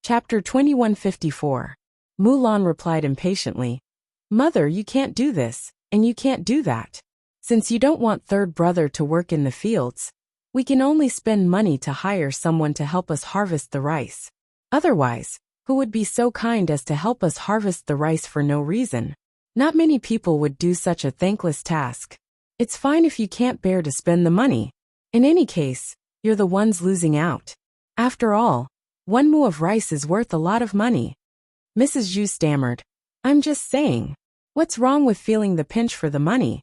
Chapter 2154. Mulan replied impatiently. Mother, you can't do this, and you can't do that. Since you don't want third brother to work in the fields, we can only spend money to hire someone to help us harvest the rice. Otherwise, who would be so kind as to help us harvest the rice for no reason? Not many people would do such a thankless task. It's fine if you can't bear to spend the money. In any case, you're the ones losing out. After all, one moo of rice is worth a lot of money. Mrs. Zhu stammered. I'm just saying. What's wrong with feeling the pinch for the money?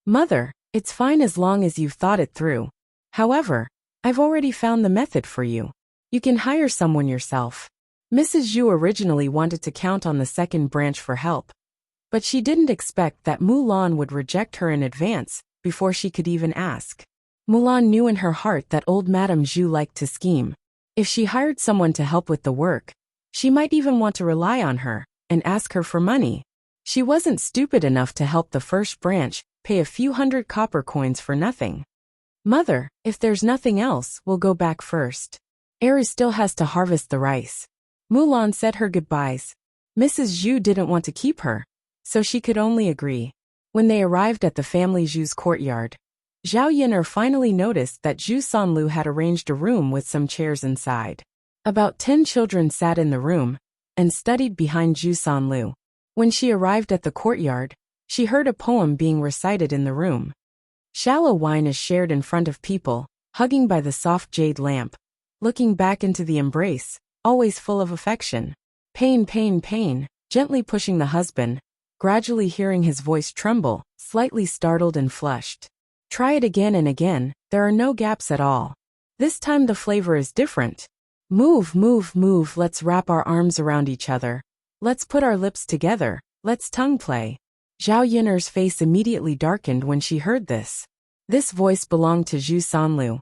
Mother, it's fine as long as you've thought it through. However, I've already found the method for you. You can hire someone yourself. Mrs. Zhu originally wanted to count on the second branch for help, but she didn't expect that Mulan would reject her in advance before she could even ask. Mulan knew in her heart that old Madame Zhu liked to scheme. If she hired someone to help with the work, she might even want to rely on her and ask her for money. She wasn't stupid enough to help the first branch pay a few hundred copper coins for nothing. Mother, if there's nothing else, we'll go back first. Aries still has to harvest the rice. Mulan said her goodbyes. Mrs. Zhu didn't want to keep her, so she could only agree. When they arrived at the family Zhu's courtyard, Zhao Yinar finally noticed that Zhu Sanlu had arranged a room with some chairs inside. About 10 children sat in the room and studied behind Zhu Sanlu. When she arrived at the courtyard, she heard a poem being recited in the room. Shallow wine is shared in front of people, hugging by the soft jade lamp, looking back into the embrace, always full of affection. Pain, pain, pain, gently pushing the husband, gradually hearing his voice tremble, slightly startled and flushed. Try it again and again, there are no gaps at all. This time the flavor is different. Move, move, move, let's wrap our arms around each other. Let's put our lips together, let's tongue play. Zhao Yinar's face immediately darkened when she heard this. This voice belonged to Zhu Sanlu,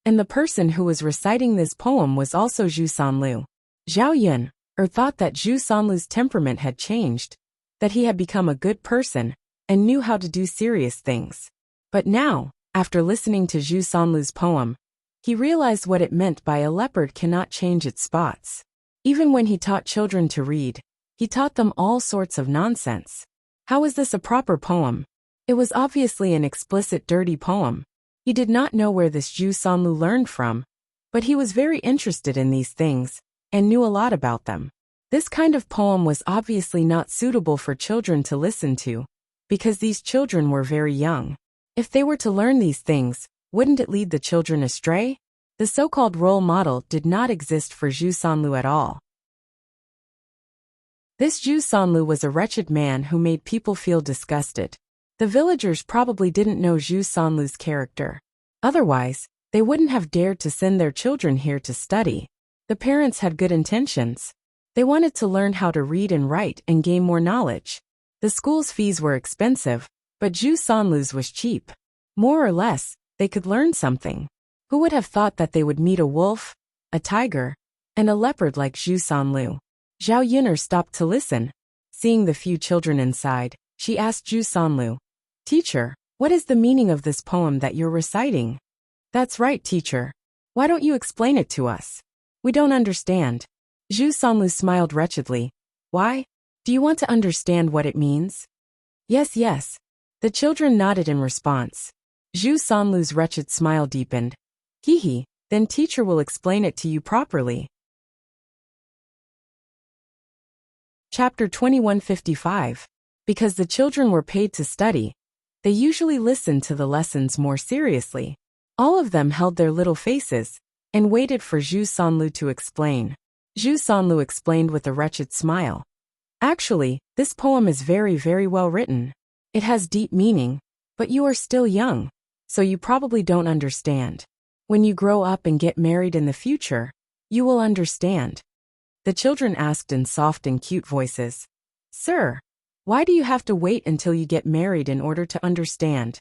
and the person who was reciting this poem was also Zhu Sanlu. Zhao Yin thought that Zhu Sanlu's temperament had changed, that he had become a good person and knew how to do serious things. But now, after listening to Zhu Sanlu's poem, he realized what it meant by a leopard cannot change its spots. Even when he taught children to read, he taught them all sorts of nonsense. How is this a proper poem? It was obviously an explicit dirty poem. He did not know where this Zhu Sanlu learned from, but he was very interested in these things and knew a lot about them. This kind of poem was obviously not suitable for children to listen to, because these children were very young. If they were to learn these things, wouldn't it lead the children astray? The so-called role model did not exist for Zhu Sanlu at all. This Zhu Sanlu was a wretched man who made people feel disgusted. The villagers probably didn't know Zhu Sanlu's character. Otherwise, they wouldn't have dared to send their children here to study. The parents had good intentions. They wanted to learn how to read and write and gain more knowledge. The school's fees were expensive, but Zhu Sanlu's was cheap. More or less, they could learn something. Who would have thought that they would meet a wolf, a tiger, and a leopard like Zhu Sanlu? Zhao Yinar stopped to listen. Seeing the few children inside, she asked Zhu Sanlu, Teacher, what is the meaning of this poem that you're reciting? That's right, teacher. Why don't you explain it to us? We don't understand. Zhu Sanlu smiled wretchedly. Why? Do you want to understand what it means? Yes, yes. The children nodded in response. Zhu Sanlu's wretched smile deepened. Hee, then teacher will explain it to you properly. Chapter 2155. Because the children were paid to study, they usually listened to the lessons more seriously. All of them held their little faces and waited for Zhu Sanlu to explain. Zhu Sanlu explained with a wretched smile. Actually, this poem is very, very well written. It has deep meaning, but you are still young, so you probably don't understand. When you grow up and get married in the future, you will understand. The children asked in soft and cute voices. Sir, why do you have to wait until you get married in order to understand?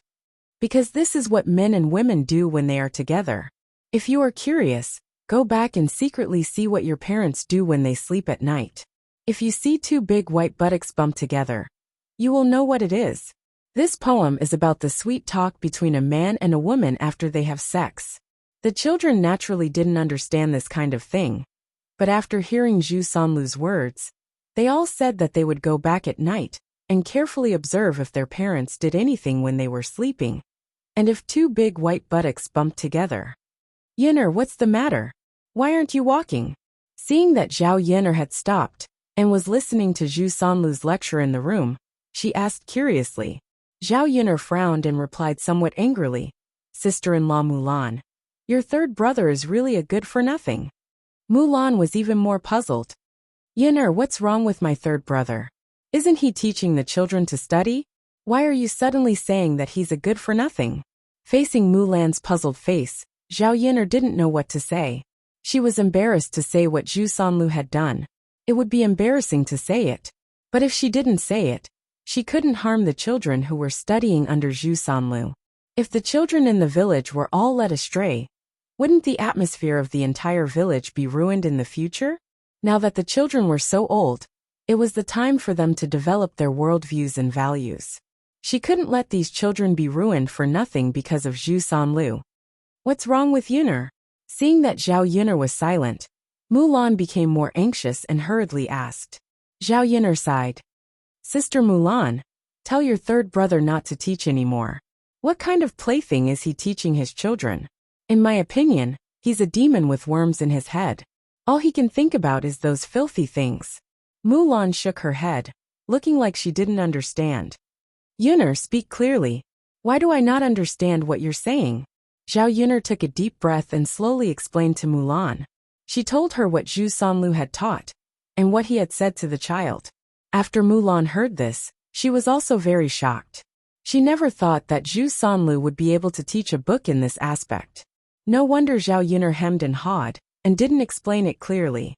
Because this is what men and women do when they are together. If you are curious, go back and secretly see what your parents do when they sleep at night. If you see two big white buttocks bump together, you will know what it is. This poem is about the sweet talk between a man and a woman after they have sex. The children naturally didn't understand this kind of thing. But after hearing Zhu Sanlu's words, they all said that they would go back at night and carefully observe if their parents did anything when they were sleeping, and if two big white buttocks bumped together. Yin'er, what's the matter? Why aren't you walking? Seeing that Zhao Yin'er had stopped and was listening to Zhu Sanlu's lecture in the room, she asked curiously. Zhao Yin'er frowned and replied somewhat angrily, "Sister-in-law Mulan, your third brother is really a good-for-nothing." Mulan was even more puzzled. "Yin'er, what's wrong with my third brother? Isn't he teaching the children to study? Why are you suddenly saying that he's a good-for-nothing?" Facing Mulan's puzzled face, Zhao Yin'er didn't know what to say. She was embarrassed to say what Zhu Sanlu had done. It would be embarrassing to say it. But if she didn't say it, she couldn't harm the children who were studying under Zhu Sanlu. If the children in the village were all led astray, wouldn't the atmosphere of the entire village be ruined in the future? Now that the children were so old, it was the time for them to develop their worldviews and values. She couldn't let these children be ruined for nothing because of Zhu Sanlu. "What's wrong with Yin'er?" Seeing that Zhao Yin'er was silent, Mulan became more anxious and hurriedly asked. Zhao Yin'er sighed. "Sister Mulan, tell your third brother not to teach anymore. What kind of plaything is he teaching his children? In my opinion, he's a demon with worms in his head. All he can think about is those filthy things." Mulan shook her head, looking like she didn't understand. "Yin'er, speak clearly. Why do I not understand what you're saying?" Zhao Yin'er took a deep breath and slowly explained to Mulan. She told her what Zhu Sanlu had taught, and what he had said to the child. After Mulan heard this, she was also very shocked. She never thought that Zhu Sanlu would be able to teach a book in this aspect. No wonder Zhao Yin'er hemmed and hawed, and didn't explain it clearly.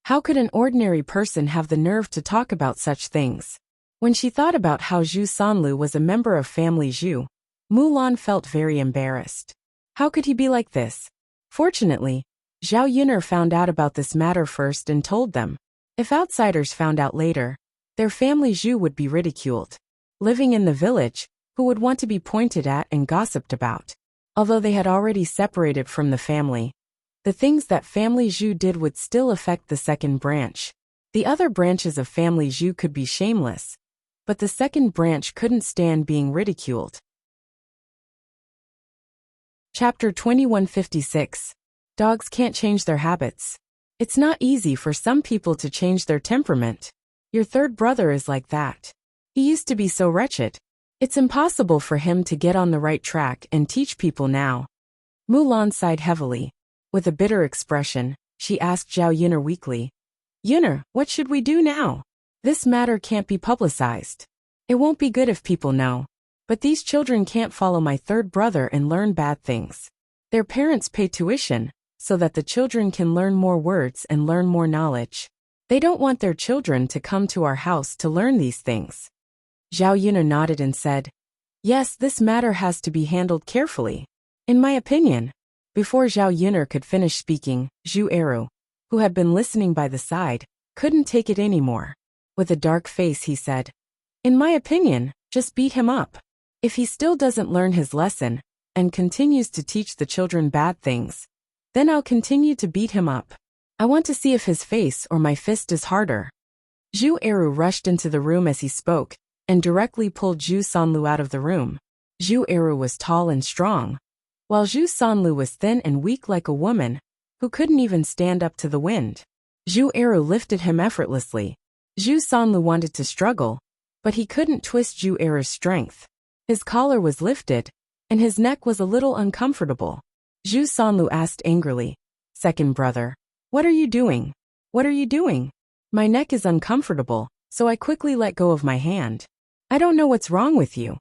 How could an ordinary person have the nerve to talk about such things? When she thought about how Zhu Sanlu was a member of family Zhu, Mulan felt very embarrassed. How could he be like this? Fortunately, Zhao Yin'er found out about this matter first and told them. If outsiders found out later, their family Zhu would be ridiculed. Living in the village, who would want to be pointed at and gossiped about? Although they had already separated from the family, the things that family Zhu did would still affect the second branch. The other branches of family Zhu could be shameless, but the second branch couldn't stand being ridiculed. Chapter 2156. Dogs can't change their habits. It's not easy for some people to change their temperament. Your third brother is like that. He used to be so wretched. It's impossible for him to get on the right track and teach people now. Mulan sighed heavily. With a bitter expression, she asked Zhao Yin'er weakly. "Yin'er, what should we do now? This matter can't be publicized. It won't be good if people know. But these children can't follow my third brother and learn bad things. Their parents pay tuition, so that the children can learn more words and learn more knowledge. They don't want their children to come to our house to learn these things." Zhao Yin'er nodded and said, "Yes, this matter has to be handled carefully. In my opinion." Before Zhao Yin'er could finish speaking, Zhu Eru, who had been listening by the side, couldn't take it anymore. With a dark face he said, "In my opinion, just beat him up. If he still doesn't learn his lesson, and continues to teach the children bad things, then I'll continue to beat him up. I want to see if his face or my fist is harder." Zhu Eru rushed into the room as he spoke, and directly pulled Zhu Sanlu out of the room. Zhu Eru was tall and strong, while Zhu Sanlu was thin and weak like a woman, who couldn't even stand up to the wind. Zhu Eru lifted him effortlessly. Zhu Sanlu wanted to struggle, but he couldn't twist Zhu Eru's strength. His collar was lifted, and his neck was a little uncomfortable. Zhu Sanlu asked angrily, "Second brother, what are you doing? What are you doing? My neck is uncomfortable," so I quickly let go of my hand. "I don't know what's wrong with you.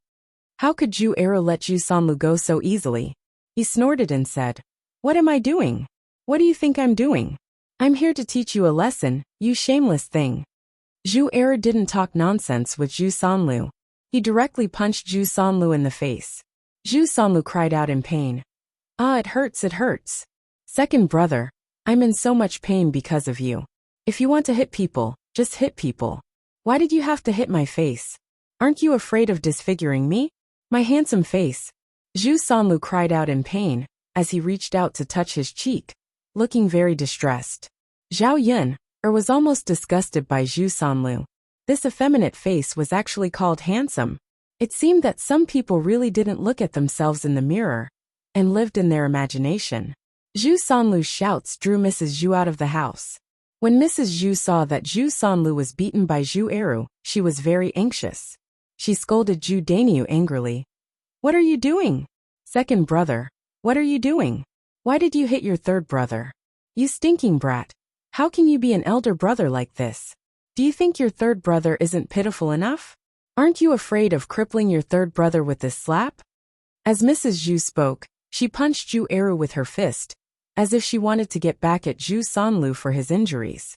How could Zhu Eru let Zhu Sanlu go so easily?" He snorted and said, "What am I doing? What do you think I'm doing? I'm here to teach you a lesson, you shameless thing." Zhu Eru didn't talk nonsense with Zhu Sanlu. He directly punched Zhu Sanlu in the face. Zhu Sanlu cried out in pain. "Ah, it hurts, it hurts. Second brother, I'm in so much pain because of you. If you want to hit people, just hit people. Why did you have to hit my face? Aren't you afraid of disfiguring me? My handsome face." Zhu Sanlu cried out in pain, as he reached out to touch his cheek, looking very distressed. Zhao Yun was almost disgusted by Zhu Sanlu. This effeminate face was actually called handsome. It seemed that some people really didn't look at themselves in the mirror and lived in their imagination. Zhu Sanlu's shouts drew Mrs. Zhu out of the house. When Mrs. Zhu saw that Zhu Sanlu was beaten by Zhu Eru, she was very anxious. She scolded Zhu Danyu angrily. "What are you doing? Second brother, what are you doing? Why did you hit your third brother? You stinking brat. How can you be an elder brother like this? Do you think your third brother isn't pitiful enough? Aren't you afraid of crippling your third brother with this slap?" As Mrs. Zhu spoke, she punched Zhu Eru with her fist, as if she wanted to get back at Zhu Sanlu for his injuries.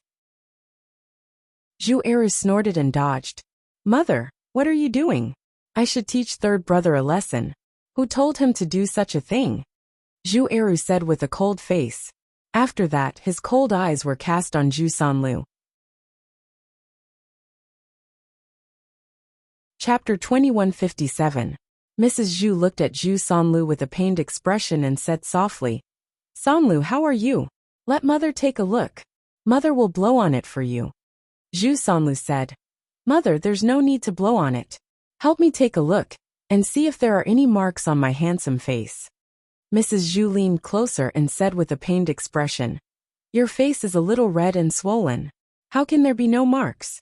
Zhu Eru snorted and dodged. "Mother, what are you doing? I should teach third brother a lesson. Who told him to do such a thing?" Zhu Eru said with a cold face. After that, his cold eyes were cast on Zhu Sanlu. Chapter 2157. Mrs. Zhu looked at Zhu Sanlu with a pained expression and said softly, "Sanlu, how are you? Let mother take a look. Mother will blow on it for you." Zhu Sanlu said, "Mother, there's no need to blow on it. Help me take a look and see if there are any marks on my handsome face." Mrs. Zhu leaned closer and said with a pained expression, "Your face is a little red and swollen. How can there be no marks?"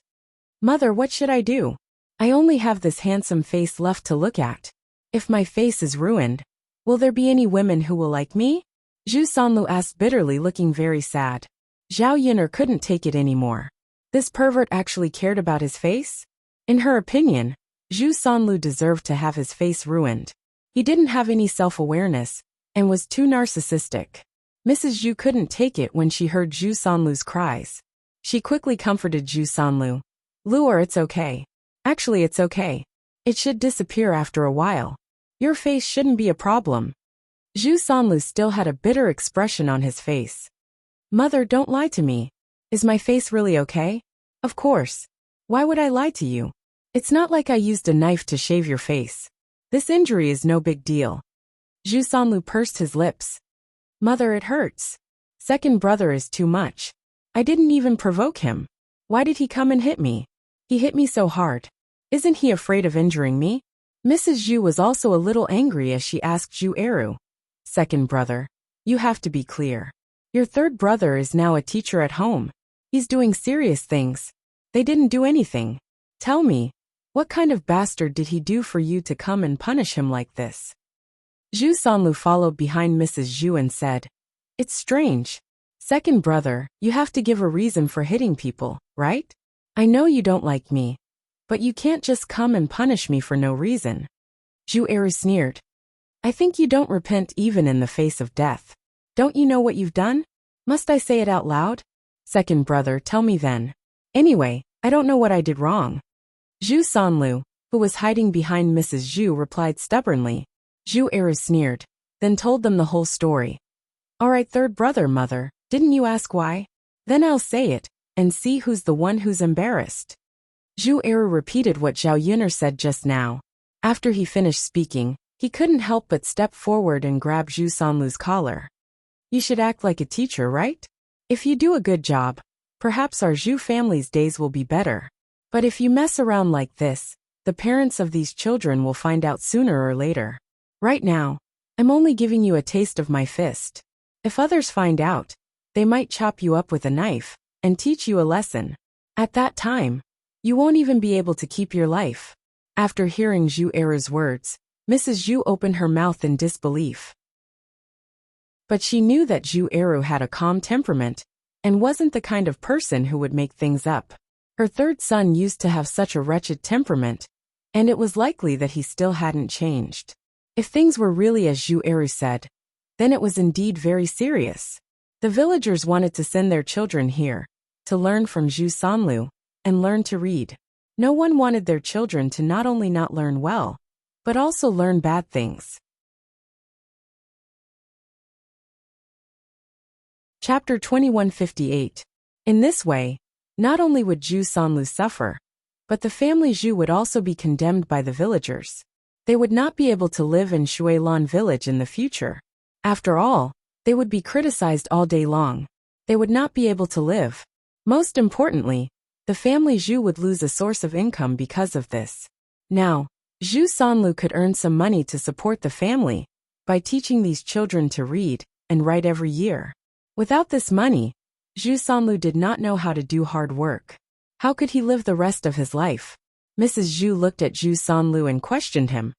"Mother, what should I do? I only have this handsome face left to look at. If my face is ruined, will there be any women who will like me?" Zhu Sanlu asked bitterly, looking very sad. Zhao Yun'er couldn't take it anymore. This pervert actually cared about his face? In her opinion, Zhu Sanlu deserved to have his face ruined. He didn't have any self-awareness and was too narcissistic. Mrs. Zhu couldn't take it when she heard Zhu Sanlu's cries. She quickly comforted Zhu Sanlu. "Lu'er, it's okay. Actually, it's okay. It should disappear after a while. Your face shouldn't be a problem." Zhu Sanlu still had a bitter expression on his face. "Mother, don't lie to me. Is my face really okay?" "Of course. Why would I lie to you? It's not like I used a knife to shave your face. This injury is no big deal." Zhu Sanlu pursed his lips. "Mother, it hurts. Second brother is too much. I didn't even provoke him. Why did he come and hit me? He hit me so hard. Isn't he afraid of injuring me?" Mrs. Zhu was also a little angry as she asked Zhu Eru, "Second brother, you have to be clear. Your third brother is now a teacher at home. He's doing serious things. They didn't do anything. Tell me, what kind of bastard did he do for you to come and punish him like this?" Zhu Sanlu followed behind Mrs. Zhu and said, "It's strange. Second brother, you have to give a reason for hitting people, right? I know you don't like me, but you can't just come and punish me for no reason." Zhu Eru sneered. "I think you don't repent even in the face of death. Don't you know what you've done? Must I say it out loud? Second brother, tell me then. Anyway, I don't know what I did wrong." Zhu Sanlu, who was hiding behind Mrs. Zhu, replied stubbornly. Zhu Eru sneered, then told them the whole story. "All right, third brother, mother, didn't you ask why? Then I'll say it, and see who's the one who's embarrassed." Zhu Eru repeated what Zhao Yun'er said just now. After he finished speaking, he couldn't help but step forward and grab Zhu Sanlu's collar. "You should act like a teacher, right? If you do a good job, perhaps our Zhu family's days will be better. But if you mess around like this, the parents of these children will find out sooner or later. Right now, I'm only giving you a taste of my fist. If others find out, they might chop you up with a knife and teach you a lesson. At that time, you won't even be able to keep your life." After hearing Zhu Eru's words, Mrs. Zhu opened her mouth in disbelief. But she knew that Zhu Eru had a calm temperament and wasn't the kind of person who would make things up. Her third son used to have such a wretched temperament, and it was likely that he still hadn't changed. If things were really as Zhu Eru said, then it was indeed very serious. The villagers wanted to send their children here to learn from Zhu Sanlu and learn to read. No one wanted their children to not only not learn well, but also learn bad things. Chapter 2158. In this way, not only would Zhu Sanlu suffer, but the family Zhu would also be condemned by the villagers. They would not be able to live in Shuilan village in the future. After all, they would be criticized all day long. They would not be able to live. Most importantly, the family Zhu would lose a source of income because of this. Now, Zhu Sanlu could earn some money to support the family by teaching these children to read and write every year. Without this money, Zhu Sanlu did not know how to do hard work. How could he live the rest of his life? Mrs. Zhu looked at Zhu Sanlu and questioned him.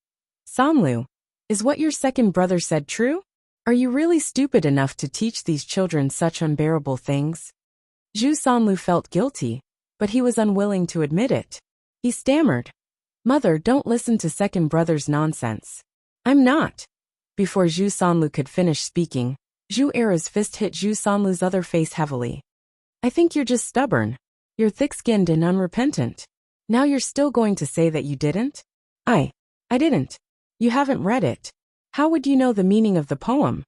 Sanlu, is what your second brother said true? Are you really stupid enough to teach these children such unbearable things? Zhu Sanlu felt guilty, but he was unwilling to admit it. He stammered. Mother, don't listen to second brother's nonsense. I'm not. Before Zhu Sanlu could finish speaking, Zhu Era's fist hit Zhu Sanlu's other face heavily. I think you're just stubborn. You're thick-skinned and unrepentant. Now you're still going to say that you didn't? I didn't. You haven't read it. How would you know the meaning of the poem?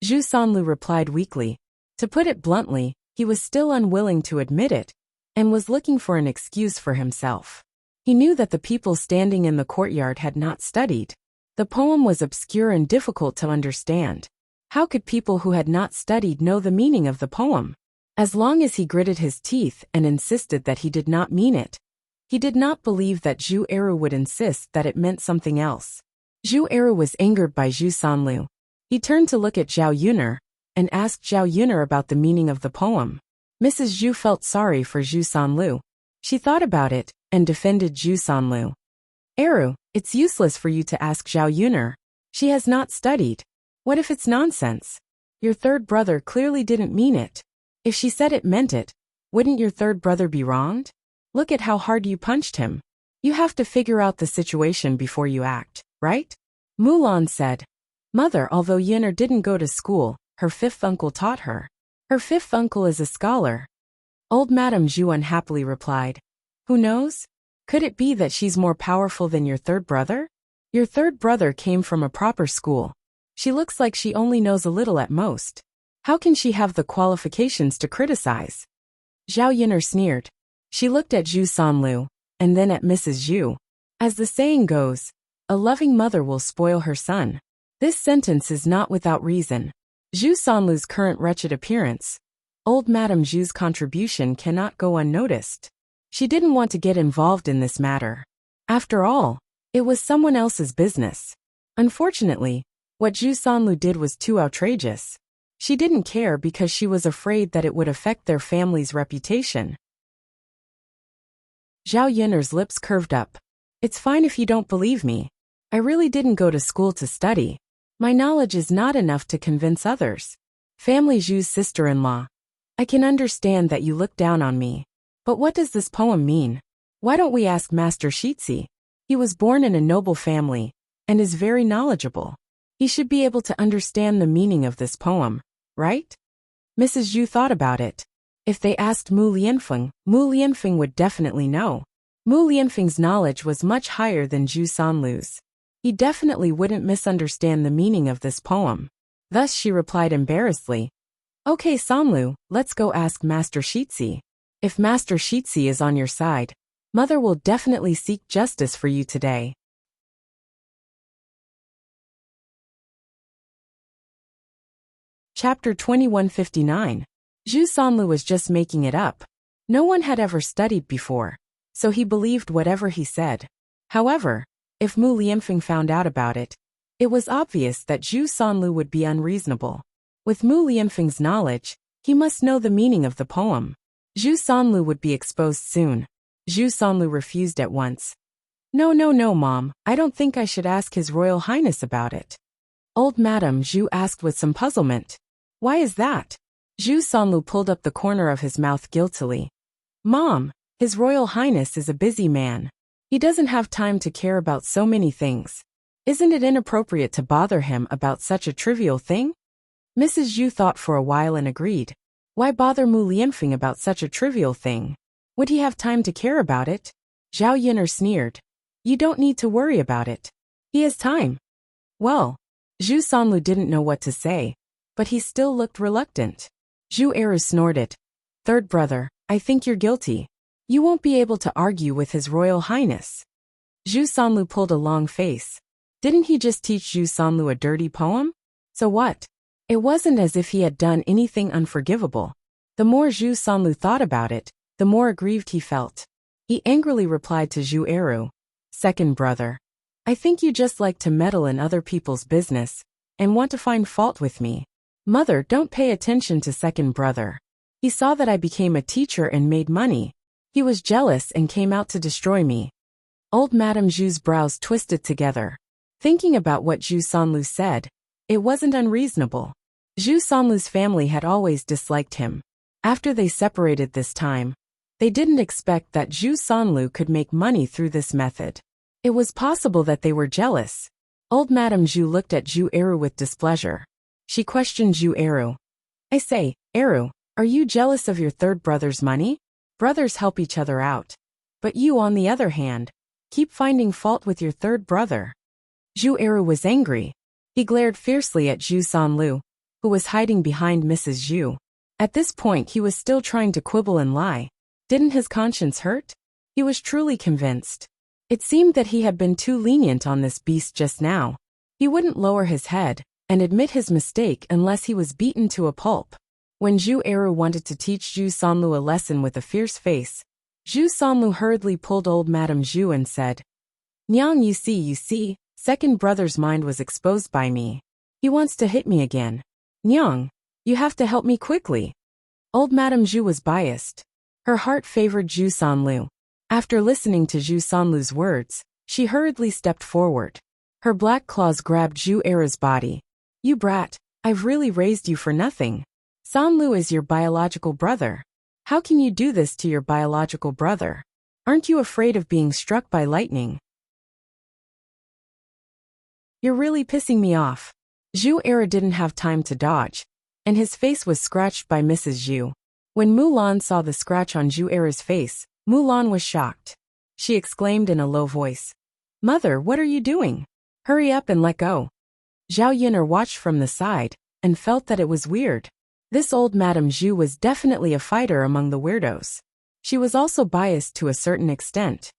Zhu Sanlu replied weakly. To put it bluntly, he was still unwilling to admit it, and was looking for an excuse for himself. He knew that the people standing in the courtyard had not studied. The poem was obscure and difficult to understand. How could people who had not studied know the meaning of the poem? As long as he gritted his teeth and insisted that he did not mean it, he did not believe that Zhu Eru would insist that it meant something else. Zhu Eru was angered by Zhu Sanlu. He turned to look at Zhao Yuner and asked Zhao Yuner about the meaning of the poem. Mrs. Zhu felt sorry for Zhu Sanlu. She thought about it and defended Zhu Sanlu. Eru, it's useless for you to ask Zhao Yuner. She has not studied. What if it's nonsense? Your third brother clearly didn't mean it. If she said it meant it, wouldn't your third brother be wronged? Look at how hard you punched him. You have to figure out the situation before you act, right? Mulan said. Mother, although Yuner didn't go to school, her fifth uncle taught her. Her fifth uncle is a scholar. Old Madame Zhu unhappily replied. Who knows? Could it be that she's more powerful than your third brother? Your third brother came from a proper school. She looks like she only knows a little at most. How can she have the qualifications to criticize? Zhao Yuner sneered. She looked at Zhu Sanlu, and then at Mrs. Zhu. As the saying goes, a loving mother will spoil her son. This sentence is not without reason. Zhu Sanlu's current wretched appearance, old Madame Zhu's contribution cannot go unnoticed. She didn't want to get involved in this matter. After all, it was someone else's business. Unfortunately, what Zhu Sanlu did was too outrageous. She didn't care because she was afraid that it would affect their family's reputation. Zhao Yuner's lips curved up. It's fine if you don't believe me. I really didn't go to school to study. My knowledge is not enough to convince others. Family Zhu's sister-in-law. I can understand that you look down on me. But what does this poem mean? Why don't we ask Master Shitzi? He was born in a noble family, and is very knowledgeable. He should be able to understand the meaning of this poem, right? Mrs. Zhu thought about it. If they asked Mu Lianfeng would definitely know. Mu Lianfeng's knowledge was much higher than Zhu Sanlu's. He definitely wouldn't misunderstand the meaning of this poem. Thus she replied embarrassedly. Okay Sanlu, let's go ask Master Shitzi. If Master Shitzi is on your side, Mother will definitely seek justice for you today. Chapter 2159. Zhu Sanlu was just making it up. No one had ever studied before, so he believed whatever he said. However, if Mu Lianfeng found out about it, it was obvious that Zhu Sanlu would be unreasonable. With Mu Lianfeng's knowledge, he must know the meaning of the poem. Zhu Sanlu would be exposed soon. Zhu Sanlu refused at once. No, Mom, I don't think I should ask His Royal Highness about it. Old Madame Zhu asked with some puzzlement. Why is that? Zhu Sanlu pulled up the corner of his mouth guiltily. Mom, His Royal Highness is a busy man. He doesn't have time to care about so many things. Isn't it inappropriate to bother him about such a trivial thing? Mrs. Zhu thought for a while and agreed. Why bother Mu Lianfeng about such a trivial thing? Would he have time to care about it? Zhao Yuner sneered. You don't need to worry about it. He has time. Well, Zhu Sanlu didn't know what to say, but he still looked reluctant. Zhu Eru snorted. Third brother, I think you're guilty. You won't be able to argue with His Royal Highness. Zhu Sanlu pulled a long face. Didn't he just teach Zhu Sanlu a dirty poem? So what? It wasn't as if he had done anything unforgivable. The more Zhu Sanlu thought about it, the more aggrieved he felt. He angrily replied to Zhu Eru, "Second brother, I think you just like to meddle in other people's business and want to find fault with me. Mother, don't pay attention to second brother. He saw that I became a teacher and made money. He was jealous and came out to destroy me." Old Madame Zhu's brows twisted together. Thinking about what Zhu Sanlu said, it wasn't unreasonable. Zhu Sanlu's family had always disliked him. After they separated this time, they didn't expect that Zhu Sanlu could make money through this method. It was possible that they were jealous. Old Madame Zhu looked at Zhu Eru with displeasure. She questioned Zhu Eru. "I say, Eru, are you jealous of your third brother's money? Brothers help each other out. But you, on the other hand, keep finding fault with your third brother." Zhu Eru was angry. He glared fiercely at Zhu Sanlu, who was hiding behind Mrs. Zhu. At this point he was still trying to quibble and lie. Didn't his conscience hurt? He was truly convinced. It seemed that he had been too lenient on this beast just now. He wouldn't lower his head and admit his mistake unless he was beaten to a pulp. When Zhu Eru wanted to teach Zhu Sanlu a lesson with a fierce face, Zhu Sanlu hurriedly pulled old Madame Zhu and said, "Nyang, you see, second brother's mind was exposed by me. He wants to hit me again. Nyang, you have to help me quickly." Old Madame Zhu was biased. Her heart favored Zhu Sanlu. After listening to Zhu Sanlu's words, she hurriedly stepped forward. Her black claws grabbed Zhu Eru's body. "You brat, I've really raised you for nothing. Sanlu is your biological brother. How can you do this to your biological brother? Aren't you afraid of being struck by lightning? You're really pissing me off." Zhu Eru didn't have time to dodge, and his face was scratched by Mrs. Zhu. When Mulan saw the scratch on Zhu Eru's face, Mulan was shocked. She exclaimed in a low voice, "Mother, what are you doing? Hurry up and let go." Zhao Yun'er watched from the side and felt that it was weird. This old Madame Zhu was definitely a fighter among the weirdos. She was also biased to a certain extent.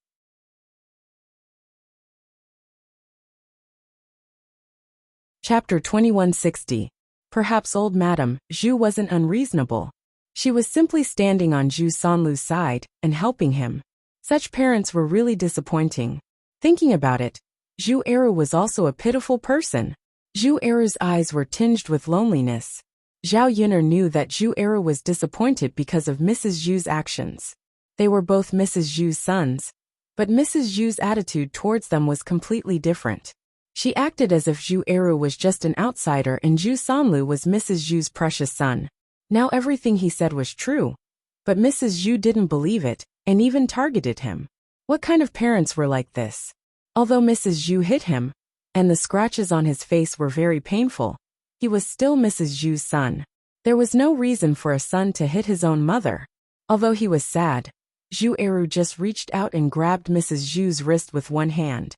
Chapter 2160. Perhaps old Madame Zhu wasn't unreasonable. She was simply standing on Zhu Sanlu's side and helping him. Such parents were really disappointing. Thinking about it, Zhu Eru was also a pitiful person. Zhu Eru's eyes were tinged with loneliness. Zhao Yun'er knew that Zhu Eru was disappointed because of Mrs. Zhu's actions. They were both Mrs. Zhu's sons, but Mrs. Zhu's attitude towards them was completely different. She acted as if Zhu Eru was just an outsider and Zhu Sanlu was Mrs. Zhu's precious son. Now everything he said was true, but Mrs. Zhu didn't believe it and even targeted him. What kind of parents were like this? Although Mrs. Zhu hit him, and the scratches on his face were very painful, he was still Mrs. Zhu's son. There was no reason for a son to hit his own mother. Although he was sad, Zhu Eru just reached out and grabbed Mrs. Zhu's wrist with one hand,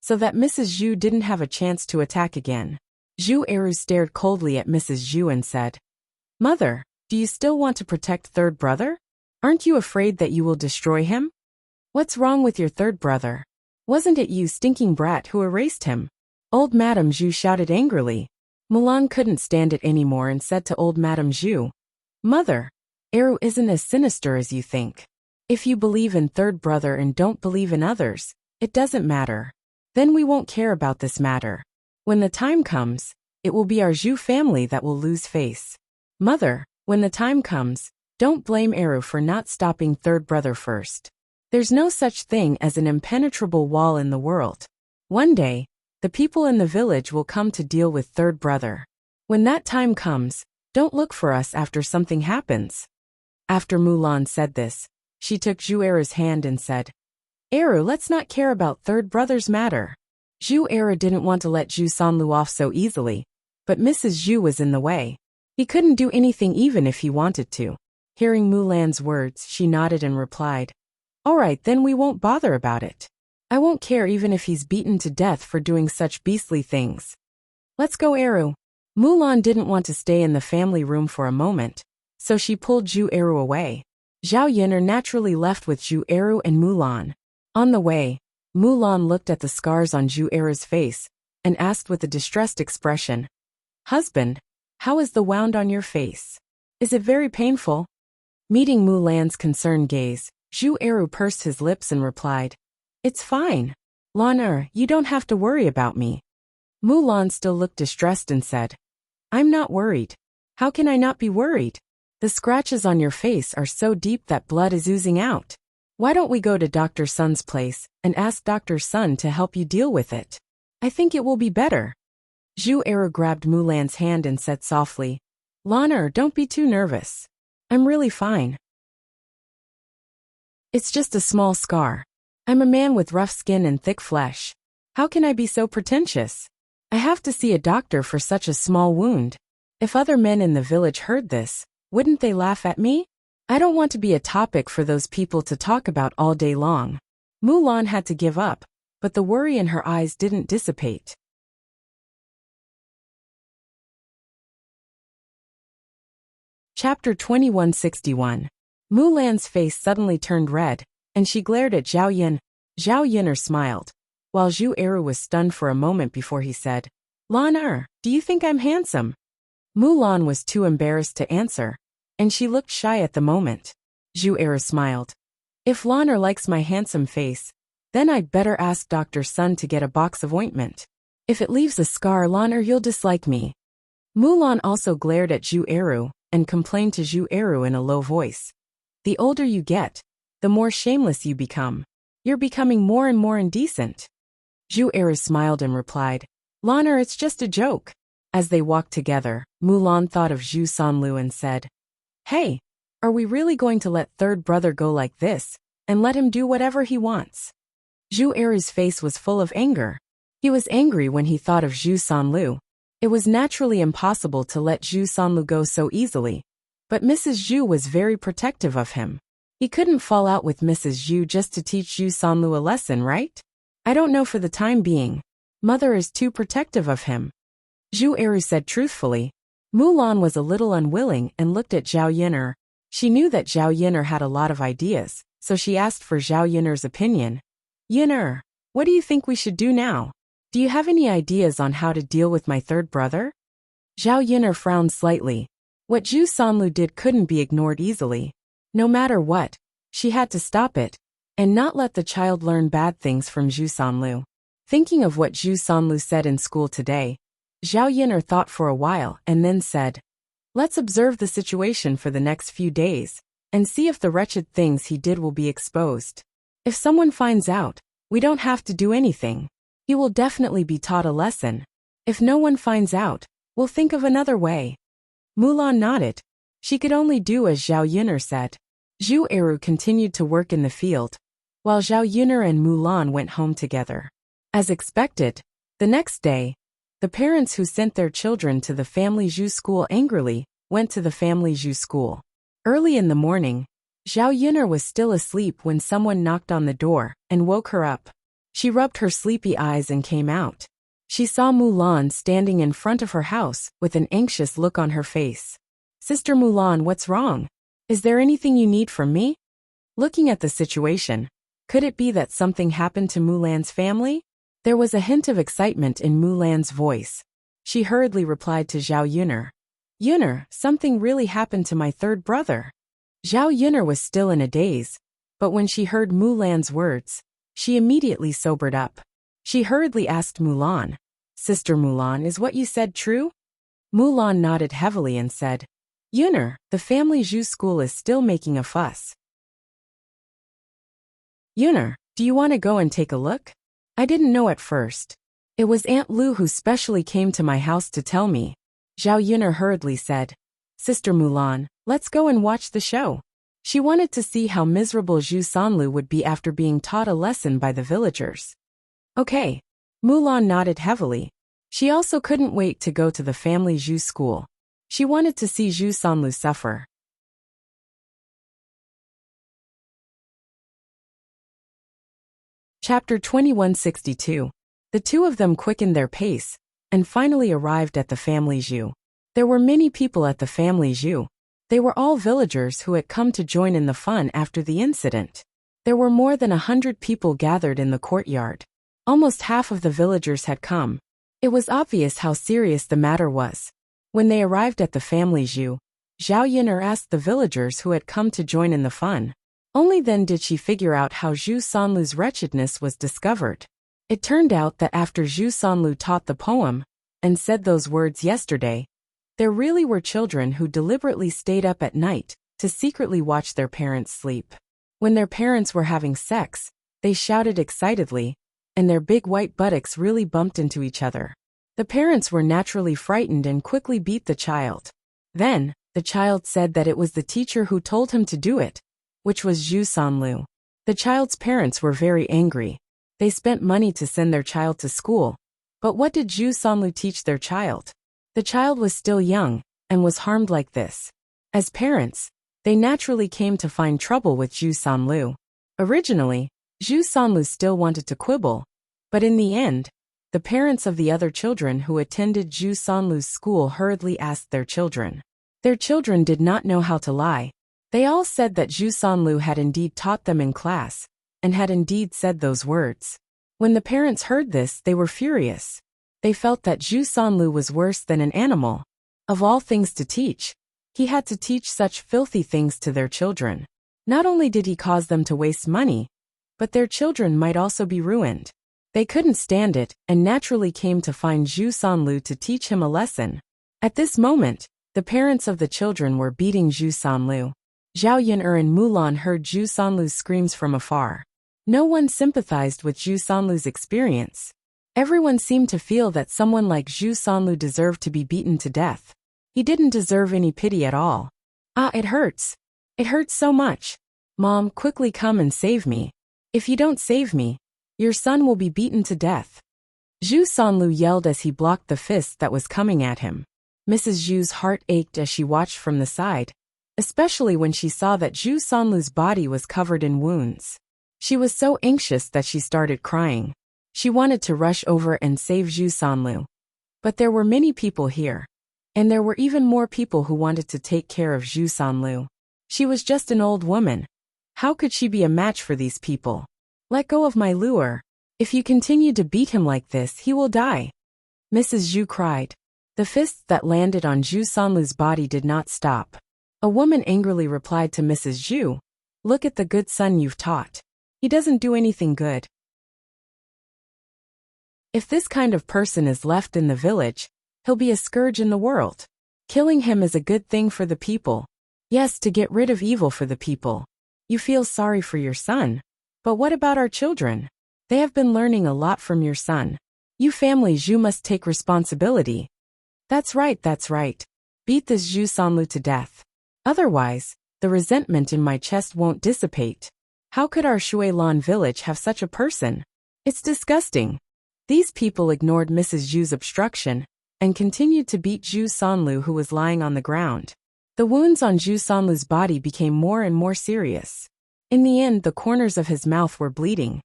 so that Mrs. Zhu didn't have a chance to attack again. Zhu Eru stared coldly at Mrs. Zhu and said, "Mother, do you still want to protect third brother? Aren't you afraid that you will destroy him? What's wrong with your third brother? Wasn't it you stinking brat who erased him?" Old Madame Zhu shouted angrily. Mulan couldn't stand it anymore and said to old Madame Zhu, "Mother, Eru isn't as sinister as you think. If you believe in third brother and don't believe in others, it doesn't matter. Then we won't care about this matter. When the time comes, it will be our Zhu family that will lose face. Mother, when the time comes, don't blame Eru for not stopping third brother first. There's no such thing as an impenetrable wall in the world. One day, the people in the village will come to deal with third brother. When that time comes, don't look for us after something happens." After Mulan said this, she took Zhu Eru's hand and said, "Eru, let's not care about third brother's matter." Zhu Eru didn't want to let Zhu Sanlu off so easily, but Mrs. Zhu was in the way. He couldn't do anything even if he wanted to. Hearing Mulan's words, she nodded and replied, "All right, then we won't bother about it. I won't care even if he's beaten to death for doing such beastly things. Let's go, Eru." Mulan didn't want to stay in the family room for a moment, so she pulled Zhu Eru away. Zhao Yun'er naturally left with Zhu Eru and Mulan. On the way, Mulan looked at the scars on Zhu Eru's face and asked with a distressed expression, "Husband, how is the wound on your face? Is it very painful?" Meeting Mulan's concerned gaze, Zhu Eru pursed his lips and replied, "It's fine. Lan you don't have to worry about me." Mulan still looked distressed and said, "I'm not worried. How can I not be worried? The scratches on your face are so deep that blood is oozing out. Why don't we go to Dr. Sun's place and ask Dr. Sun to help you deal with it? I think it will be better." Zhu Eru grabbed Mulan's hand and said softly, "Lan don't be too nervous. I'm really fine. It's just a small scar. I'm a man with rough skin and thick flesh. How can I be so pretentious? I have to see a doctor for such a small wound. If other men in the village heard this, wouldn't they laugh at me? I don't want to be a topic for those people to talk about all day long." Mulan had to give up, but the worry in her eyes didn't dissipate. Chapter 2161. Mulan's face suddenly turned red, and she glared at Zhao Yin. Zhao Yin'er smiled, while Zhu Eru was stunned for a moment before he said, "Lan do you think I'm handsome?" Mulan was too embarrassed to answer, and she looked shy at the moment. Zhu Eru smiled. "If Lan likes my handsome face, then I'd better ask Dr. Sun to get a box of ointment. If it leaves a scar, Lan you'll dislike me." Mulan also glared at Zhu Eru and complained to Zhu Eru in a low voice. "The older you get, the more shameless you become. You're becoming more and more indecent." Zhu Eru smiled and replied, "Lan it's just a joke." As they walked together, Mulan thought of Zhu Sanlu and said, "Hey, are we really going to let third brother go like this, and let him do whatever he wants?" Zhu Eru's face was full of anger. He was angry when he thought of Zhu Sanlu. It was naturally impossible to let Zhu Sanlu go so easily, but Mrs. Zhu was very protective of him. He couldn't fall out with Mrs. Zhu just to teach Zhu Sanlu a lesson, right? "I don't know for the time being. Mother is too protective of him," Zhu Eru said truthfully. Mulan was a little unwilling and looked at Zhao Yin'er. She knew that Zhao Yin'er had a lot of ideas, so she asked for Zhao Yin'er's opinion. "Yin'er, what do you think we should do now? Do you have any ideas on how to deal with my third brother?" Zhao Yin'er frowned slightly. What Zhu Sanlu did couldn't be ignored easily. No matter what, she had to stop it, and not let the child learn bad things from Zhu Sanlu. Thinking of what Zhu Sanlu said in school today, Zhao Yin'er thought for a while and then said, "Let's observe the situation for the next few days, and see if the wretched things he did will be exposed. If someone finds out, we don't have to do anything. He will definitely be taught a lesson. If no one finds out, we'll think of another way." Mulan nodded. She could only do as Zhao Yin'er said. Zhu Eru continued to work in the field, while Zhao Yin'er and Mulan went home together. As expected, the next day, the parents who sent their children to the family Zhu school angrily went to the family Zhu school. Early in the morning, Zhao Yin'er was still asleep when someone knocked on the door and woke her up. She rubbed her sleepy eyes and came out. She saw Mulan standing in front of her house with an anxious look on her face. "Sister Mulan, what's wrong? Is there anything you need from me?" Looking at the situation, could it be that something happened to Mulan's family? There was a hint of excitement in Mulan's voice. She hurriedly replied to Zhao Yin'er, "Yin'er, something really happened to my third brother." Zhao Yin'er was still in a daze, but when she heard Mulan's words, she immediately sobered up. She hurriedly asked Mulan, "Sister Mulan, is what you said true?" Mulan nodded heavily and said, "Yin'er, the family Zhu school is still making a fuss." "Yin'er, do you want to go and take a look? I didn't know at first. It was Aunt Lu who specially came to my house to tell me." Zhao Yin'er hurriedly said, "Sister Mulan, let's go and watch the show." She wanted to see how miserable Zhu Sanlu would be after being taught a lesson by the villagers. "Okay." Mulan nodded heavily. She also couldn't wait to go to the family Zhu school. She wanted to see Zhu Sanlu suffer. Chapter 2162. The two of them quickened their pace, and finally arrived at the family Zhu. There were many people at the family Zhu. They were all villagers who had come to join in the fun after the incident. There were more than 100 people gathered in the courtyard. Almost half of the villagers had come. It was obvious how serious the matter was. When they arrived at the family Zhu, Zhao Yin'er asked the villagers who had come to join in the fun. Only then did she figure out how Zhu Sanlu's wretchedness was discovered. It turned out that after Zhu Sanlu taught the poem and said those words yesterday, there really were children who deliberately stayed up at night to secretly watch their parents sleep. When their parents were having sex, they shouted excitedly, and their big white buttocks really bumped into each other. The parents were naturally frightened and quickly beat the child. Then, the child said that it was the teacher who told him to do it, which was Zhu Sanlu. The child's parents were very angry. They spent money to send their child to school. But what did Zhu Sanlu teach their child? The child was still young, and was harmed like this. As parents, they naturally came to find trouble with Zhu Sanlu. Originally, Zhu Sanlu still wanted to quibble, but in the end, the parents of the other children who attended Zhu Sanlu's school hurriedly asked their children. Their children did not know how to lie. They all said that Zhu Sanlu had indeed taught them in class, and had indeed said those words. When the parents heard this, they were furious. They felt that Zhu Sanlu was worse than an animal. Of all things to teach, he had to teach such filthy things to their children. Not only did he cause them to waste money, but their children might also be ruined. They couldn't stand it, and naturally came to find Zhu Sanlu to teach him a lesson. At this moment, the parents of the children were beating Zhu Sanlu. Zhao Yin'er and Mulan heard Zhu Sanlu's screams from afar. No one sympathized with Zhu Sanlu's experience. Everyone seemed to feel that someone like Zhu Sanlu deserved to be beaten to death. He didn't deserve any pity at all. Ah, it hurts. It hurts so much. Mom, quickly come and save me. If you don't save me, your son will be beaten to death. Zhu Sanlu yelled as he blocked the fist that was coming at him. Mrs. Zhu's heart ached as she watched from the side, especially when she saw that Zhu Sanlu's body was covered in wounds. She was so anxious that she started crying. She wanted to rush over and save Zhu Sanlu. But there were many people here. And there were even more people who wanted to take care of Zhu Sanlu. She was just an old woman. How could she be a match for these people? Let go of my lure. If you continue to beat him like this, he will die. Mrs. Zhu cried. The fists that landed on Zhu Sanlu's body did not stop. A woman angrily replied to Mrs. Zhu, "Look at the good son you've taught. He doesn't do anything good. If this kind of person is left in the village, he'll be a scourge in the world. Killing him is a good thing for the people. Yes, to get rid of evil for the people. You feel sorry for your son. But what about our children? They have been learning a lot from your son. You family Zhu must take responsibility." That's right, that's right. Beat this Zhu Sanlu to death. Otherwise, the resentment in my chest won't dissipate. How could our Shuilan village have such a person? It's disgusting. These people ignored Mrs. Zhu's obstruction and continued to beat Zhu Sanlu, who was lying on the ground. The wounds on Zhu Sanlu's body became more and more serious. In the end, the corners of his mouth were bleeding.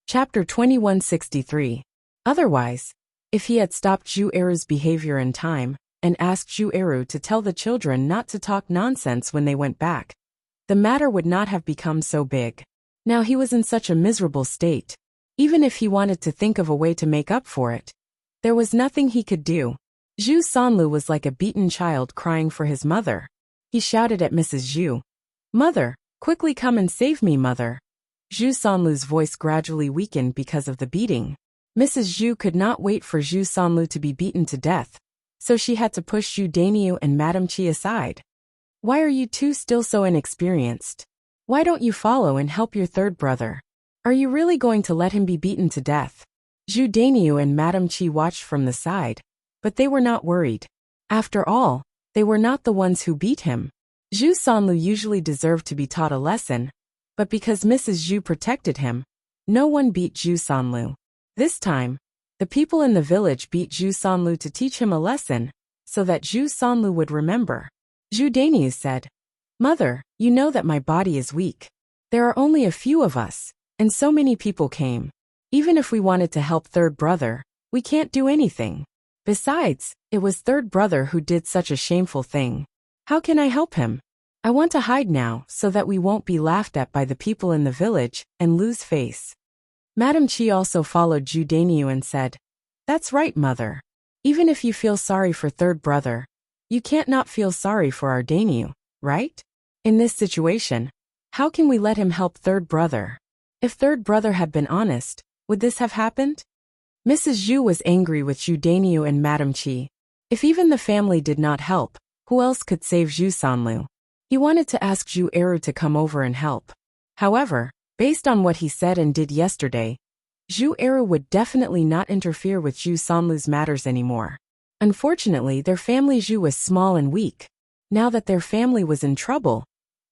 Chapter 2163. Otherwise, if he had stopped Zhu Eru's behavior in time, and asked Zhu Eru to tell the children not to talk nonsense when they went back, the matter would not have become so big. Now he was in such a miserable state. Even if he wanted to think of a way to make up for it, there was nothing he could do. Zhu Sanlu was like a beaten child crying for his mother. He shouted at Mrs. Zhu, "Mother, quickly come and save me, mother." Zhu Sanlu's voice gradually weakened because of the beating. Mrs. Zhu could not wait for Zhu Sanlu to be beaten to death, so she had to push Zhu Daniu and Madame Qi aside. "Why are you two still so inexperienced? Why don't you follow and help your third brother? Are you really going to let him be beaten to death?" Zhu Daniu and Madame Qi watched from the side, but they were not worried. After all, they were not the ones who beat him. Zhu Sanlu usually deserved to be taught a lesson, but because Mrs. Zhu protected him, no one beat Zhu Sanlu. This time, the people in the village beat Zhu Sanlu to teach him a lesson, so that Zhu Sanlu would remember. Zhu Daniu said, "Mother, you know that my body is weak. There are only a few of us, and so many people came. Even if we wanted to help third brother, we can't do anything. Besides, it was third brother who did such a shameful thing. How can I help him? I want to hide now so that we won't be laughed at by the people in the village and lose face." Madame Qi also followed Zhu Daniu and said, That's right, mother. Even if you feel sorry for third brother, you can't not feel sorry for our Daniel, right? In this situation, how can we let him help third brother? If third brother had been honest, would this have happened? Mrs. Zhu was angry with Zhu Daniel and Madame Qi. If even the family did not help, who else could save Zhu Sanlu? He wanted to ask Zhu Eru to come over and help. However, based on what he said and did yesterday, Zhu Eru would definitely not interfere with Zhu Sanlu's matters anymore. Unfortunately, their family Zhu was small and weak. Now that their family was in trouble,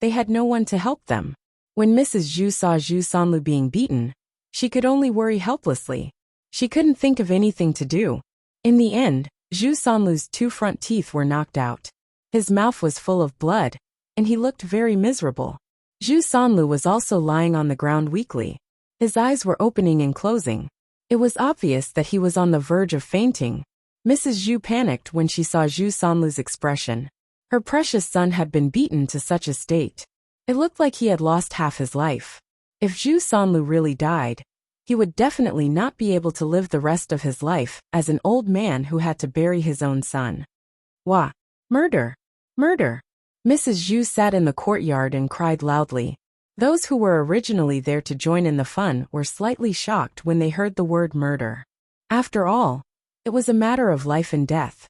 they had no one to help them. When Mrs. Zhu saw Zhu Sanlu being beaten, she could only worry helplessly. She couldn't think of anything to do. In the end, Zhu Sanlu's 2 front teeth were knocked out. His mouth was full of blood, and he looked very miserable. Zhu Sanlu was also lying on the ground weakly. His eyes were opening and closing. It was obvious that he was on the verge of fainting. Mrs. Zhu panicked when she saw Zhu Sanlu's expression. Her precious son had been beaten to such a state. It looked like he had lost half his life. If Zhu Sanlu really died, he would definitely not be able to live the rest of his life as an old man who had to bury his own son. Wah! Murder! Murder! Mrs. Zhu sat in the courtyard and cried loudly. Those who were originally there to join in the fun were slightly shocked when they heard the word murder. After all, it was a matter of life and death.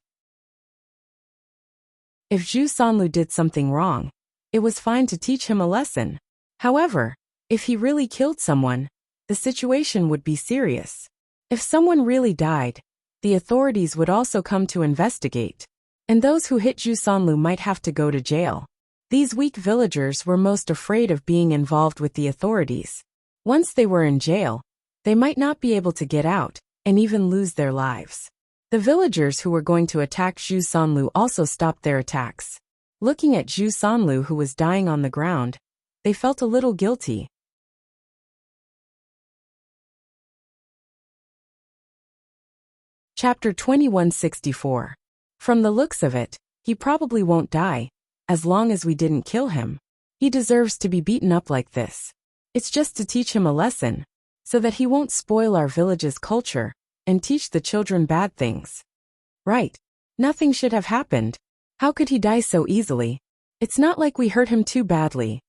If Zhu Sanlu did something wrong, it was fine to teach him a lesson. However, if he really killed someone, the situation would be serious. If someone really died, the authorities would also come to investigate, and those who hit Zhu Sanlu might have to go to jail. These weak villagers were most afraid of being involved with the authorities. Once they were in jail, they might not be able to get out, and even lose their lives. The villagers who were going to attack Zhu Sanlu also stopped their attacks. Looking at Zhu Sanlu who was dying on the ground, they felt a little guilty. Chapter 2164. From the looks of it, he probably won't die, as long as we didn't kill him. He deserves to be beaten up like this. It's just to teach him a lesson, so that he won't spoil our village's culture, and teach the children bad things. Right. Nothing should have happened. How could he die so easily? It's not like we hurt him too badly.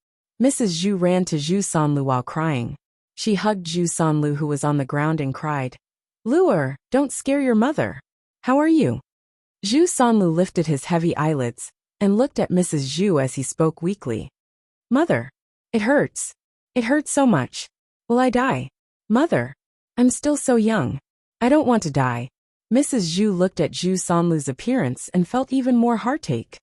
Mrs. Zhu ran to Zhu Sanlu while crying. She hugged Zhu Sanlu who was on the ground and cried, "Luer, don't scare your mother. How are you?" Zhu Sanlu lifted his heavy eyelids and looked at Mrs. Zhu as he spoke weakly. "Mother, it hurts. It hurts so much. Will I die? Mother, I'm still so young. I don't want to die." Mrs. Zhu looked at Zhu Sanlu's appearance and felt even more heartache.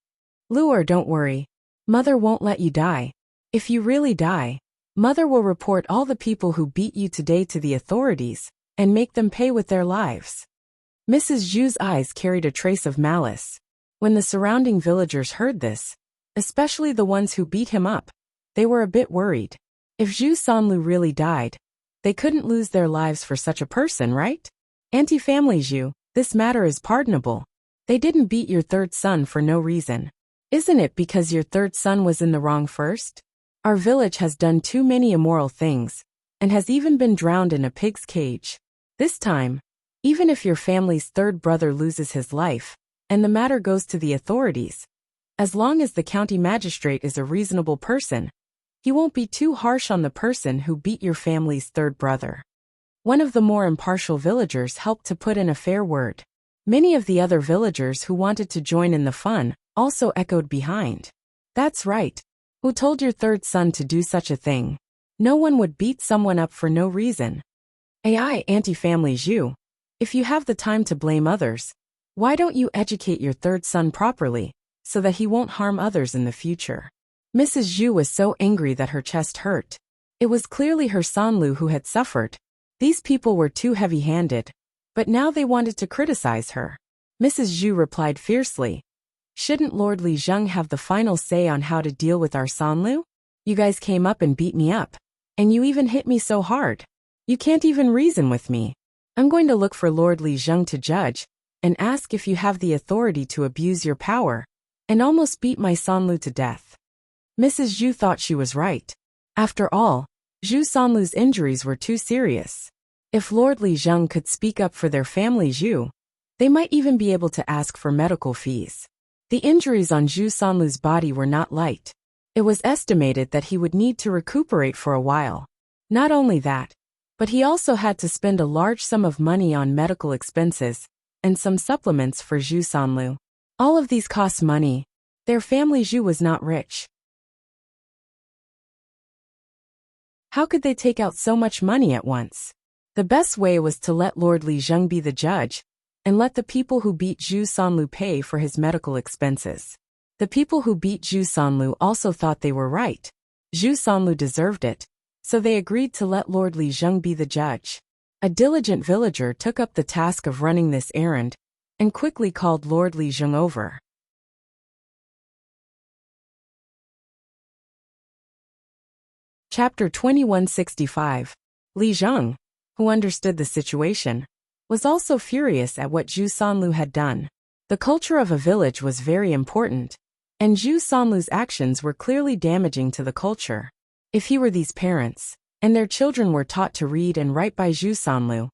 "Luer, don't worry. Mother won't let you die. If you really die, Mother will report all the people who beat you today to the authorities and make them pay with their lives." Mrs. Zhu's eyes carried a trace of malice. When the surrounding villagers heard this, especially the ones who beat him up, they were a bit worried. If Zhu Sanlu really died, they couldn't lose their lives for such a person, right? Anti-family Zhu, this matter is pardonable. They didn't beat your third son for no reason. Isn't it because your third son was in the wrong first? Our village has done too many immoral things, and has even been drowned in a pig's cage. This time, even if your family's third brother loses his life, and the matter goes to the authorities, as long as the county magistrate is a reasonable person, he won't be too harsh on the person who beat your family's third brother. One of the more impartial villagers helped to put in a fair word. Many of the other villagers who wanted to join in the fun also echoed behind. "That's right. Who told your third son to do such a thing? No one would beat someone up for no reason." AI anti-family Zhu. If you have the time to blame others, why don't you educate your third son properly, so that he won't harm others in the future? Mrs. Zhu was so angry that her chest hurt. It was clearly her Sanlu who had suffered. These people were too heavy-handed, but now they wanted to criticize her. Mrs. Zhu replied fiercely, "Shouldn't Lord Li Zheng have the final say on how to deal with our Sanlu? You guys came up and beat me up, and you even hit me so hard. You can't even reason with me. I'm going to look for Lord Li Zheng to judge, and ask if you have the authority to abuse your power, and almost beat my Sanlu to death." Mrs. Zhu thought she was right. After all, Zhu Sanlu's injuries were too serious. If Lord Li Zheng could speak up for their family Zhu, they might even be able to ask for medical fees. The injuries on Zhu Sanlu's body were not light. It was estimated that he would need to recuperate for a while. Not only that, but he also had to spend a large sum of money on medical expenses and some supplements for Zhu Sanlu. All of these cost money. Their family Zhu was not rich. How could they take out so much money at once? The best way was to let Lord Li Zheng be the judge and let the people who beat Zhu Sanlu pay for his medical expenses. The people who beat Zhu Sanlu also thought they were right. Zhu Sanlu deserved it, so they agreed to let Lord Li Zheng be the judge. A diligent villager took up the task of running this errand and quickly called Lord Li Zheng over. Chapter 2165. Li Zheng, who understood the situation, was also furious at what Zhu Sanlu had done. The culture of a village was very important, and Zhu Sanlu's actions were clearly damaging to the culture. If he were these parents, and their children were taught to read and write by Zhu Sanlu,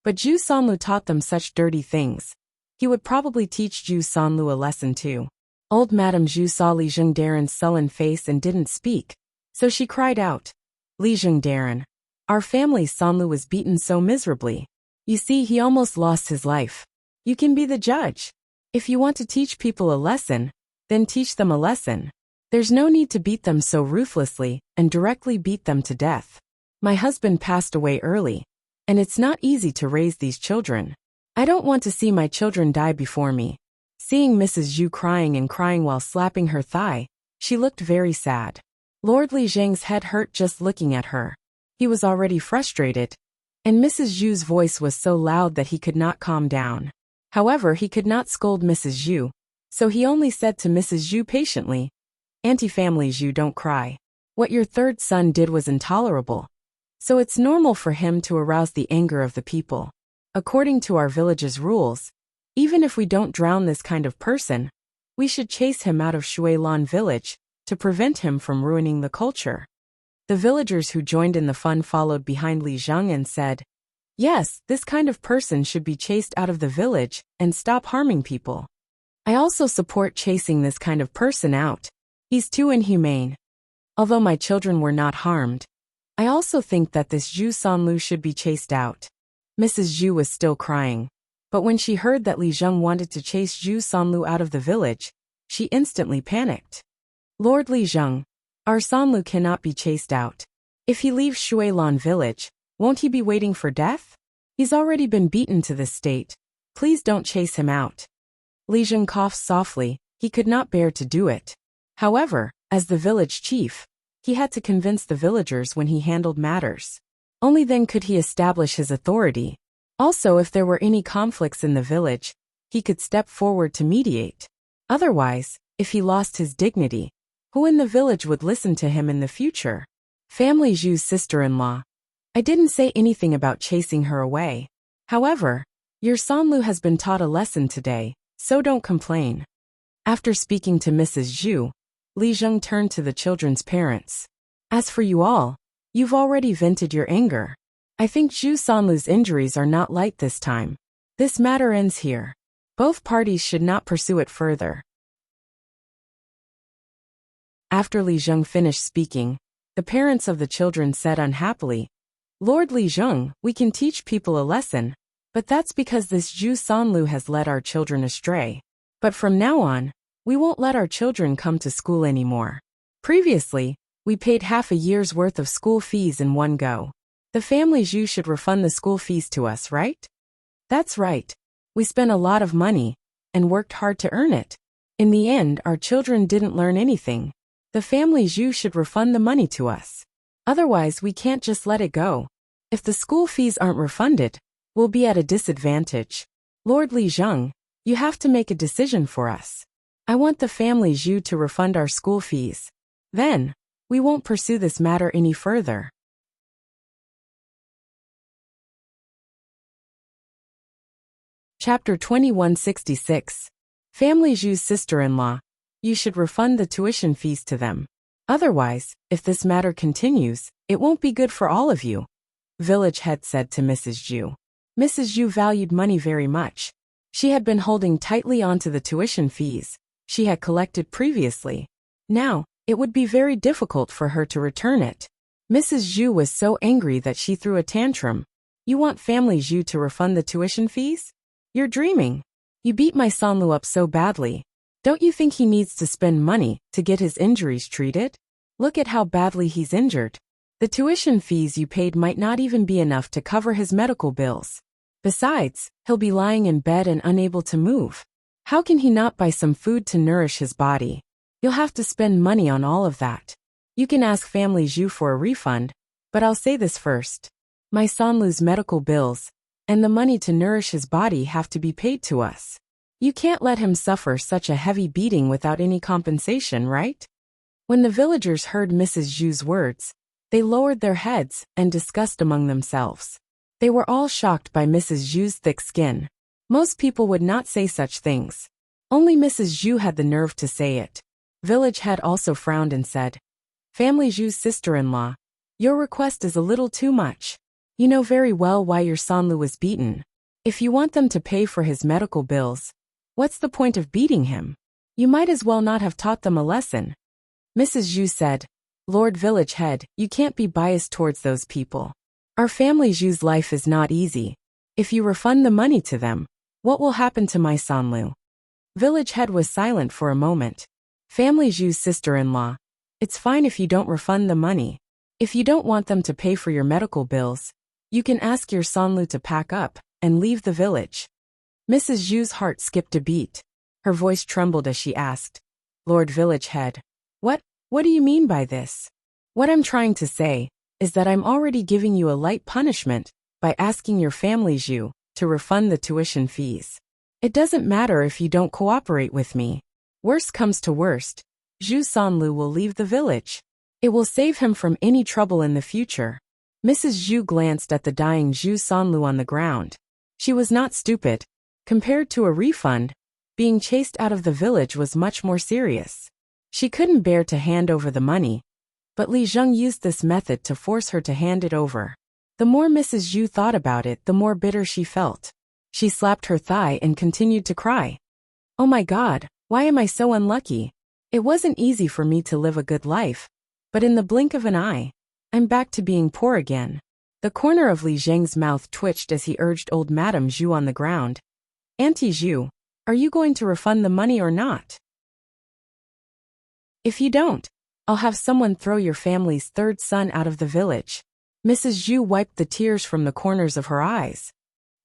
but Zhu Sanlu taught them such dirty things, he would probably teach Zhu Sanlu a lesson too. Old Madame Zhu saw Li Zhengdaren's sullen face and didn't speak, so she cried out, "Li Zhengdaren, our family's Sanlu was beaten so miserably. You see, he almost lost his life. You can be the judge. If you want to teach people a lesson, then teach them a lesson. There's no need to beat them so ruthlessly and directly beat them to death. My husband passed away early, and it's not easy to raise these children. I don't want to see my children die before me." Seeing Mrs. Zhu crying and crying while slapping her thigh, she looked very sad. Lord Li Zheng's head hurt just looking at her. He was already frustrated, and Mrs. Zhu's voice was so loud that he could not calm down. However, he could not scold Mrs. Zhu, so he only said to Mrs. Zhu patiently, "Auntie family Zhu, don't cry. What your third son did was intolerable, so it's normal for him to arouse the anger of the people. According to our village's rules, even if we don't drown this kind of person, we should chase him out of Shuilan village to prevent him from ruining the culture." The villagers who joined in the fun followed behind Li Zheng and said, "Yes, this kind of person should be chased out of the village and stop harming people. I also support chasing this kind of person out. He's too inhumane. Although my children were not harmed, I also think that this Zhu Sanlu should be chased out." Mrs. Zhu was still crying, but when she heard that Li Zheng wanted to chase Zhu Sanlu out of the village, she instantly panicked. "Lord Li Zheng, our Sanlu cannot be chased out. If he leaves Shuilan village, won't he be waiting for death? He's already been beaten to this state. Please don't chase him out." Li Zheng coughed softly. He could not bear to do it. However, as the village chief, he had to convince the villagers when he handled matters. Only then could he establish his authority. Also, if there were any conflicts in the village, he could step forward to mediate. Otherwise, if he lost his dignity, who in the village would listen to him in the future? Family Zhu's sister-in-law. I didn't say anything about chasing her away. However, your Sanlu has been taught a lesson today, so don't complain. After speaking to Mrs. Zhu, Li Zheng turned to the children's parents. As for you all, you've already vented your anger. I think Zhu Sanlu's injuries are not light this time. This matter ends here. Both parties should not pursue it further. After Li Zheng finished speaking, the parents of the children said unhappily, "Lord Li Zheng, we can teach people a lesson, but that's because this Zhu Sanlu has led our children astray. But from now on, we won't let our children come to school anymore. Previously, we paid half a year's worth of school fees in one go. The family Zhu should refund the school fees to us, right?" "That's right. We spent a lot of money and worked hard to earn it. In the end, our children didn't learn anything. The family Zhu should refund the money to us. Otherwise, we can't just let it go. If the school fees aren't refunded, we'll be at a disadvantage. Lord Li Zheng, you have to make a decision for us. I want the family Zhu to refund our school fees. Then, we won't pursue this matter any further." Chapter 2166. Family Zhu's sister-in-law. You should refund the tuition fees to them. Otherwise, if this matter continues, it won't be good for all of you. village head said to Mrs. Zhu. Mrs. Zhu valued money very much. She had been holding tightly onto the tuition fees she had collected previously. Now, it would be very difficult for her to return it. Mrs. Zhu was so angry that she threw a tantrum. You want family Zhu to refund the tuition fees? You're dreaming. You beat my Sanlu up so badly. Don't you think he needs to spend money to get his injuries treated? Look at how badly he's injured. The tuition fees you paid might not even be enough to cover his medical bills. Besides, he'll be lying in bed and unable to move. How can he not buy some food to nourish his body? You'll have to spend money on all of that. You can ask family Zhu for a refund, but I'll say this first. My Sanlu's medical bills and the money to nourish his body have to be paid to us. You can't let him suffer such a heavy beating without any compensation, right? When the villagers heard Mrs. Zhu's words, they lowered their heads and discussed among themselves. They were all shocked by Mrs. Zhu's thick skin. Most people would not say such things. Only Mrs. Zhu had the nerve to say it. Village head also frowned and said, Family Zhu's sister-in-law, your request is a little too much. You know very well why your Sanlu was beaten. If you want them to pay for his medical bills, what's the point of beating him? You might as well not have taught them a lesson. Mrs. Zhu said, Lord Village Head, you can't be biased towards those people. Our family Zhu's life is not easy. If you refund the money to them, what will happen to my Sanlu? Village Head was silent for a moment. Family Zhu's sister-in-law, it's fine if you don't refund the money. If you don't want them to pay for your medical bills, you can ask your Sanlu to pack up and leave the village. Mrs. Zhu's heart skipped a beat. Her voice trembled as she asked, Lord Village Head, what do you mean by this? What I'm trying to say is that I'm already giving you a light punishment by asking your family Zhu to refund the tuition fees. It doesn't matter if you don't cooperate with me. Worst comes to worst, Zhu Sanlu will leave the village. It will save him from any trouble in the future. Mrs. Zhu glanced at the dying Zhu Sanlu on the ground. She was not stupid. Compared to a refund, being chased out of the village was much more serious. She couldn't bear to hand over the money, but Li Zheng used this method to force her to hand it over. The more Mrs. Zhu thought about it, the more bitter she felt. She slapped her thigh and continued to cry. Oh my God, why am I so unlucky? It wasn't easy for me to live a good life, but in the blink of an eye, I'm back to being poor again. The corner of Li Zheng's mouth twitched as he urged old Madame Zhu on the ground. Auntie Zhu, are you going to refund the money or not? If you don't, I'll have someone throw your family's third son out of the village. Mrs. Zhu wiped the tears from the corners of her eyes.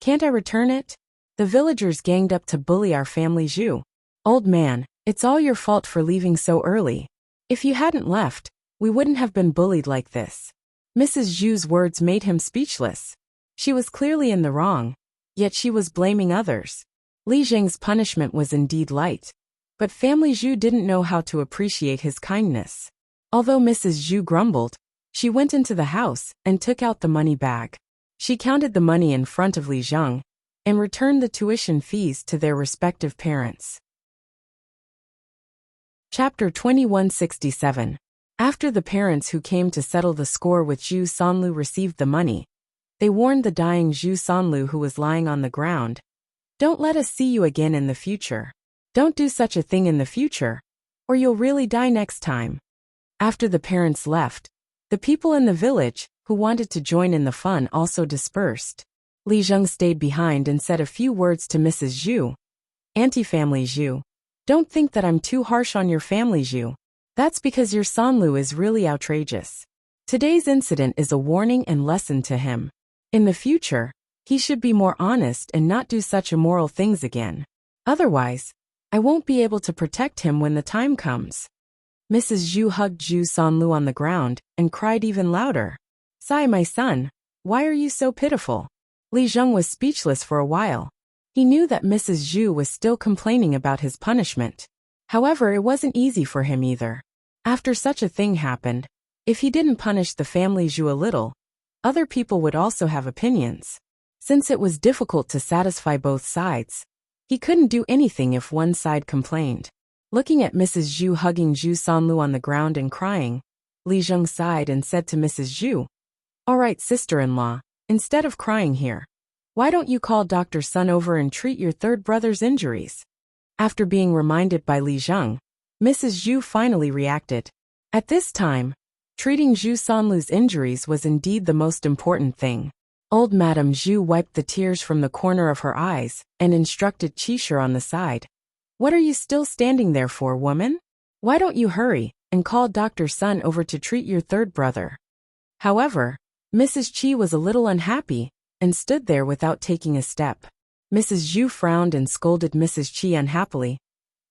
Can't I return it? The villagers ganged up to bully our family Zhu. Old man, it's all your fault for leaving so early. If you hadn't left, we wouldn't have been bullied like this. Mrs. Zhu's words made him speechless. She was clearly in the wrong, yet she was blaming others. Li Zheng's punishment was indeed light, but family Zhu didn't know how to appreciate his kindness. Although Mrs. Zhu grumbled, she went into the house and took out the money bag. She counted the money in front of Li Zheng and returned the tuition fees to their respective parents. Chapter 2167. After the parents who came to settle the score with Zhu Sanlu received the money, they warned the dying Zhu Sanlu, who was lying on the ground, Don't let us see you again in the future. Don't do such a thing in the future, or you'll really die next time. After the parents left, the people in the village who wanted to join in the fun also dispersed. Li Zheng stayed behind and said a few words to Mrs. Zhu. Auntie Family Zhu, don't think that I'm too harsh on your family Zhu. That's because your Sanlu is really outrageous. Today's incident is a warning and lesson to him. In the future, he should be more honest and not do such immoral things again. Otherwise, I won't be able to protect him when the time comes. Mrs. Zhu hugged Zhu Sanlu on the ground and cried even louder. Sai, my son, why are you so pitiful? Li Zheng was speechless for a while. He knew that Mrs. Zhu was still complaining about his punishment. However, it wasn't easy for him either. After such a thing happened, if he didn't punish the family Zhu a little, other people would also have opinions. Since it was difficult to satisfy both sides, he couldn't do anything if one side complained. Looking at Mrs. Zhu hugging Zhu Sanlu on the ground and crying, Li Zheng sighed and said to Mrs. Zhu, All right, sister-in-law, instead of crying here, why don't you call Dr. Sun over and treat your third brother's injuries? After being reminded by Li Zheng, Mrs. Zhu finally reacted. At this time, treating Zhu Sanlu's injuries was indeed the most important thing. Old Madame Zhu wiped the tears from the corner of her eyes and instructed Qishir on the side. What are you still standing there for, woman? Why don't you hurry and call Dr. Sun over to treat your third brother? However, Mrs. Qi was a little unhappy and stood there without taking a step. Mrs. Zhu frowned and scolded Mrs. Qi unhappily.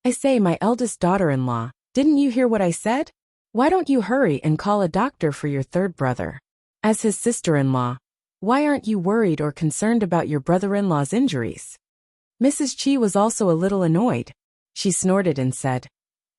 I say, my eldest daughter-in-law, didn't you hear what I said? Why don't you hurry and call a doctor for your third brother? As his sister-in-law, why aren't you worried or concerned about your brother-in-law's injuries? Mrs. Qi was also a little annoyed. She snorted and said,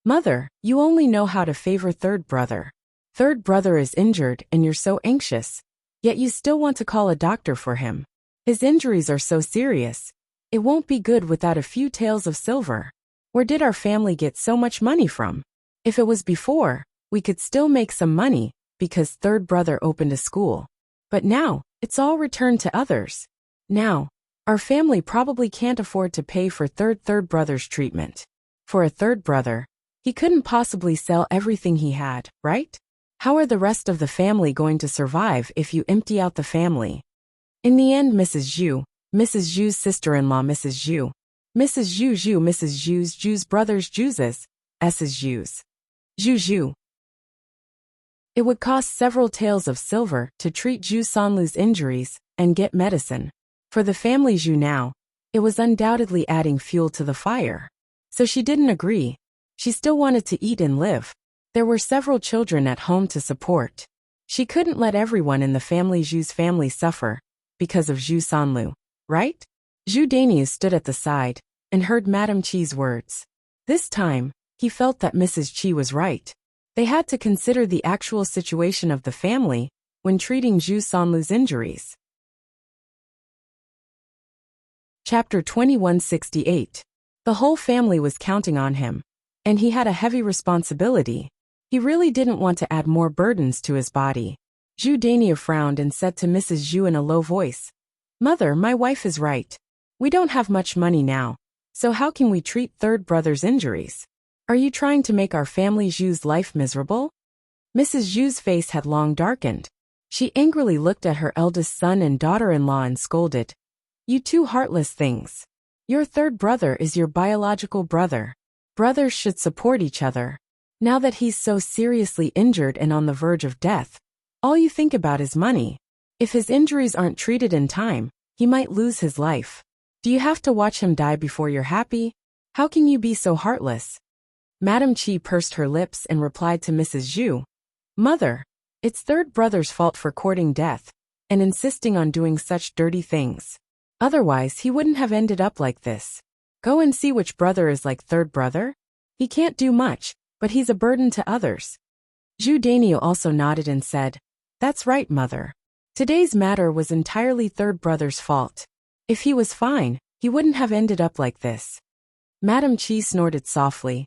Mother, you only know how to favor third brother. Third brother is injured and you're so anxious, yet you still want to call a doctor for him. His injuries are so serious. It won't be good without a few taels of silver. Where did our family get so much money from? If it was before, we could still make some money because third brother opened a school. But now, it's all returned to others. Now, our family probably can't afford to pay for third brother's treatment. For a third brother, he couldn't possibly sell everything he had, right? How are the rest of the family going to survive if you empty out the family? In the end, Mrs. Zhu's sister-in-law, Mrs. Zhu's brothers, Zhu's Zhu. It would cost several taels of silver to treat Zhu Sanlu's injuries and get medicine. For the family Zhu now, it was undoubtedly adding fuel to the fire. So she didn't agree. She still wanted to eat and live. There were several children at home to support. She couldn't let everyone in the family Zhu's family suffer because of Zhu Sanlu, right? Zhu Daniu stood at the side and heard Madame Qi's words. This time, he felt that Mrs. Qi was right. They had to consider the actual situation of the family when treating Zhu Sanlu's injuries. Chapter 2168. The whole family was counting on him, and he had a heavy responsibility. He really didn't want to add more burdens to his body. Zhu Daniu frowned and said to Mrs. Zhu in a low voice, Mother, my wife is right. We don't have much money now, so how can we treat third brother's injuries? Are you trying to make our family Zhu's life miserable? Mrs. Zhu's face had long darkened. She angrily looked at her eldest son and daughter-in-law and scolded. You two heartless things. Your third brother is your biological brother. Brothers should support each other. Now that he's so seriously injured and on the verge of death, all you think about is money. If his injuries aren't treated in time, he might lose his life. Do you have to watch him die before you're happy? How can you be so heartless? Madame Qi pursed her lips and replied to Mrs. Zhu, Mother, it's third brother's fault for courting death and insisting on doing such dirty things. Otherwise, he wouldn't have ended up like this. Go and see which brother is like third brother. He can't do much, but he's a burden to others. Zhu Daniu also nodded and said, That's right, Mother. Today's matter was entirely third brother's fault. If he was fine, he wouldn't have ended up like this. Madame Qi snorted softly.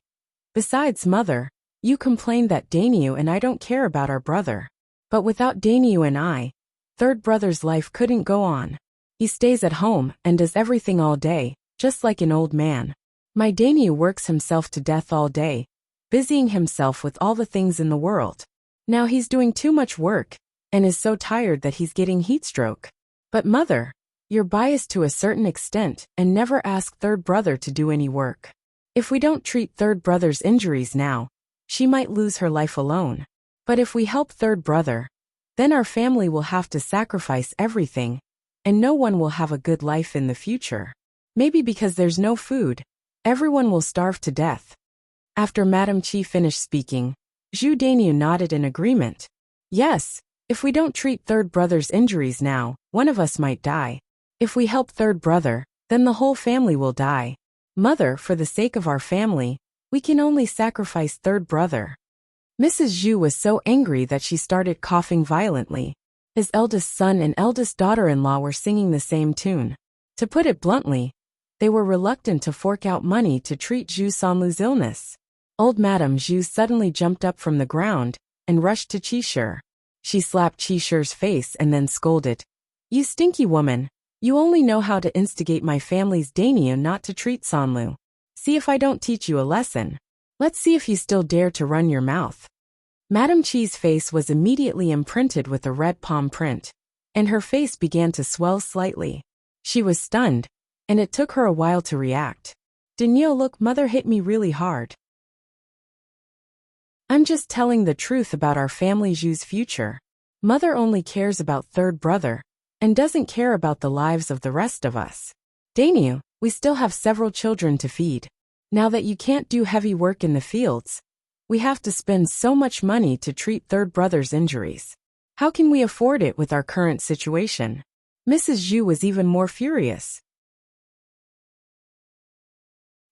Besides, Mother, you complained that Daniu and I don't care about our brother. But without Daniu and I, third brother's life couldn't go on. He stays at home and does everything all day, just like an old man. My Daniu works himself to death all day, busying himself with all the things in the world. Now he's doing too much work, and is so tired that he's getting heat stroke. But Mother, you're biased to a certain extent and never ask third brother to do any work. If we don't treat third brother's injuries now, she might lose her life alone. But if we help third brother, then our family will have to sacrifice everything, and no one will have a good life in the future. Maybe because there's no food, everyone will starve to death. After Madame Qi finished speaking, Zhu Daniu nodded in agreement. Yes, if we don't treat third brother's injuries now, one of us might die. If we help third brother, then the whole family will die. Mother, for the sake of our family, we can only sacrifice third brother. Mrs. Zhu was so angry that she started coughing violently. His eldest son and eldest daughter-in-law were singing the same tune. To put it bluntly, they were reluctant to fork out money to treat Zhu Sanlu's illness. Old Madame Zhu suddenly jumped up from the ground and rushed to Qishir. She slapped Chi-shir's face and then scolded. You stinky woman. You only know how to instigate my family's Dainyu not to treat Sanlu. See if I don't teach you a lesson. Let's see if you still dare to run your mouth. Madame Chi's face was immediately imprinted with a red palm print, and her face began to swell slightly. She was stunned, and it took her a while to react. Dainyu, look, mother hit me really hard. I'm just telling the truth about our family Zhu's future. Mother only cares about third brother, and doesn't care about the lives of the rest of us. Dainyu, we still have several children to feed. Now that you can't do heavy work in the fields, we have to spend so much money to treat third brother's injuries. How can we afford it with our current situation? Mrs. Zhu was even more furious.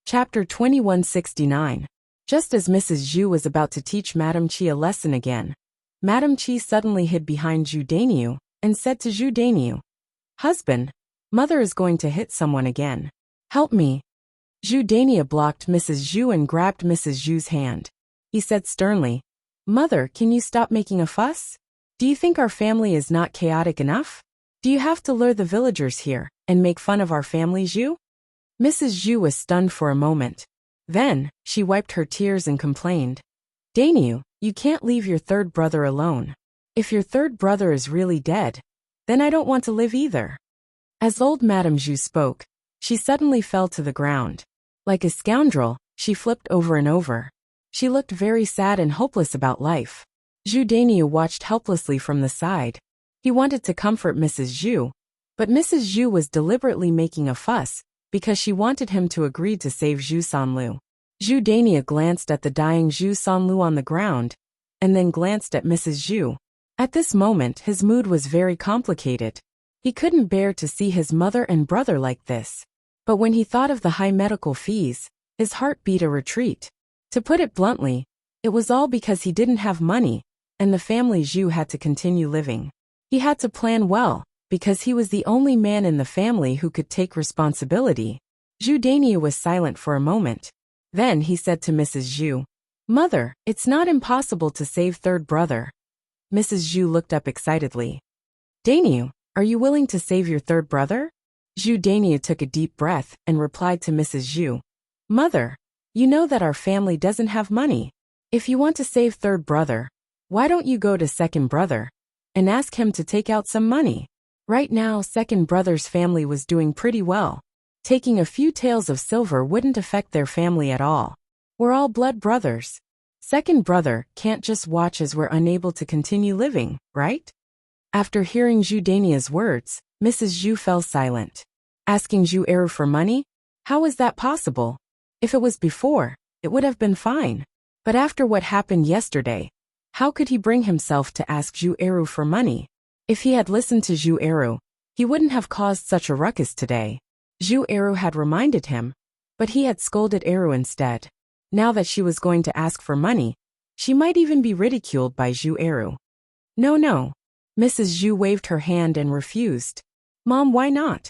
Chapter 2169. Just as Mrs. Zhu was about to teach Madame Chi a lesson again, Madame Chi suddenly hid behind Zhu Dainyu and said to Zhu Dainyu, Husband, mother is going to hit someone again. Help me. Zhu Dainyu blocked Mrs. Zhu and grabbed Mrs. Zhu's hand. He said sternly, Mother, can you stop making a fuss? Do you think our family is not chaotic enough? Do you have to lure the villagers here and make fun of our family, Zhu? Mrs. Zhu was stunned for a moment. Then, she wiped her tears and complained. Dainyu, you can't leave your third brother alone. If your third brother is really dead, then I don't want to live either. As old Madame Zhu spoke, she suddenly fell to the ground. Like a scoundrel, she flipped over and over. She looked very sad and hopeless about life. Zhu Dainyu watched helplessly from the side. He wanted to comfort Mrs. Zhu, but Mrs. Zhu was deliberately making a fuss because she wanted him to agree to save Zhu Sanlu. Zhu Dainyu glanced at the dying Zhu Sanlu on the ground, and then glanced at Mrs. Zhu. At this moment his mood was very complicated. He couldn't bear to see his mother and brother like this. But when he thought of the high medical fees, his heart beat a retreat. To put it bluntly, it was all because he didn't have money, and the family Zhu had to continue living. He had to plan well, because he was the only man in the family who could take responsibility. Zhu Dainyu was silent for a moment. Then he said to Mrs. Zhu, Mother, it's not impossible to save third brother. Mrs. Zhu looked up excitedly. Dainyu, are you willing to save your third brother? Zhu Dainyu took a deep breath and replied to Mrs. Zhu, Mother, you know that our family doesn't have money. If you want to save third brother, why don't you go to second brother and ask him to take out some money? Right now, second brother's family was doing pretty well. Taking a few taels of silver wouldn't affect their family at all. We're all blood brothers. Second brother can't just watch as we're unable to continue living, right? After hearing Zhu Dainyu's words, Mrs. Zhu fell silent. Asking Zhu Eru for money? How was that possible? If it was before, it would have been fine. But after what happened yesterday, how could he bring himself to ask Zhu Eru for money? If he had listened to Zhu Eru, he wouldn't have caused such a ruckus today. Zhu Eru had reminded him, but he had scolded Eru instead. Now that she was going to ask for money, she might even be ridiculed by Zhu Eru. No. Mrs. Zhu waved her hand and refused. Mom, why not?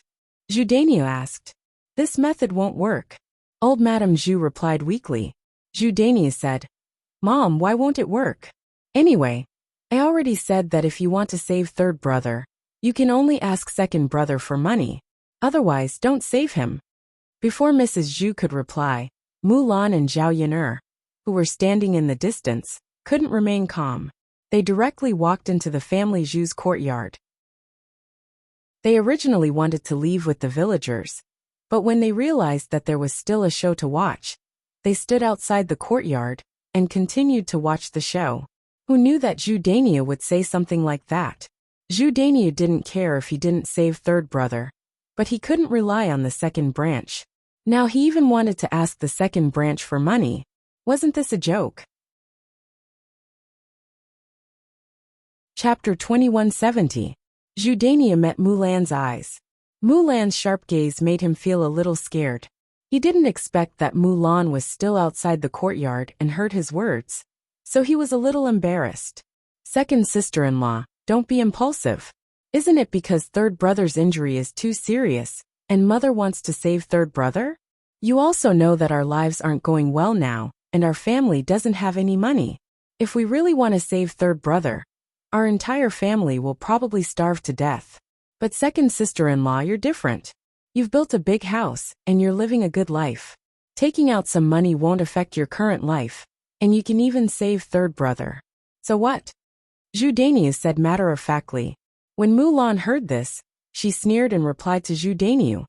Zhu Dainyu asked. This method won't work. Old Madame Zhu replied weakly. Zhu Dainyu said, Mom, why won't it work? Anyway, I already said that if you want to save third brother, you can only ask second brother for money. Otherwise, don't save him. Before Mrs. Zhu could reply, Mulan and Zhao Yan'er, who were standing in the distance, couldn't remain calm. They directly walked into the family Zhu's courtyard. They originally wanted to leave with the villagers, but when they realized that there was still a show to watch, they stood outside the courtyard and continued to watch the show. Who knew that Zhu Dainyu would say something like that? Zhu Dainyu didn't care if he didn't save third brother, but he couldn't rely on the second branch. Now he even wanted to ask the second branch for money. Wasn't this a joke? Chapter 2170. Zhu Dainyu met Mulan's eyes. Mulan's sharp gaze made him feel a little scared. He didn't expect that Mulan was still outside the courtyard and heard his words, so he was a little embarrassed. Second sister-in-law, don't be impulsive. Isn't it because third brother's injury is too serious, and mother wants to save third brother? You also know that our lives aren't going well now, and our family doesn't have any money. If we really want to save third brother, Our entire family will probably starve to death. But second sister-in-law, you're different. You've built a big house, and you're living a good life. Taking out some money won't affect your current life, and you can even save third brother. So what? Zhu Daniu said matter-of-factly. When Mulan heard this, she sneered and replied to Zhu Daniu,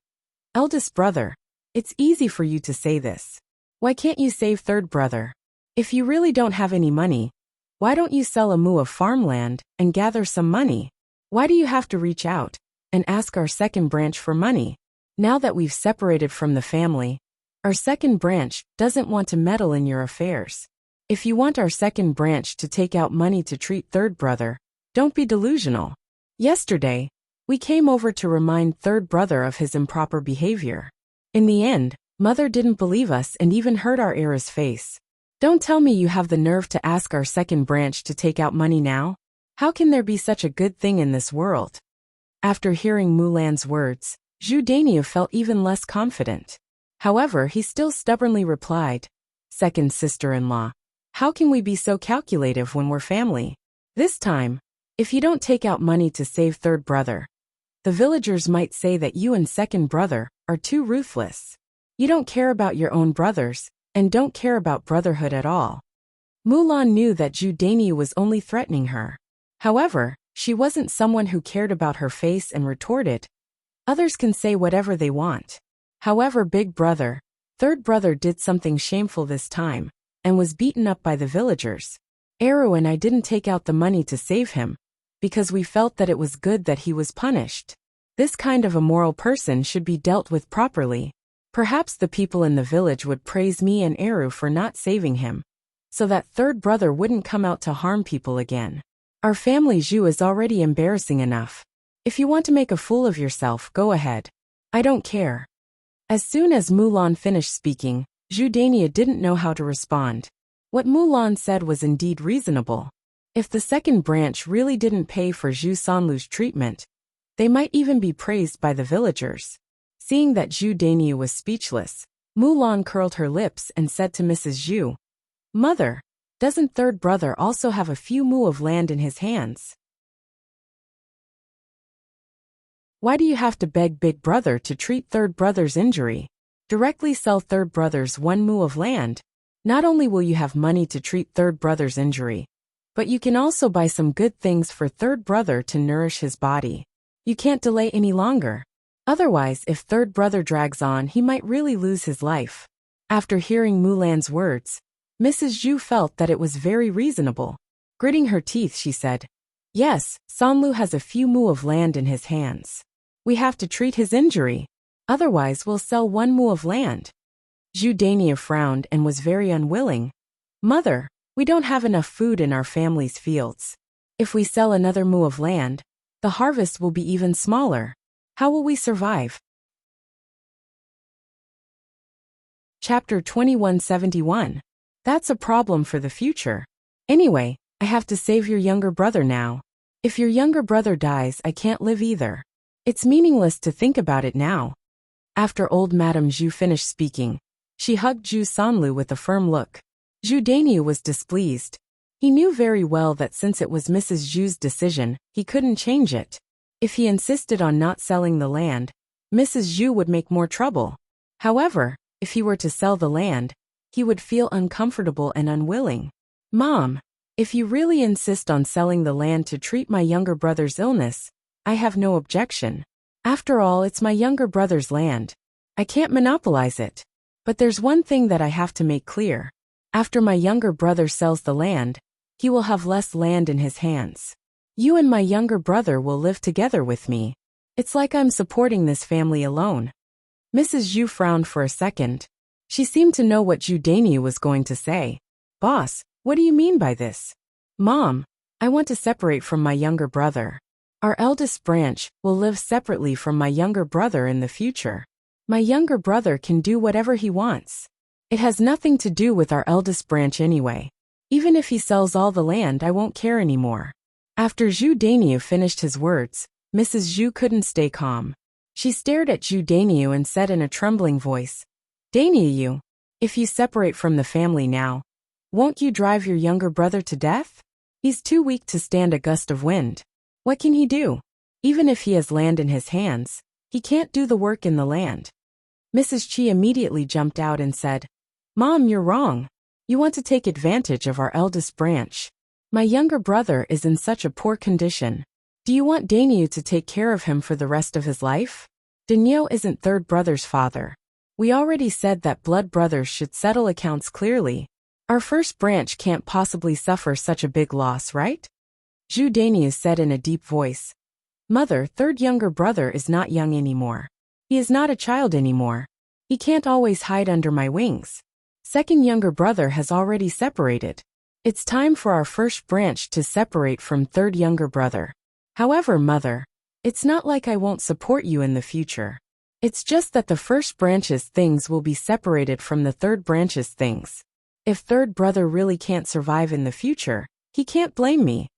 "Eldest brother, it's easy for you to say this. Why can't you save third brother? If you really don't have any money, why don't you sell a mu of farmland and gather some money? Why do you have to reach out and ask our second branch for money? Now that we've separated from the family, our second branch doesn't want to meddle in your affairs. If you want our second branch to take out money to treat third brother, don't be delusional. Yesterday, we came over to remind third brother of his improper behavior. In the end, mother didn't believe us and even hurt our heir's face. Don't tell me you have the nerve to ask our second branch to take out money now? How can there be such a good thing in this world?" After hearing Mulan's words, Zhu Daniu felt even less confident. However, he still stubbornly replied, "Second sister-in-law, how can we be so calculative when we're family? This time, if you don't take out money to save third brother, the villagers might say that you and second brother are too ruthless. You don't care about your own brothers, and don't care about brotherhood at all." Mulan knew that Zhu Daniu was only threatening her. However, she wasn't someone who cared about her face and retorted, "Others can say whatever they want. However, big brother, third brother did something shameful this time, and was beaten up by the villagers. Eru and I didn't take out the money to save him, because we felt that it was good that he was punished. This kind of immoral person should be dealt with properly. Perhaps the people in the village would praise me and Eru for not saving him, so that third brother wouldn't come out to harm people again. Our family Zhu is already embarrassing enough. If you want to make a fool of yourself, go ahead. I don't care." As soon as Mulan finished speaking, Zhu Daniu didn't know how to respond. What Mulan said was indeed reasonable. If the second branch really didn't pay for Zhu Sanlu's treatment, they might even be praised by the villagers. Seeing that Zhu Daniu was speechless, Mulan curled her lips and said to Mrs. Zhu, "Mother, doesn't third brother also have a few mu of land in his hands? Why do you have to beg big brother to treat third brother's injury? Directly sell third brother's 1 mu of land. Not only will you have money to treat third brother's injury, but you can also buy some good things for third brother to nourish his body. You can't delay any longer. Otherwise, if third brother drags on, he might really lose his life." After hearing Mulan's words, Mrs. Zhu felt that it was very reasonable. Gritting her teeth, she said, "Yes, Sanlu has a few mu of land in his hands. We have to treat his injury. Otherwise, we'll sell 1 mu of land." Zhu Daniu frowned and was very unwilling. "Mother, we don't have enough food in our family's fields. If we sell another mu of land, the harvest will be even smaller. How will we survive?" Chapter 2171. That's a problem for the future. Anyway, I have to save your younger brother now. If your younger brother dies, I can't live either. It's meaningless to think about it now. After old Madame Zhu finished speaking, she hugged Zhu Sanlu with a firm look. Zhu Daniu was displeased. He knew very well that since it was Mrs. Zhu's decision, he couldn't change it. If he insisted on not selling the land, Mrs. Zhu would make more trouble. However, if he were to sell the land, he would feel uncomfortable and unwilling. "Mom, if you really insist on selling the land to treat my younger brother's illness, I have no objection. After all, it's my younger brother's land. I can't monopolize it. But there's one thing that I have to make clear. After my younger brother sells the land, he will have less land in his hands. You and my younger brother will live together with me. It's like I'm supporting this family alone." Mrs. Zhu frowned for a second. She seemed to know what Zhu Daniu was going to say. "Boss, what do you mean by this?" "Mom, I want to separate from my younger brother. Our eldest branch will live separately from my younger brother in the future. My younger brother can do whatever he wants. It has nothing to do with our eldest branch anyway. Even if he sells all the land, I won't care anymore." After Zhu Daniu finished his words, Mrs. Zhu couldn't stay calm. She stared at Zhu Daniu and said in a trembling voice, "Daniu, if you separate from the family now, won't you drive your younger brother to death?" He's too weak to stand a gust of wind. What can he do? Even if he has land in his hands, he can't do the work in the land. Mrs. Chi immediately jumped out and said, Mom, you're wrong. You want to take advantage of our eldest branch. My younger brother is in such a poor condition. Do you want Danyu to take care of him for the rest of his life? Danyu isn't third brother's father. We already said that blood brothers should settle accounts clearly. Our first branch can't possibly suffer such a big loss, right? Zhu Danyu said in a deep voice. Mother, third younger brother is not young anymore. He is not a child anymore. He can't always hide under my wings. Second younger brother has already separated. It's time for our first branch to separate from third younger brother. However, Mother, it's not like I won't support you in the future. It's just that the first branch's things will be separated from the third branch's things. If third brother really can't survive in the future, he can't blame me.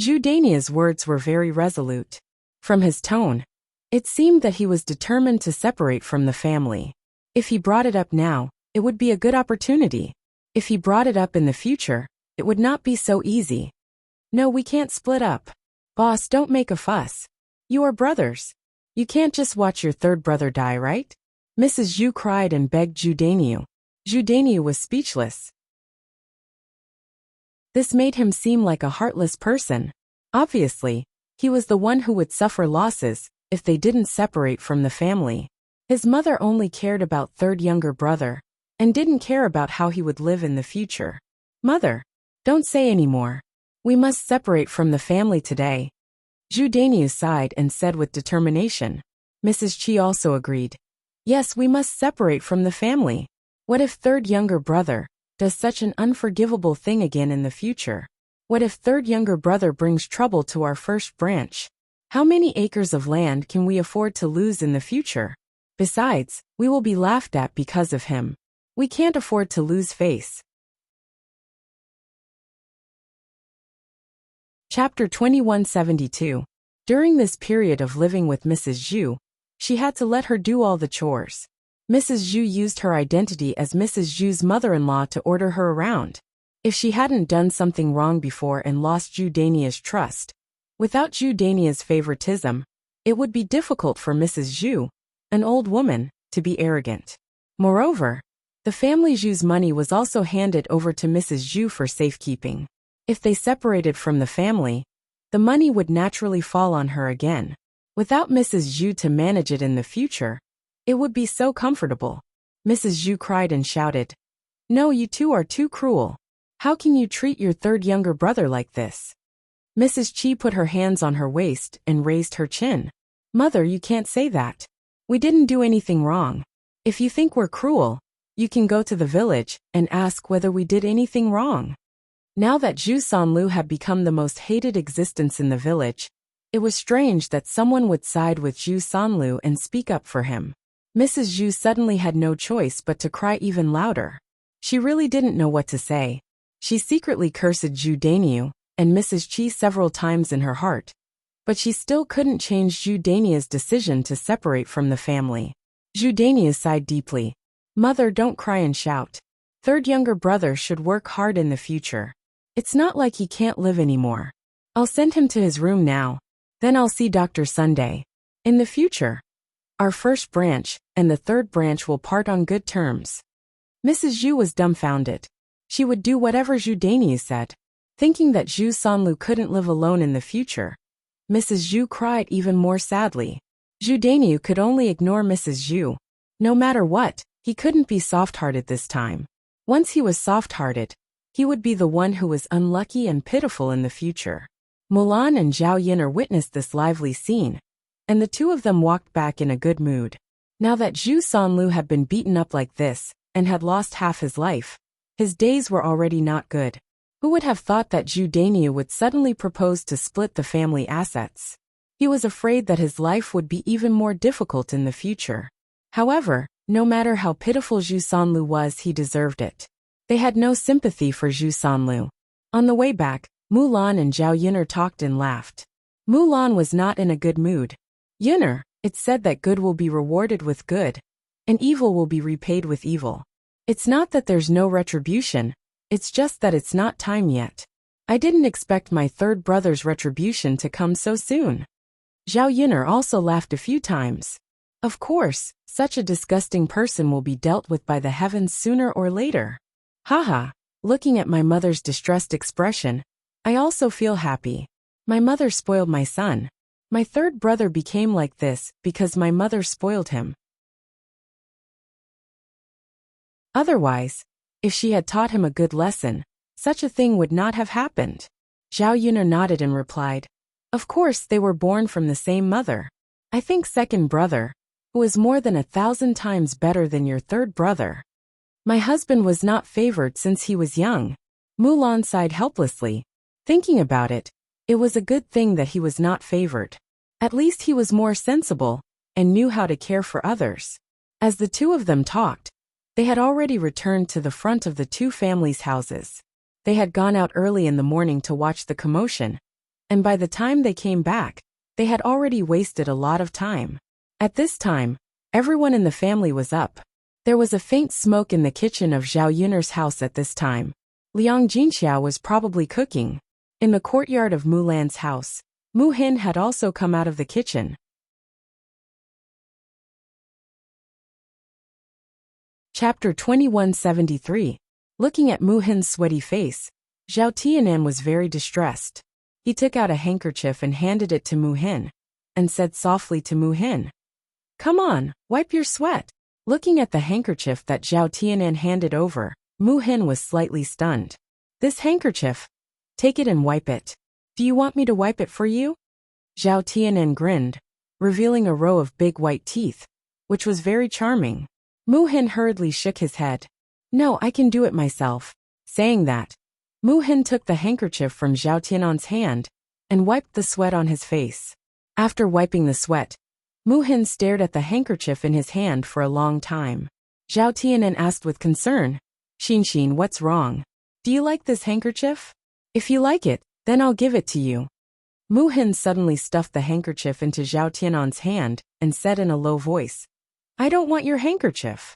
Zhu Danyu's words were very resolute. From his tone, it seemed that he was determined to separate from the family. If he brought it up now, it would be a good opportunity. If he brought it up in the future, it would not be so easy. No, we can't split up. Boss, don't make a fuss. You are brothers. You can't just watch your third brother die, right? Mrs. Zhu cried and begged Zhu Danyu. Zhu Danyu was speechless. This made him seem like a heartless person. Obviously, he was the one who would suffer losses if they didn't separate from the family. His mother only cared about third younger brother and didn't care about how he would live in the future. Mother, don't say any more. We must separate from the family today. Zhu Danyu sighed and said with determination. Mrs. Chi also agreed. Yes, we must separate from the family. What if third younger brother does such an unforgivable thing again in the future? What if third younger brother brings trouble to our first branch? How many acres of land can we afford to lose in the future? Besides, we will be laughed at because of him. We can't afford to lose face. Chapter 2172. During this period of living with Mrs. Zhu, she had to let her do all the chores. Mrs. Zhu used her identity as Mrs. Zhu's mother-in-law to order her around. If she hadn't done something wrong before and lost Zhu Danyu's trust, without Zhu Danyu's favoritism, it would be difficult for Mrs. Zhu, an old woman, to be arrogant. Moreover, the family Zhu's money was also handed over to Mrs. Zhu for safekeeping. If they separated from the family, the money would naturally fall on her again. Without Mrs. Zhu to manage it in the future, it would be so comfortable. Mrs. Zhu cried and shouted, No, you two are too cruel. How can you treat your third younger brother like this? Mrs. Chi put her hands on her waist and raised her chin. Mother, you can't say that. We didn't do anything wrong. If you think we're cruel, you can go to the village and ask whether we did anything wrong. Now that Zhu Sanlu had become the most hated existence in the village, it was strange that someone would side with Zhu Sanlu and speak up for him. Mrs. Zhu suddenly had no choice but to cry even louder. She really didn't know what to say. She secretly cursed Zhu Danyu and Mrs. Chi several times in her heart, but she still couldn't change Zhu Danyu's decision to separate from the family. Zhu Danyu sighed deeply. Mother, don't cry and shout. Third younger brother should work hard in the future. It's not like he can't live anymore. I'll send him to his room now. Then I'll see Dr. Sunday. In the future, our first branch and the third branch will part on good terms. Mrs. Zhu was dumbfounded. She would do whatever Zhu Danyu said. Thinking that Zhu Sanlu couldn't live alone in the future, Mrs. Zhu cried even more sadly. Zhu Danyu could only ignore Mrs. Zhu. No matter what, he couldn't be soft-hearted this time. Once he was soft-hearted, he would be the one who was unlucky and pitiful in the future. Mulan and Zhao Yinar witnessed this lively scene, and the two of them walked back in a good mood. Now that Zhu Sanlu had been beaten up like this, and had lost half his life, his days were already not good. Who would have thought that Zhu Danyu would suddenly propose to split the family assets? He was afraid that his life would be even more difficult in the future. However, no matter how pitiful Zhu Sanlu was, he deserved it. They had no sympathy for Zhu Sanlu. On the way back, Mulan and Zhao Yinar talked and laughed. Mulan was not in a good mood. Yinar, it's said that good will be rewarded with good, and evil will be repaid with evil. It's not that there's no retribution, it's just that it's not time yet. I didn't expect my third brother's retribution to come so soon. Zhao Yuner also laughed a few times. Of course, such a disgusting person will be dealt with by the heavens sooner or later. Haha, looking at my mother's distressed expression, I also feel happy. My mother spoiled my son. My third brother became like this because my mother spoiled him. Otherwise, if she had taught him a good lesson, such a thing would not have happened. Zhao Yuner nodded and replied, of course they were born from the same mother. I think second brother, who is more than 1,000 times better than your third brother. My husband was not favored since he was young. Mulan sighed helplessly. Thinking about it, it was a good thing that he was not favored. At least he was more sensible, and knew how to care for others. As the two of them talked, they had already returned to the front of the two families' houses. They had gone out early in the morning to watch the commotion, and by the time they came back, they had already wasted a lot of time. At this time, everyone in the family was up. There was a faint smoke in the kitchen of Zhao Yuner's house at this time. Liang Jinxiao was probably cooking. In the courtyard of Mulan's house, Mu Hin had also come out of the kitchen. Chapter 2173. Looking at Mu Hin's sweaty face, Zhao Tianan was very distressed. He took out a handkerchief and handed it to Mu Hin, and said softly to Mu Hin, come on, wipe your sweat. Looking at the handkerchief that Zhao Tianan handed over, Mu Hin was slightly stunned. This handkerchief? Take it and wipe it. Do you want me to wipe it for you? Zhao Tianan grinned, revealing a row of big white teeth, which was very charming. Mu Hin hurriedly shook his head. No, I can do it myself. Saying that, Mu Hin took the handkerchief from Zhao Tianan's hand and wiped the sweat on his face. After wiping the sweat, Mu Hin stared at the handkerchief in his hand for a long time. Zhao Tianan asked with concern, Xin, what's wrong? Do you like this handkerchief? If you like it, then I'll give it to you. Mu Hin suddenly stuffed the handkerchief into Zhao Tianan's hand and said in a low voice, I don't want your handkerchief.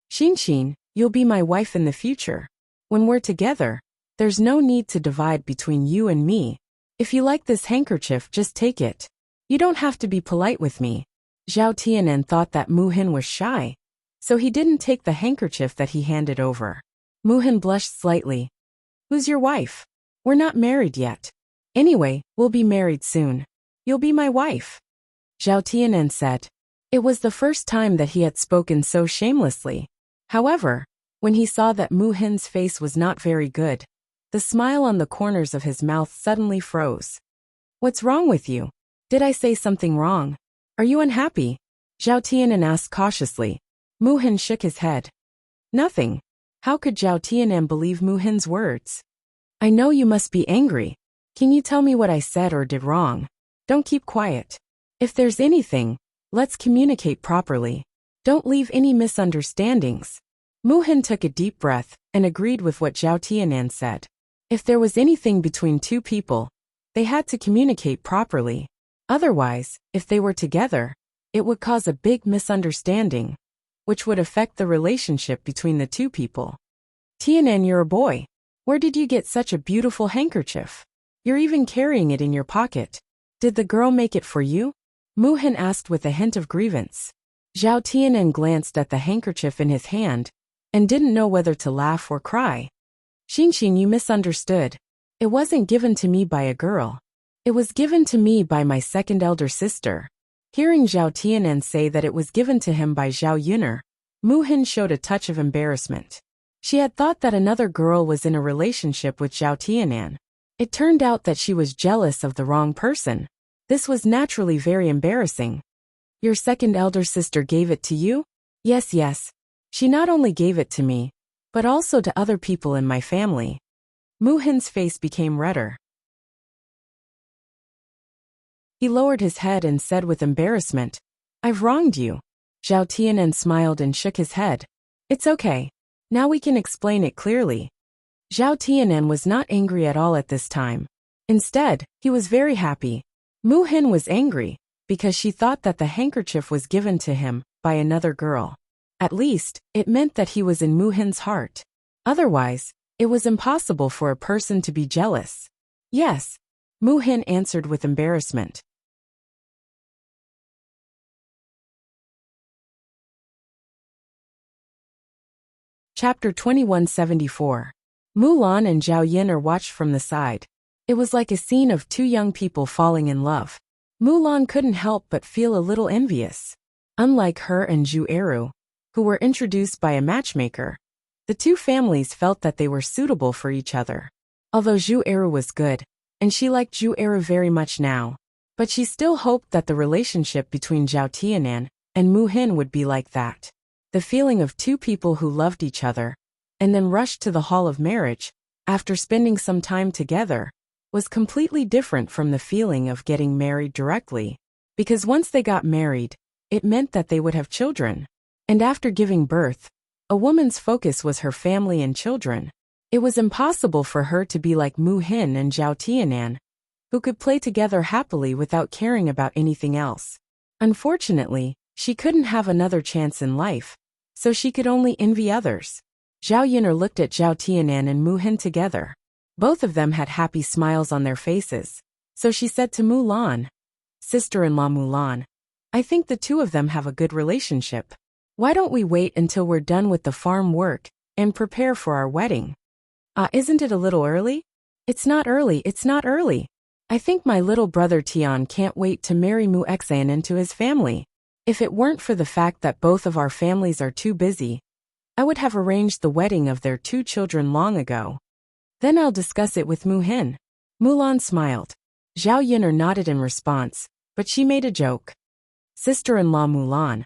Xin, you'll be my wife in the future. When we're together, there's no need to divide between you and me. If you like this handkerchief, just take it. You don't have to be polite with me. Zhao Tianan thought that Mu Hin was shy, so he didn't take the handkerchief that he handed over. Mu Hin blushed slightly. Who's your wife? We're not married yet. Anyway, we'll be married soon. You'll be my wife. Zhao Tianan said. It was the first time that he had spoken so shamelessly. However, when he saw that Mu Hin's face was not very good, the smile on the corners of his mouth suddenly froze. What's wrong with you? Did I say something wrong? Are you unhappy? Zhao Tianan asked cautiously. Mu Hin shook his head. Nothing. How could Zhao Tianan believe Mu Hin's words? I know you must be angry. Can you tell me what I said or did wrong? Don't keep quiet. If there's anything, let's communicate properly. Don't leave any misunderstandings. Mu Hin took a deep breath and agreed with what Zhao Tianan said. If there was anything between two people, they had to communicate properly. Otherwise, if they were together, it would cause a big misunderstanding, which would affect the relationship between the two people. Tianan, you're a boy. Where did you get such a beautiful handkerchief? You're even carrying it in your pocket. Did the girl make it for you? Mu Hin asked with a hint of grievance. Zhao Tianan glanced at the handkerchief in his hand and didn't know whether to laugh or cry. Xin, you misunderstood. It wasn't given to me by a girl. It was given to me by my second elder sister. Hearing Zhao Tianan say that it was given to him by Zhao Yuner, Mu Hin showed a touch of embarrassment. She had thought that another girl was in a relationship with Zhao Tianan. It turned out that she was jealous of the wrong person. This was naturally very embarrassing. Your second elder sister gave it to you? Yes. She not only gave it to me, but also to other people in my family. Mu Hin's face became redder. He lowered his head and said with embarrassment, I've wronged you. Zhao Tianan smiled and shook his head. It's okay. Now we can explain it clearly. Zhao Tianan was not angry at all at this time. Instead, he was very happy. Mu Hin was angry because she thought that the handkerchief was given to him by another girl. At least, it meant that he was in Mu Hin's heart. Otherwise, it was impossible for a person to be jealous. Yes, Mu Hin answered with embarrassment. Chapter 2174. Mulan and Zhao Yin are watched from the side. It was like a scene of two young people falling in love. Mulan couldn't help but feel a little envious. Unlike her and Zhu Eru, who were introduced by a matchmaker, the two families felt that they were suitable for each other. Although Zhu Eru was good, and she liked Zhu Eru very much now, but she still hoped that the relationship between Zhao Tianan and Mu Hin would be like that. The feeling of two people who loved each other, and then rushed to the hall of marriage, after spending some time together, was completely different from the feeling of getting married directly. Because once they got married, it meant that they would have children. And after giving birth, a woman's focus was her family and children. It was impossible for her to be like Mu Hin and Zhao Tianan, who could play together happily without caring about anything else. Unfortunately, she couldn't have another chance in life, so she could only envy others. Zhao Yin'er looked at Zhao Tianan and Mu Hin together. Both of them had happy smiles on their faces, so she said to Mulan, "Sister-in-law Mulan, I think the two of them have a good relationship. Why don't we wait until we're done with the farm work and prepare for our wedding?" Isn't it a little early?" It's not early. I think my little brother Tian can't wait to marry Mu Xan into his family. If it weren't for the fact that both of our families are too busy, I would have arranged the wedding of their two children long ago. Then I'll discuss it with Mu Hin." Mulan smiled. Zhao Yin'er nodded in response, but she made a joke. "Sister-in-law Mulan,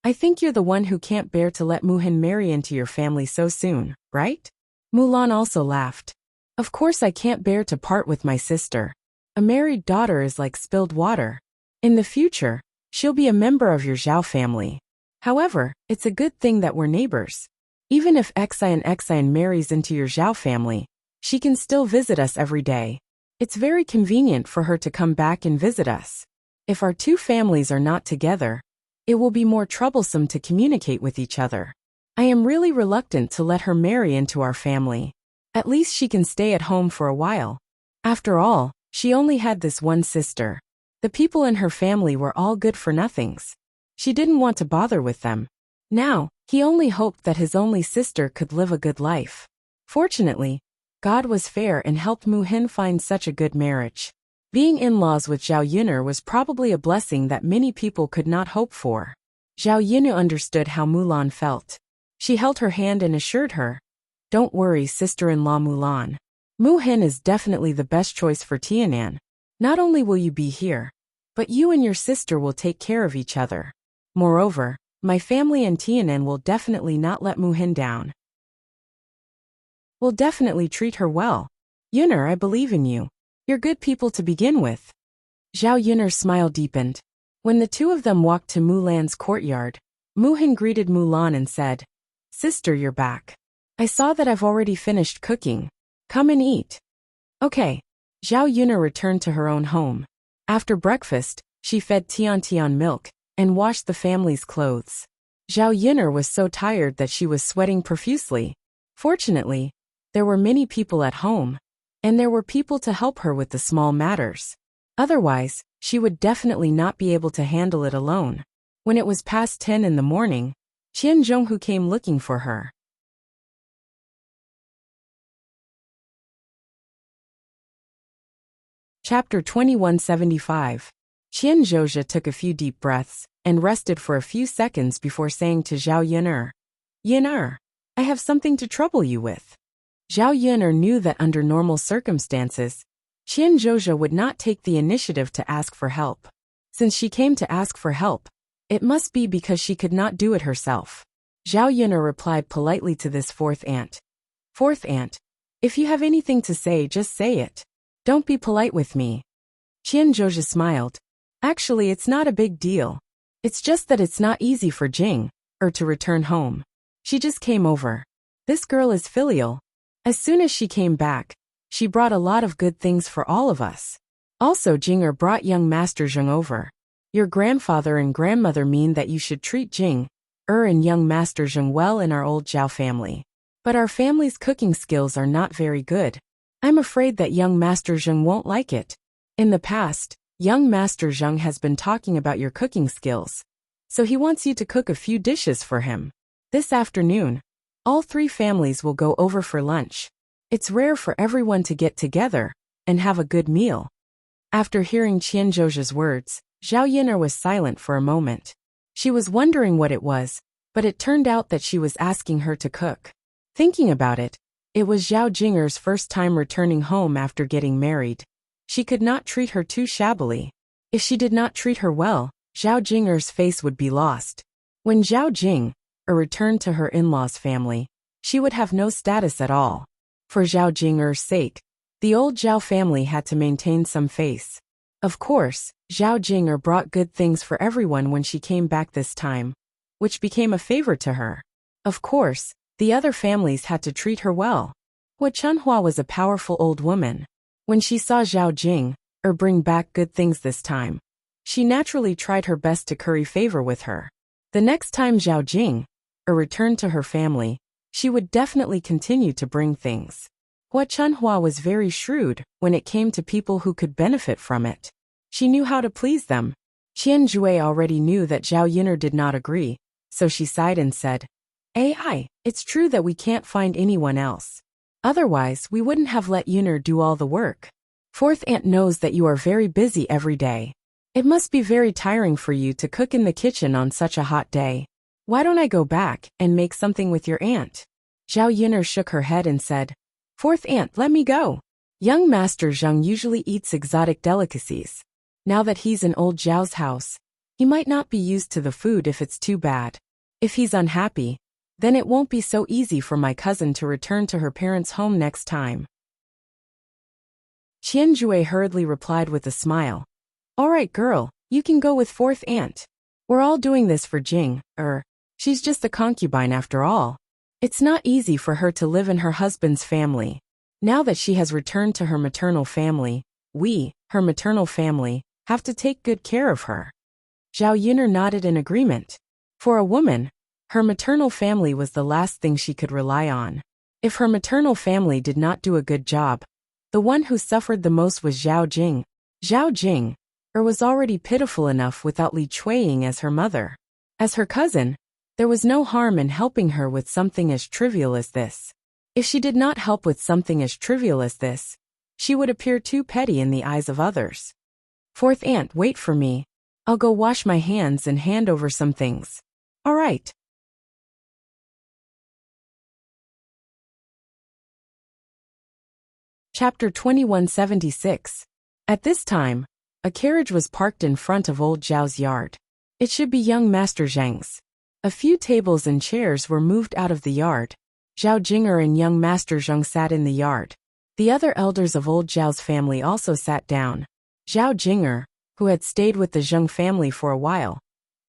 I think you're the one who can't bear to let Mu Hin marry into your family so soon, right?" Mulan also laughed. "Of course I can't bear to part with my sister. A married daughter is like spilled water. In the future, she'll be a member of your Zhao family. However, it's a good thing that we're neighbors. Even if Xian marries into your Zhao family, she can still visit us every day. It's very convenient for her to come back and visit us. If our two families are not together, it will be more troublesome to communicate with each other. I am really reluctant to let her marry into our family. At least she can stay at home for a while. After all, she only had this one sister. The people in her family were all good-for-nothings. She didn't want to bother with them. Now, he only hoped that his only sister could live a good life. Fortunately, God was fair and helped Mu Hin find such a good marriage. Being in-laws with Zhao Yin'er was probably a blessing that many people could not hope for. Zhao Yin'er understood how Mulan felt. She held her hand and assured her, "Don't worry, sister-in-law Mulan. Mu Hin is definitely the best choice for Tianan. Not only will you be here, but you and your sister will take care of each other. Moreover, my family and Tianan will definitely not let Mu Hin down. We'll definitely treat her well. Yin'er, I believe in you. You're good people to begin with." Zhao Yin'er's smile deepened. When the two of them walked to Mulan's courtyard, Mu Hin greeted Mulan and said, "Sister, you're back. I saw that I've already finished cooking. Come and eat." Okay. Zhao Yin'er returned to her own home. After breakfast, she fed Tian milk and washed the family's clothes. Zhao Yin'er was so tired that she was sweating profusely. Fortunately, there were many people at home, and there were people to help her with the small matters. Otherwise, she would definitely not be able to handle it alone. When it was past 10 in the morning, Qian Zhonghu came looking for her. Chapter 2175. Qian Zhozha took a few deep breaths and rested for a few seconds before saying to Zhao Yin'er, "Yin'er, I have something to trouble you with." Zhao Yin'er knew that under normal circumstances, Qian Zhozha would not take the initiative to ask for help. Since she came to ask for help, it must be because she could not do it herself. Zhao Yin'er replied politely to this fourth aunt. "Fourth aunt, if you have anything to say, just say it. Don't be polite with me." Qian Zhozha smiled. "Actually, it's not a big deal. It's just that it's not easy for Jing to return home. She just came over. This girl is filial. As soon as she came back, she brought a lot of good things for all of us. Also, Jing brought young Master Zheng over. Your grandfather and grandmother mean that you should treat Jing and young Master Zheng well in our old Zhao family. But our family's cooking skills are not very good. I'm afraid that young Master Zheng won't like it. In the past, young Master Zheng has been talking about your cooking skills, so he wants you to cook a few dishes for him. This afternoon, all three families will go over for lunch. It's rare for everyone to get together and have a good meal. After hearing Qian Zhou's words, Zhao Yin'er was silent for a moment. She was wondering what it was, but it turned out that she was asking her to cook. Thinking about it, it was Zhao Jinger's first time returning home after getting married. She could not treat her too shabbily. If she did not treat her well, Zhao Jinger's face would be lost. When Zhao Jing returned to her in-laws' family, she would have no status at all. For Zhao Jinger's sake, the old Zhao family had to maintain some face. Of course, Zhao Jinger brought good things for everyone when she came back this time, which became a favor to her. Of course, the other families had to treat her well. Hua Chunhua was a powerful old woman. When she saw Zhao Jing bring back good things this time, she naturally tried her best to curry favor with her. The next time Zhao Jing returned to her family, she would definitely continue to bring things. Hua Chunhua was very shrewd when it came to people who could benefit from it. She knew how to please them. Qian Jue already knew that Zhao Yin'er did not agree, so she sighed and said, it's true that we can't find anyone else. Otherwise, we wouldn't have let Yin'er do all the work. Fourth aunt knows that you are very busy every day. It must be very tiring for you to cook in the kitchen on such a hot day. Why don't I go back and make something with your aunt? Zhao Yin'er shook her head and said, Fourth aunt, let me go. Young Master Zheng usually eats exotic delicacies. Now that he's in old Zhao's house, he might not be used to the food if it's too bad. If he's unhappy, then it won't be so easy for my cousin to return to her parents' home next time. Qian Jue hurriedly replied with a smile. All right, girl, you can go with fourth aunt. We're all doing this for Jing, she's just a concubine after all. It's not easy for her to live in her husband's family. Now that she has returned to her maternal family, we, her maternal family, have to take good care of her. Zhao Yin'er nodded in agreement. For a woman, her maternal family was the last thing she could rely on. If her maternal family did not do a good job, the one who suffered the most was Zhao Jing. Zhao Jing was already pitiful enough without Li Chuiying as her mother. As her cousin, there was no harm in helping her with something as trivial as this. If she did not help with something as trivial as this, she would appear too petty in the eyes of others. Fourth aunt, wait for me. I'll go wash my hands and hand over some things. All right. Chapter 2176. At this time, a carriage was parked in front of old Zhao's yard. It should be young Master Zheng's. A few tables and chairs were moved out of the yard. Zhao Jinger and young Master Zheng sat in the yard. The other elders of old Zhao's family also sat down. Zhao Jinger, who had stayed with the Zheng family for a while,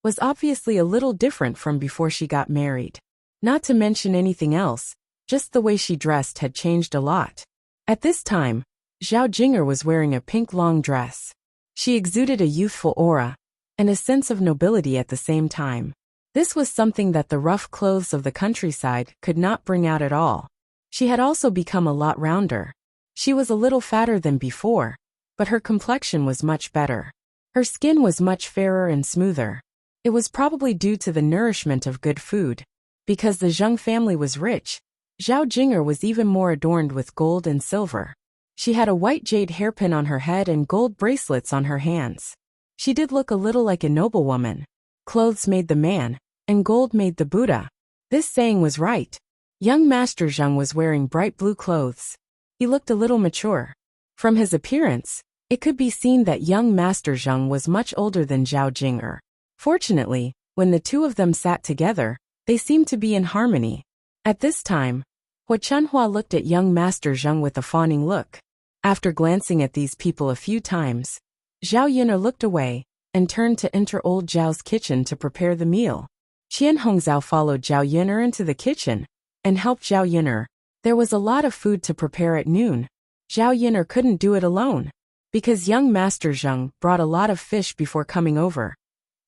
was obviously a little different from before she got married. Not to mention anything else, just the way she dressed had changed a lot. At this time, Zhao Jinger was wearing a pink long dress. She exuded a youthful aura and a sense of nobility at the same time. This was something that the rough clothes of the countryside could not bring out at all. She had also become a lot rounder. She was a little fatter than before, but her complexion was much better. Her skin was much fairer and smoother. It was probably due to the nourishment of good food. Because the Zheng family was rich, Zhao Jinger was even more adorned with gold and silver. She had a white jade hairpin on her head and gold bracelets on her hands. She did look a little like a noblewoman. Clothes made the man, and gold made the Buddha. This saying was right. Young Master Zheng was wearing bright blue clothes. He looked a little mature. From his appearance, it could be seen that young Master Zheng was much older than Zhao Jinger. Fortunately, when the two of them sat together, they seemed to be in harmony. At this time, Hua Chunhua looked at young Master Zheng with a fawning look. After glancing at these people a few times, Zhao Yin'er looked away and turned to enter old Zhao's kitchen to prepare the meal. Qian Hongzhao followed Zhao Yin'er into the kitchen and helped Zhao Yin'er. There was a lot of food to prepare at noon. Zhao Yin'er couldn't do it alone, because young Master Zheng brought a lot of fish before coming over.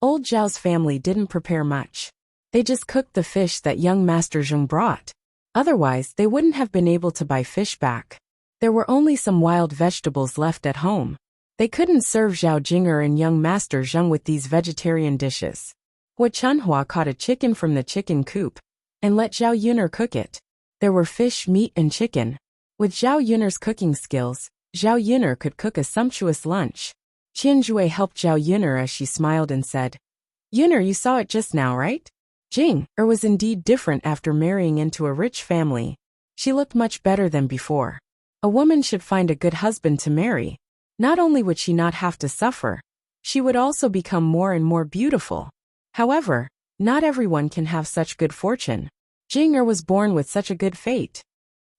Old Zhao's family didn't prepare much. They just cooked the fish that young Master Zheng brought. Otherwise, they wouldn't have been able to buy fish back. There were only some wild vegetables left at home. They couldn't serve Zhao Jing'er and young Master Zheng with these vegetarian dishes. Hua Chunhua caught a chicken from the chicken coop and let Zhao Yun'er cook it. There were fish, meat, and chicken. With Zhao Yun'er's cooking skills, Zhao Yun'er could cook a sumptuous lunch. Qian Jue helped Zhao Yun'er as she smiled and said, "Yun'er, you saw it just now, right?" Jing'er was indeed different after marrying into a rich family. She looked much better than before. A woman should find a good husband to marry. Not only would she not have to suffer, she would also become more and more beautiful. However, not everyone can have such good fortune. Jing'er was born with such a good fate.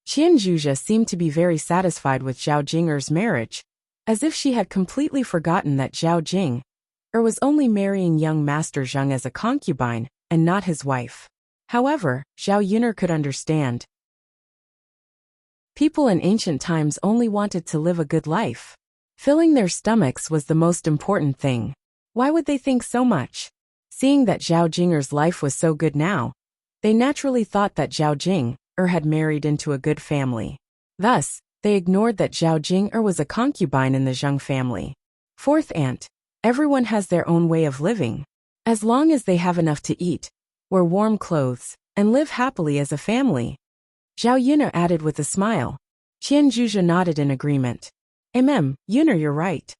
Qian Zhuzhe seemed to be very satisfied with Zhao Jing'er's marriage, as if she had completely forgotten that Zhao Jing'er was only marrying young Master Zheng as a concubine and not his wife. However, Zhao Yun'er could understand. People in ancient times only wanted to live a good life. Filling their stomachs was the most important thing. Why would they think so much? Seeing that Zhao Jing'er's life was so good now, they naturally thought that Zhao Jing'er had married into a good family. Thus, they ignored that Zhao Jing'er was a concubine in the Zheng family. Fourth aunt, everyone has their own way of living. As long as they have enough to eat, wear warm clothes, and live happily as a family. Zhao Yun'er added with a smile. Qian Zhuzhe nodded in agreement. Yun'er, you're right.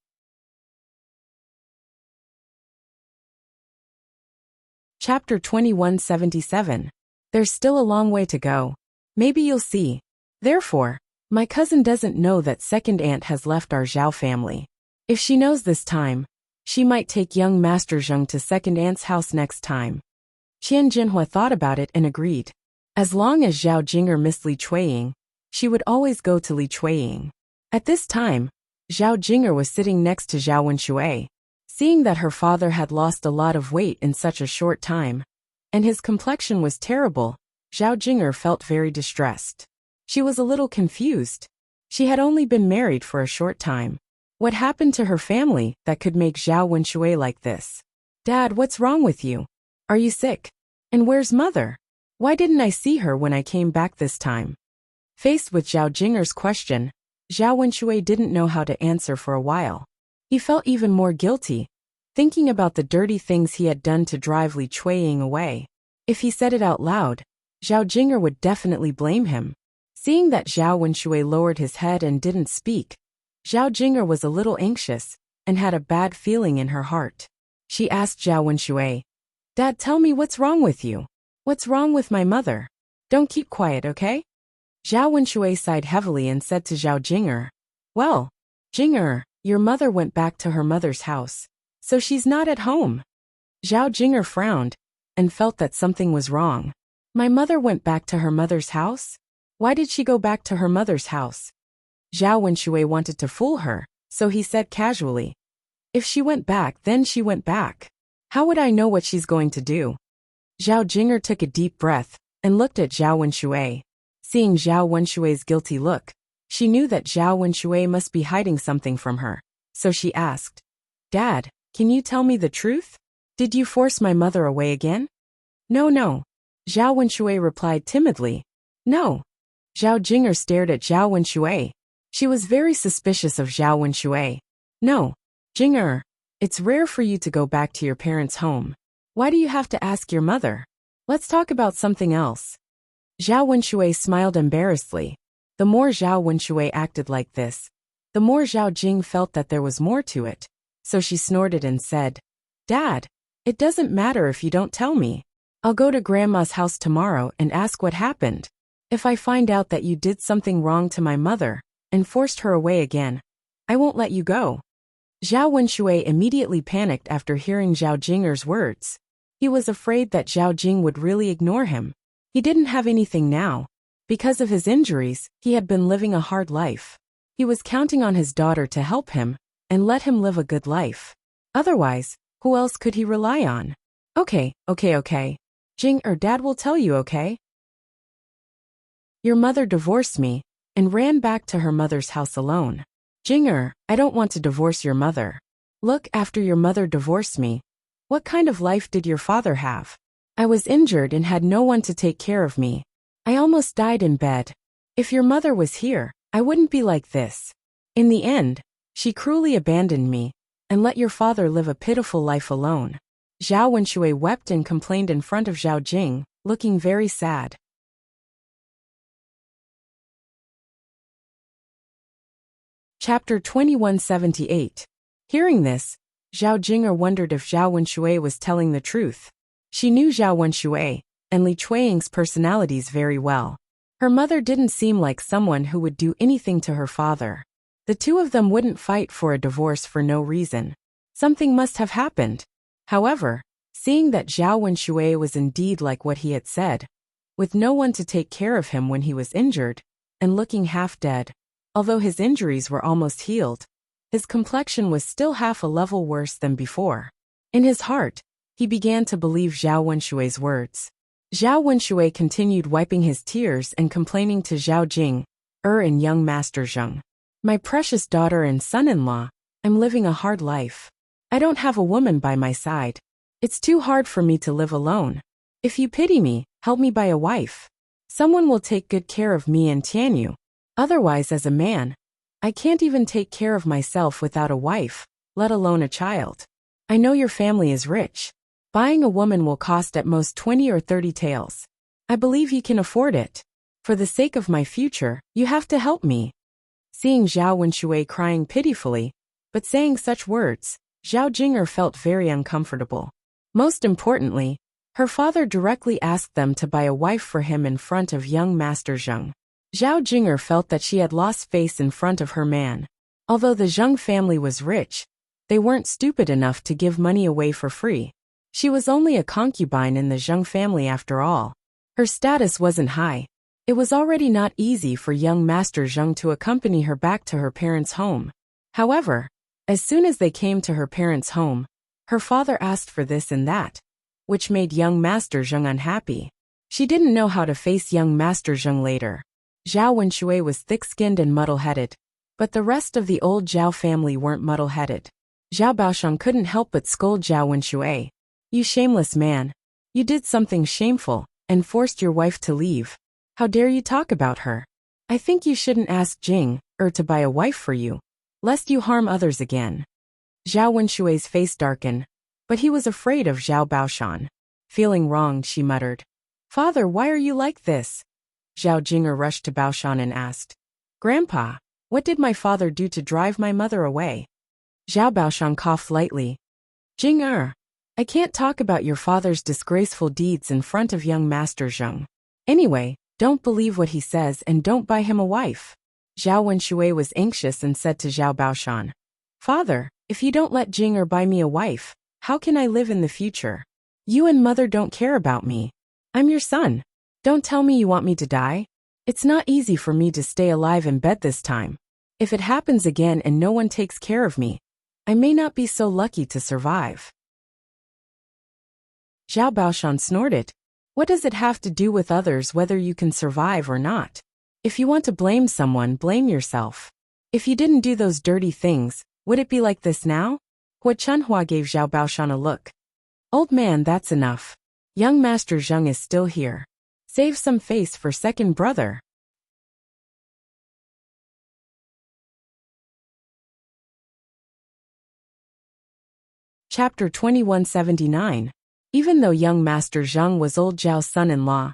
Chapter 2177. There's still a long way to go. Maybe you'll see. Therefore, my cousin doesn't know that second aunt has left our Zhao family. If she knows this time, she might take young Master Zheng to second aunt's house next time. Qian Jinhua thought about it and agreed. As long as Zhao Jing'er missed Li Chueying, she would always go to Li Chueying. At this time, Zhao Jing'er was sitting next to Zhao Wenshui. Seeing that her father had lost a lot of weight in such a short time, and his complexion was terrible, Zhao Jing'er felt very distressed. She was a little confused. She had only been married for a short time. What happened to her family that could make Zhao Wenshui like this? "Dad, what's wrong with you? Are you sick? And where's mother? Why didn't I see her when I came back this time?" Faced with Zhao Jing'er's question, Zhao Wenshui didn't know how to answer for a while. He felt even more guilty, thinking about the dirty things he had done to drive Li Chueying away. If he said it out loud, Zhao Jing'er would definitely blame him. Seeing that Zhao Wenshui lowered his head and didn't speak, Zhao Jing'er was a little anxious and had a bad feeling in her heart. She asked Zhao Wenshui, "Dad, tell me what's wrong with you? What's wrong with my mother? Don't keep quiet, okay?" Zhao Wenshui sighed heavily and said to Zhao Jing'er, "Well, Jing'er, your mother went back to her mother's house, so she's not at home." Zhao Jing'er frowned and felt that something was wrong. My mother went back to her mother's house? Why did she go back to her mother's house? Zhao Wenshui wanted to fool her, so he said casually, "If she went back, then she went back. How would I know what she's going to do?" Zhao Jing'er took a deep breath and looked at Zhao Wenshui. Seeing Zhao Wenshui's guilty look, she knew that Zhao Wenshui must be hiding something from her, so she asked, "Dad, can you tell me the truth? Did you force my mother away again?" No. Zhao Wenshui replied timidly, "No." Zhao Jing'er stared at Zhao Wenshui. She was very suspicious of Zhao Wenshui. "No, Jing'er, it's rare for you to go back to your parents' home. Why do you have to ask your mother? Let's talk about something else." Zhao Wenshui smiled embarrassedly. The more Zhao Wenshui acted like this, the more Zhao Jing felt that there was more to it, so she snorted and said, "Dad, it doesn't matter if you don't tell me. I'll go to Grandma's house tomorrow and ask what happened. If I find out that you did something wrong to my mother and forced her away again, I won't let you go." Zhao Wenshui immediately panicked after hearing Zhao Jing'er's words. He was afraid that Zhao Jing would really ignore him. He didn't have anything now. Because of his injuries, he had been living a hard life. He was counting on his daughter to help him and let him live a good life. Otherwise, who else could he rely on? Okay. Jing'er, Dad will tell you, okay? Your mother divorced me and ran back to her mother's house alone. Jing'er, I don't want to divorce your mother. Look, after your mother divorced me, what kind of life did your father have? I was injured and had no one to take care of me. I almost died in bed. If your mother was here, I wouldn't be like this. In the end, she cruelly abandoned me and let your father live a pitiful life alone. Zhao Wenshui wept and complained in front of Zhao Jing, looking very sad. Chapter 2178. Hearing this, Zhao Jing'er wondered if Zhao Wenshui was telling the truth. She knew Zhao Wenshui and Li Chuiying's personalities very well. Her mother didn't seem like someone who would do anything to her father. The two of them wouldn't fight for a divorce for no reason. Something must have happened. However, seeing that Zhao Wenshui was indeed like what he had said, with no one to take care of him when he was injured, and looking half dead, although his injuries were almost healed, his complexion was still half a level worse than before. In his heart, he began to believe Zhao Wenshui's words. Zhao Wenshui continued wiping his tears and complaining to Zhao Jing, and young Master Zheng. My precious daughter and son-in-law, I'm living a hard life. I don't have a woman by my side. It's too hard for me to live alone. If you pity me, help me buy a wife. Someone will take good care of me and Tianyu. Otherwise, as a man, I can't even take care of myself without a wife, let alone a child. I know your family is rich. Buying a woman will cost at most 20 or 30 taels. I believe you can afford it. For the sake of my future, you have to help me. Seeing Zhao Wenshui crying pitifully, but saying such words, Zhao Jing'er felt very uncomfortable. Most importantly, her father directly asked them to buy a wife for him in front of young Master Zheng. Zhao Jing'er felt that she had lost face in front of her man. Although the Zheng family was rich, they weren't stupid enough to give money away for free. She was only a concubine in the Zheng family after all. Her status wasn't high. It was already not easy for young Master Zheng to accompany her back to her parents' home. However, as soon as they came to her parents' home, her father asked for this and that, which made young Master Zheng unhappy. She didn't know how to face young Master Zheng later. Zhao Wenshui was thick-skinned and muddle-headed, but the rest of the old Zhao family weren't muddle-headed. Zhao Baoshan couldn't help but scold Zhao Wenshui. You shameless man. You did something shameful, and forced your wife to leave. How dare you talk about her? I think you shouldn't ask Jing, to buy a wife for you, lest you harm others again. Zhao Wenshui's face darkened, but he was afraid of Zhao Baoshan. Feeling wronged, she muttered. Father, why are you like this? Zhao Jing'er rushed to Baoshan and asked. Grandpa, what did my father do to drive my mother away? Zhao Baoshan coughed lightly. Jing'er, I can't talk about your father's disgraceful deeds in front of young Master Zheng. Anyway, don't believe what he says and don't buy him a wife. Zhao Wenshui was anxious and said to Zhao Baoshan. Father, if you don't let Jing'er buy me a wife, how can I live in the future? You and mother don't care about me. I'm your son. Don't tell me you want me to die. It's not easy for me to stay alive in bed this time. If it happens again and no one takes care of me, I may not be so lucky to survive. Zhao Baoshan snorted. What does it have to do with others whether you can survive or not? If you want to blame someone, blame yourself. If you didn't do those dirty things, would it be like this now? Hua Chunhua gave Zhao Baoshan a look. Old man, that's enough. Young Master Zheng is still here. Save some face for second brother. Chapter 2179. Even though young Master Zheng was old Zhao's son-in-law,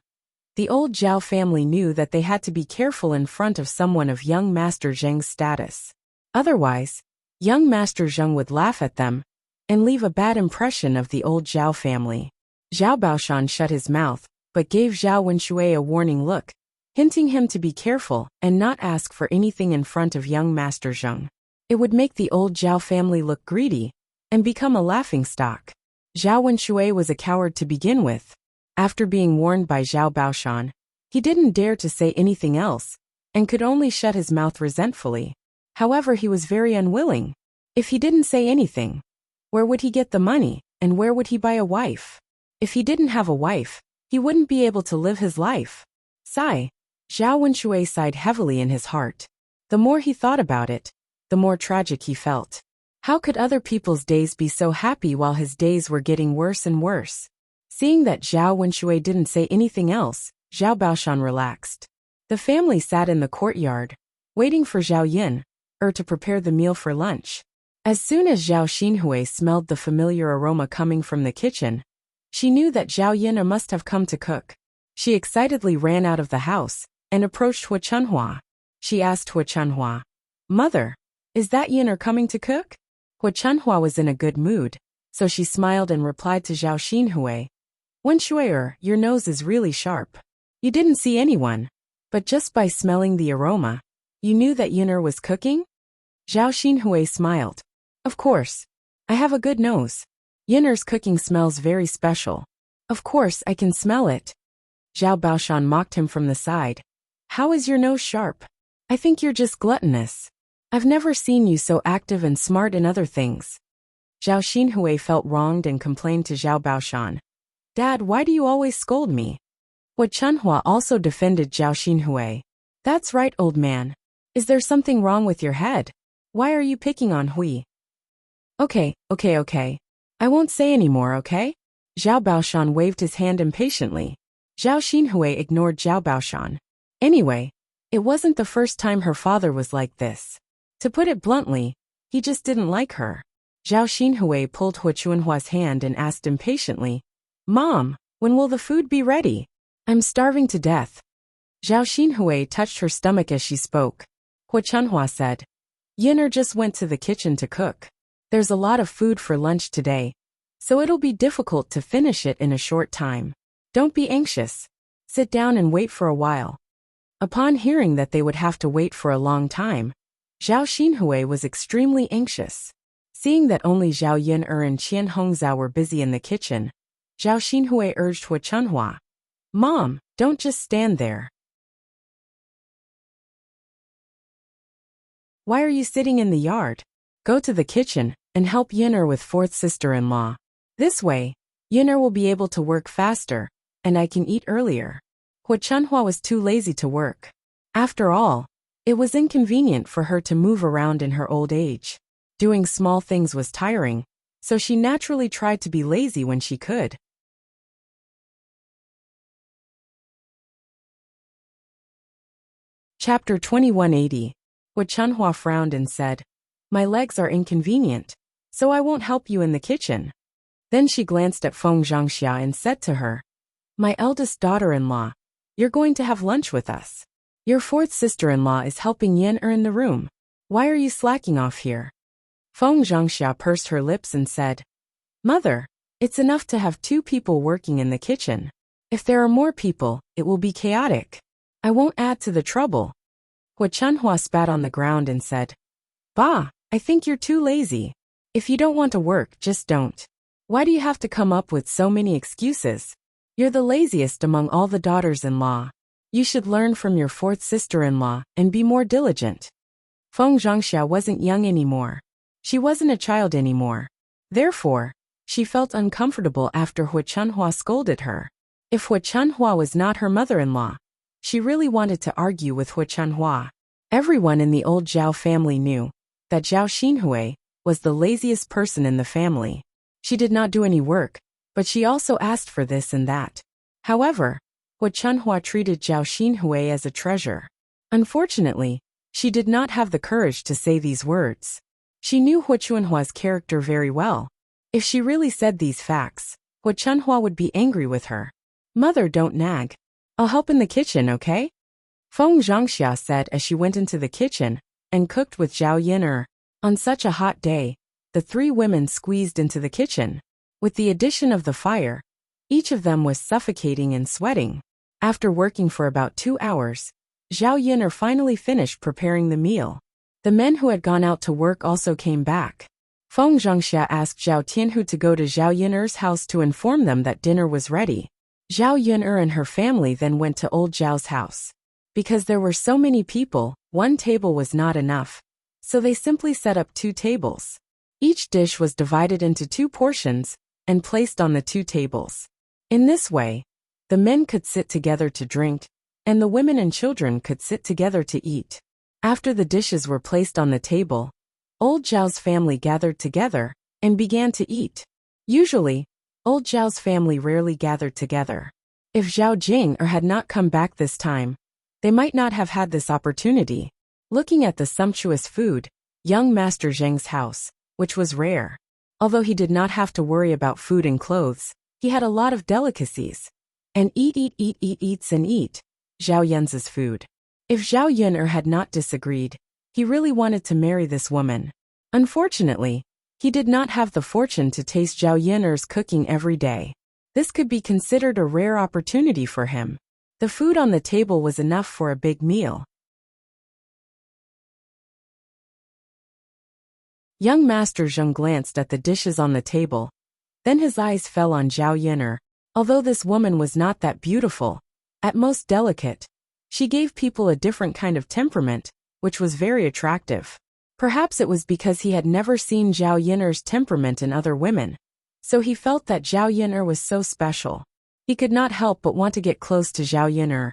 the old Zhao family knew that they had to be careful in front of someone of young Master Zheng's status. Otherwise, young Master Zheng would laugh at them and leave a bad impression of the old Zhao family. Zhao Baoshan shut his mouth, but gave Zhao Wenshui a warning look, hinting him to be careful and not ask for anything in front of young Master Zheng. It would make the old Zhao family look greedy and become a laughingstock. Zhao Wenshui was a coward to begin with. After being warned by Zhao Baoshan, he didn't dare to say anything else, and could only shut his mouth resentfully. However, he was very unwilling. If he didn't say anything, where would he get the money, and where would he buy a wife? If he didn't have a wife, he wouldn't be able to live his life. Sigh. Zhao Wenshui sighed heavily in his heart. The more he thought about it, the more tragic he felt. How could other people's days be so happy while his days were getting worse and worse? Seeing that Zhao Wenshui didn't say anything else, Zhao Baoshan relaxed. The family sat in the courtyard, waiting for Zhao Yin to prepare the meal for lunch. As soon as Zhao Xinhui smelled the familiar aroma coming from the kitchen, she knew that Zhao Yin must have come to cook. She excitedly ran out of the house and approached Hu Chunhua. She asked Hu Chunhua, "Mother, is that Yin coming to cook?" Hu Chunhua was in a good mood, so she smiled and replied to Zhao Xinhui, "Wen Shui, your nose is really sharp. You didn't see anyone, but just by smelling the aroma, you knew that Yin was cooking?" Zhao Xinhui smiled. "Of course. I have a good nose. Yin's cooking smells very special. Of course I can smell it." Zhao Baoshan mocked him from the side. "How is your nose sharp? I think you're just gluttonous. I've never seen you so active and smart in other things." Zhao Xinhui felt wronged and complained to Zhao Baoshan. "Dad, why do you always scold me?" Hu Chunhua also defended Zhao Xinhui. "That's right, old man. Is there something wrong with your head? Why are you picking on Hui?" Okay. I won't say any more, okay?" Zhao Baoshan waved his hand impatiently. Zhao Xinhui ignored Zhao Baoshan. Anyway, it wasn't the first time her father was like this. To put it bluntly, he just didn't like her. Zhao Xinhui pulled Hu Chunhua's hand and asked impatiently, "Mom, when will the food be ready? I'm starving to death." Zhao Xinhui touched her stomach as she spoke. Hu Chunhua said, "Yin just went to the kitchen to cook. There's a lot of food for lunch today, so it'll be difficult to finish it in a short time. Don't be anxious. Sit down and wait for a while." Upon hearing that they would have to wait for a long time, Zhao Xinhui was extremely anxious. Seeing that only Zhao Yin and Qian Hongzhao were busy in the kitchen, Zhao Xinhui urged Hu Chunhua, "Mom, don't just stand there. Why are you sitting in the yard? Go to the kitchen and help Yin with fourth sister-in-law. This way, Yin will be able to work faster, and I can eat earlier." Hu Chunhua was too lazy to work. After all, it was inconvenient for her to move around in her old age. Doing small things was tiring, so she naturally tried to be lazy when she could. Chapter 2180. Hu Chunhua frowned and said, "My legs are inconvenient, so I won't help you in the kitchen." Then she glanced at Feng Zhangxia and said to her, "My eldest daughter-in-law, you're going to have lunch with us. Your fourth sister-in-law is helping Yin in the room. Why are you slacking off here?" Feng Zhangxia pursed her lips and said, "Mother, it's enough to have 2 people working in the kitchen. If there are more people, it will be chaotic. I won't add to the trouble." Hu Chunhua spat on the ground and said, "Bah, I think you're too lazy. If you don't want to work, just don't. Why do you have to come up with so many excuses? You're the laziest among all the daughters-in-law. You should learn from your fourth sister-in-law and be more diligent." Feng Zhangxia wasn't young anymore. She wasn't a child anymore. Therefore, she felt uncomfortable after Hu Chunhua scolded her. If Hu Chunhua was not her mother-in-law, she really wanted to argue with Hu Chunhua. Everyone in the old Zhao family knew that Zhao Xinhui was the laziest person in the family. She did not do any work, but she also asked for this and that. However, Hu Chunhua treated Zhao Xinhui as a treasure. Unfortunately, she did not have the courage to say these words. She knew Hu Chunhua's character very well. If she really said these facts, Hu Chunhua would be angry with her. "Mother, don't nag. I'll help in the kitchen, okay?" Feng Zhangxia said as she went into the kitchen and cooked with Zhao Yin. On such a hot day, the 3 women squeezed into the kitchen. With the addition of the fire, each of them was suffocating and sweating. After working for about 2 hours, Zhao Yin finally finished preparing the meal. The men who had gone out to work also came back. Feng Zhangxia asked Zhao Tianhu to go to Zhao Yin's house to inform them that dinner was ready. Zhao Yin and her family then went to old Zhao's house. Because there were so many people, 1 table was not enough, so they simply set up 2 tables. Each dish was divided into 2 portions and placed on the 2 tables. In this way, the men could sit together to drink, and the women and children could sit together to eat. After the dishes were placed on the table, old Zhao's family gathered together and began to eat. Usually, old Zhao's family rarely gathered together. If Zhao Jing had not come back this time, they might not have had this opportunity. looking at the sumptuous food, young Master Zheng's house, which was rare. Although he did not have to worry about food and clothes, he had a lot of delicacies. And eats and eat, Zhao Yun's food. If Zhao Yun had not disagreed, he really wanted to marry this woman. Unfortunately, he did not have the fortune to taste Zhao Yun's cooking every day. This could be considered a rare opportunity for him. The food on the table was enough for a big meal. Young Master Zheng glanced at the dishes on the table. Then his eyes fell on Zhao Yun. Although this woman was not that beautiful, at most delicate, she gave people a different kind of temperament, which was very attractive. Perhaps it was because he had never seen Zhao Yun's temperament in other women, so he felt that Zhao Yun was so special. He could not help but want to get close to Zhao Yun.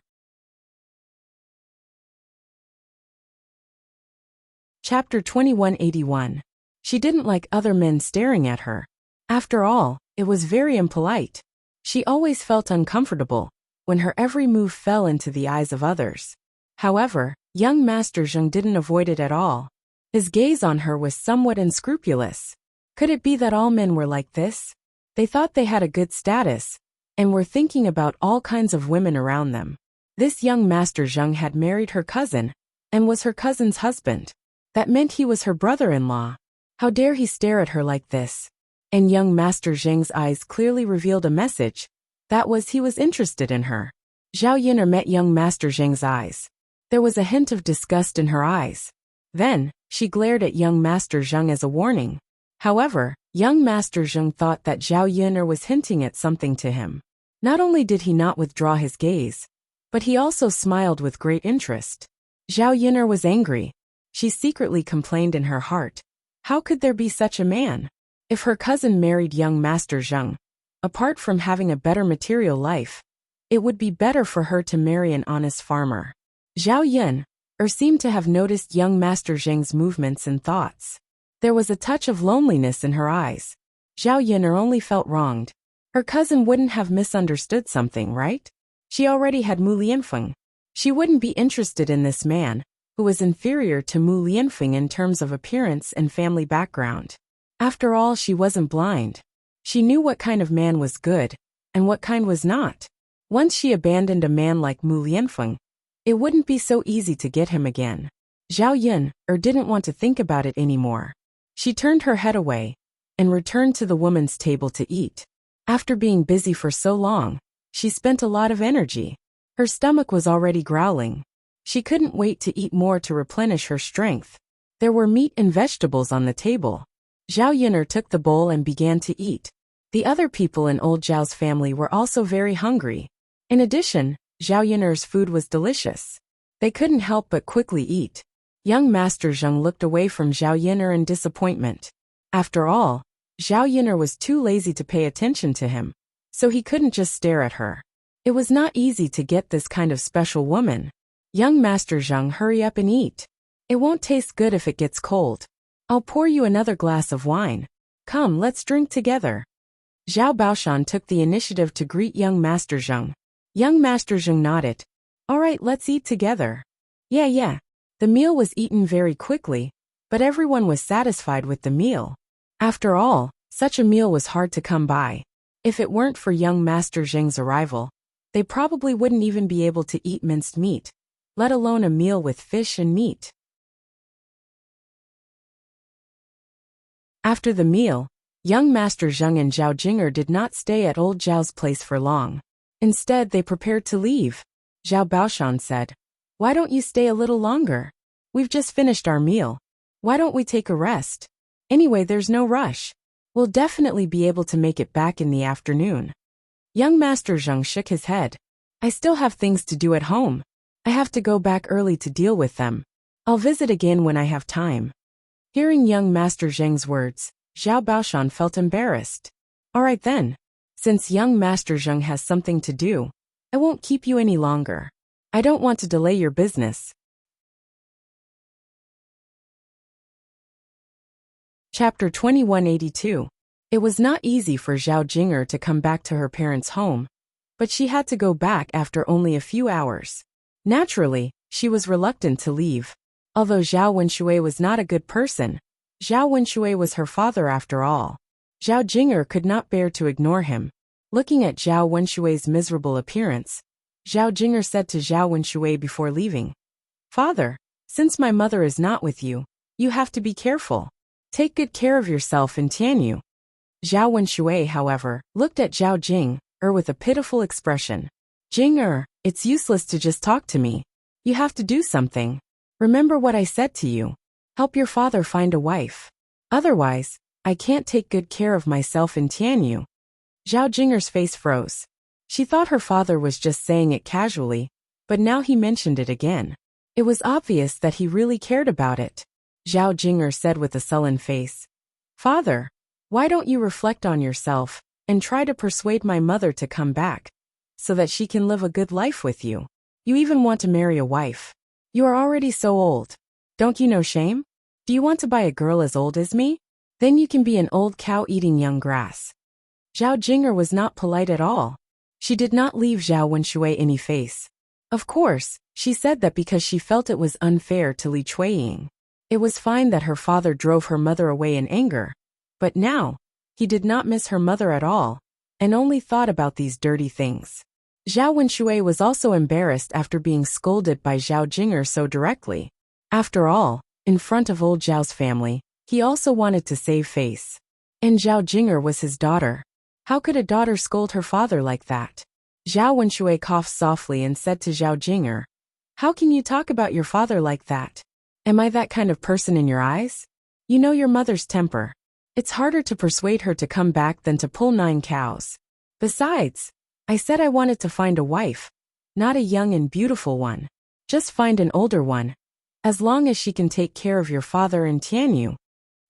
Chapter 2181. She didn't like other men staring at her. After all, it was very impolite. She always felt uncomfortable when her every move fell into the eyes of others. However, young Master Zheng didn't avoid it at all. His gaze on her was somewhat unscrupulous. Could it be that all men were like this? They thought they had a good status, and were thinking about all kinds of women around them. This young Master Zheng had married her cousin, and was her cousin's husband. That meant he was her brother-in-law. How dare he stare at her like this? And young Master Zheng's eyes clearly revealed a message. That was, he was interested in her. Zhao Yun met young Master Zheng's eyes. There was a hint of disgust in her eyes. Then, she glared at young Master Zheng as a warning. However, young Master Zheng thought that Zhao Yun was hinting at something to him. Not only did he not withdraw his gaze, but he also smiled with great interest. Zhao Yun was angry. She secretly complained in her heart. How could there be such a man? If her cousin married young Master Zheng, apart from having a better material life, it would be better for her to marry an honest farmer. Zhao Yun seemed to have noticed young Master Zheng's movements and thoughts. There was a touch of loneliness in her eyes. Zhao Yun only felt wronged. Her cousin wouldn't have misunderstood something, right? She already had Mu Lianfeng. She wouldn't be interested in this man, who was inferior to Mu Lianfeng in terms of appearance and family background. After all, she wasn't blind. She knew what kind of man was good, and what kind was not. Once she abandoned a man like Mu Lianfeng, it wouldn't be so easy to get him again. Zhao Yun didn't want to think about it anymore. She turned her head away, and returned to the woman's table to eat. After being busy for so long, she spent a lot of energy. Her stomach was already growling. She couldn't wait to eat more to replenish her strength. There were meat and vegetables on the table. Zhao Yun took the bowl and began to eat. The other people in old Zhao's family were also very hungry. In addition, Zhao Yun's food was delicious. They couldn't help but quickly eat. Young Master Zheng looked away from Zhao Yun in disappointment. After all, Zhao Yun was too lazy to pay attention to him, so he couldn't just stare at her. It was not easy to get this kind of special woman. Young Master Zheng, hurry up and eat. It won't taste good if it gets cold. I'll pour you another glass of wine. Come, let's drink together. Zhao Baoshan took the initiative to greet young Master Zheng. Young Master Zheng nodded. All right, let's eat together. Yeah. The meal was eaten very quickly, but everyone was satisfied with the meal. After all, such a meal was hard to come by. If it weren't for young Master Zheng's arrival, they probably wouldn't even be able to eat minced meat, let alone a meal with fish and meat. After the meal, young Master Zheng and Zhao Jing'er did not stay at old Zhao's place for long. Instead, they prepared to leave. Zhao Baoshan said, "Why don't you stay a little longer? We've just finished our meal. Why don't we take a rest? Anyway, there's no rush. We'll definitely be able to make it back in the afternoon." Young Master Zheng shook his head. "I still have things to do at home. I have to go back early to deal with them. I'll visit again when I have time." Hearing young Master Zheng's words, Zhao Baoshan felt embarrassed. "All right then. Since young Master Zheng has something to do, I won't keep you any longer. I don't want to delay your business." Chapter 2182. It was not easy for Zhao Jing'er to come back to her parents' home, but she had to go back after only a few hours. Naturally, she was reluctant to leave. Although Zhao Wenshui was not a good person, Zhao Wenshui was her father after all. Zhao Jing'er could not bear to ignore him. Looking at Zhao Wenshui's miserable appearance, Zhao Jing'er said to Zhao Wenshui before leaving, "Father, since my mother is not with you, you have to be careful. Take good care of yourself in Tianyu." Zhao Wenshui, however, looked at Zhao Jing'er with a pitiful expression. "Jing'er, it's useless to just talk to me. You have to do something. Remember what I said to you. Help your father find a wife. Otherwise, I can't take good care of myself in Tianyu." Zhao Jing'er's face froze. She thought her father was just saying it casually, but now he mentioned it again. It was obvious that he really cared about it. Zhao Jing'er said with a sullen face, "Father, why don't you reflect on yourself and try to persuade my mother to come back so that she can live a good life with you? You even want to marry a wife. You are already so old. Don't you know shame? Do you want to buy a girl as old as me? Then you can be an old cow eating young grass." Zhao Jing'er was not polite at all. She did not leave Zhao Wenshui any face. Of course, she said that because she felt it was unfair to Li Chuiying. It was fine that her father drove her mother away in anger, but now, he did not miss her mother at all, and only thought about these dirty things. Zhao Wenshui was also embarrassed after being scolded by Zhao Jing'er so directly. After all, in front of old Zhao's family, he also wanted to save face. And Zhao Jing'er was his daughter. How could a daughter scold her father like that? Zhao Wenshui coughed softly and said to Zhao Jing'er, "How can you talk about your father like that? Am I that kind of person in your eyes? You know your mother's temper. It's harder to persuade her to come back than to pull 9 cows. Besides, I said I wanted to find a wife, not a young and beautiful one. Just find an older one, as long as she can take care of your father and Tianyu."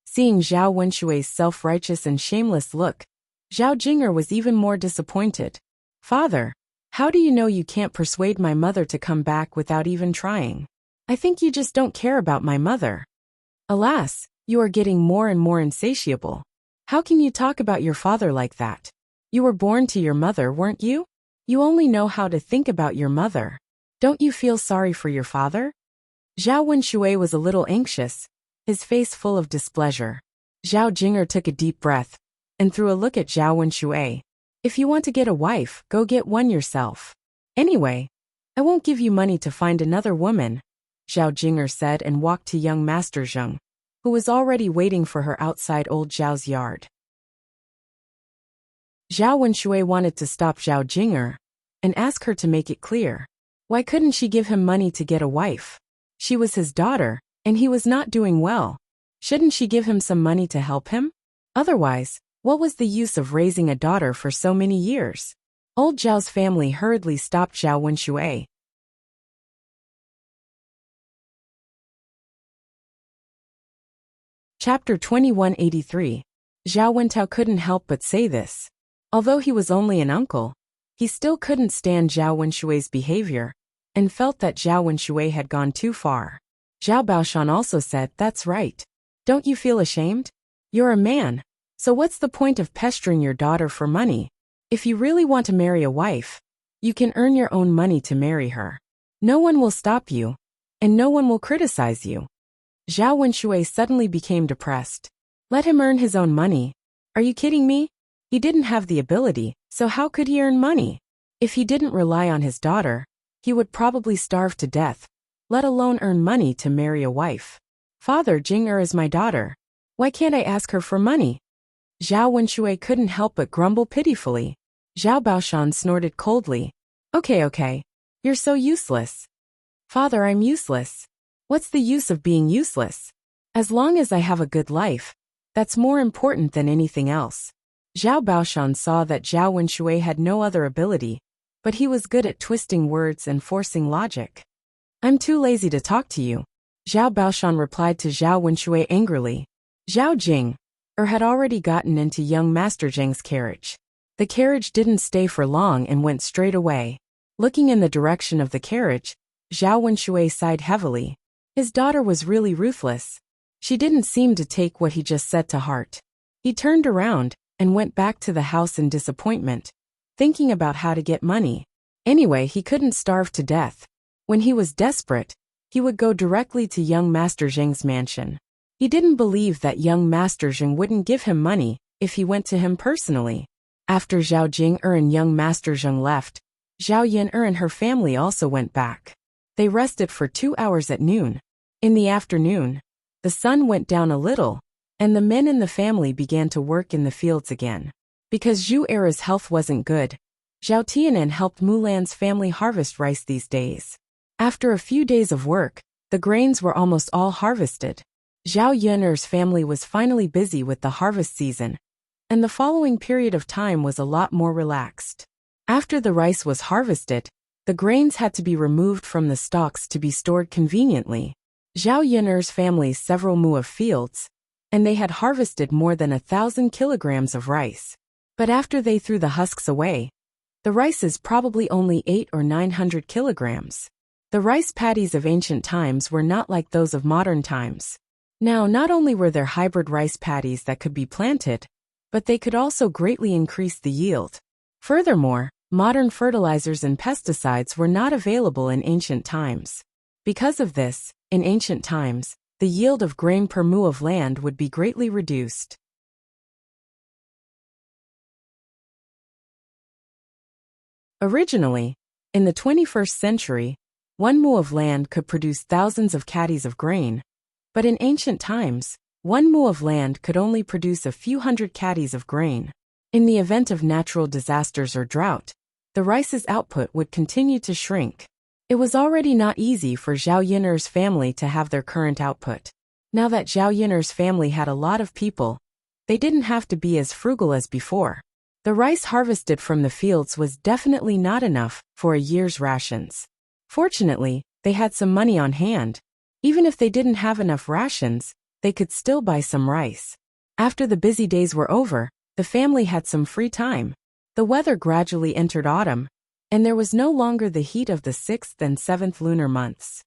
Seeing Zhao Wenshui's self-righteous and shameless look, Zhao Jing'er was even more disappointed. "Father, how do you know you can't persuade my mother to come back without even trying? I think you just don't care about my mother. Alas, you are getting more and more insatiable. How can you talk about your father like that? You were born to your mother, weren't you? You only know how to think about your mother. Don't you feel sorry for your father?" Zhao Wenshui was a little anxious, his face full of displeasure. Zhao Jing'er took a deep breath and threw a look at Zhao Wenshui. "If you want to get a wife, go get one yourself. Anyway, I won't give you money to find another woman," Zhao Jing'er said and walked to young Master Zheng, who was already waiting for her outside old Zhao's yard. Zhao Wenshui wanted to stop Zhao Jing'er and ask her to make it clear. Why couldn't she give him money to get a wife? She was his daughter, and he was not doing well. Shouldn't she give him some money to help him? Otherwise, what was the use of raising a daughter for so many years? Old Zhao's family hurriedly stopped Zhao Wenshui. Chapter 2183. Zhao Wentao couldn't help but say this. Although he was only an uncle, he still couldn't stand Zhao Wenshui's behavior, and felt that Zhao Wenshui had gone too far. Zhao Baoshan also said, "That's right. Don't you feel ashamed? You're a man, so what's the point of pestering your daughter for money? If you really want to marry a wife, you can earn your own money to marry her. No one will stop you, and no one will criticize you." Zhao Wenshui suddenly became depressed. Let him earn his own money. Are you kidding me? He didn't have the ability, so how could he earn money? If he didn't rely on his daughter, he would probably starve to death, let alone earn money to marry a wife. "Father, Jing'er is my daughter. Why can't I ask her for money?" Zhao Wenshui couldn't help but grumble pitifully. Zhao Baoshan snorted coldly. Okay, you're so useless." "Father, I'm useless. What's the use of being useless? As long as I have a good life, that's more important than anything else." Zhao Baoshan saw that Zhao Wenshui had no other ability, but he was good at twisting words and forcing logic. "I'm too lazy to talk to you," Zhao Baoshan replied to Zhao Wenshui angrily. Zhao Jing'er had already gotten into young Master Zheng's carriage. The carriage didn't stay for long and went straight away. Looking in the direction of the carriage, Zhao Wenshui sighed heavily. His daughter was really ruthless. She didn't seem to take what he just said to heart. He turned around and went back to the house in disappointment, thinking about how to get money. Anyway, he couldn't starve to death. When he was desperate, he would go directly to young Master Zheng's mansion. He didn't believe that young Master Zheng wouldn't give him money if he went to him personally. After Zhao Jing'er and young Master Zheng left, Zhao Yin'er and her family also went back. They rested for 2 hours at noon. In the afternoon, the sun went down a little, and the men in the family began to work in the fields again. Because Zhu Era's health wasn't good, Zhao Tianan helped Mulan's family harvest rice these days. After a few days of work, the grains were almost all harvested. Zhao Yin'er's family was finally busy with the harvest season, and the following period of time was a lot more relaxed. After the rice was harvested, the grains had to be removed from the stalks to be stored conveniently. Zhao Yin'er's family's several mu of fields, and they had harvested more than 1,000 kilograms of rice. But after they threw the husks away, the rice is probably only 800 or 900 kilograms. The rice paddies of ancient times were not like those of modern times. Now, not only were there hybrid rice paddies that could be planted, but they could also greatly increase the yield. Furthermore, modern fertilizers and pesticides were not available in ancient times. Because of this, in ancient times, the yield of grain per mu of land would be greatly reduced. Originally, in the 21st century, 1 mu of land could produce thousands of caddies of grain, but in ancient times, 1 mu of land could only produce a few hundred caddies of grain. In the event of natural disasters or drought, the rice's output would continue to shrink. It was already not easy for Zhao Yin'er's family to have their current output. Now that Zhao Yin'er's family had a lot of people, they didn't have to be as frugal as before. The rice harvested from the fields was definitely not enough for a year's rations. Fortunately, they had some money on hand. Even if they didn't have enough rations, they could still buy some rice. After the busy days were over, the family had some free time. The weather gradually entered autumn, and there was no longer the heat of the 6th and 7th lunar months.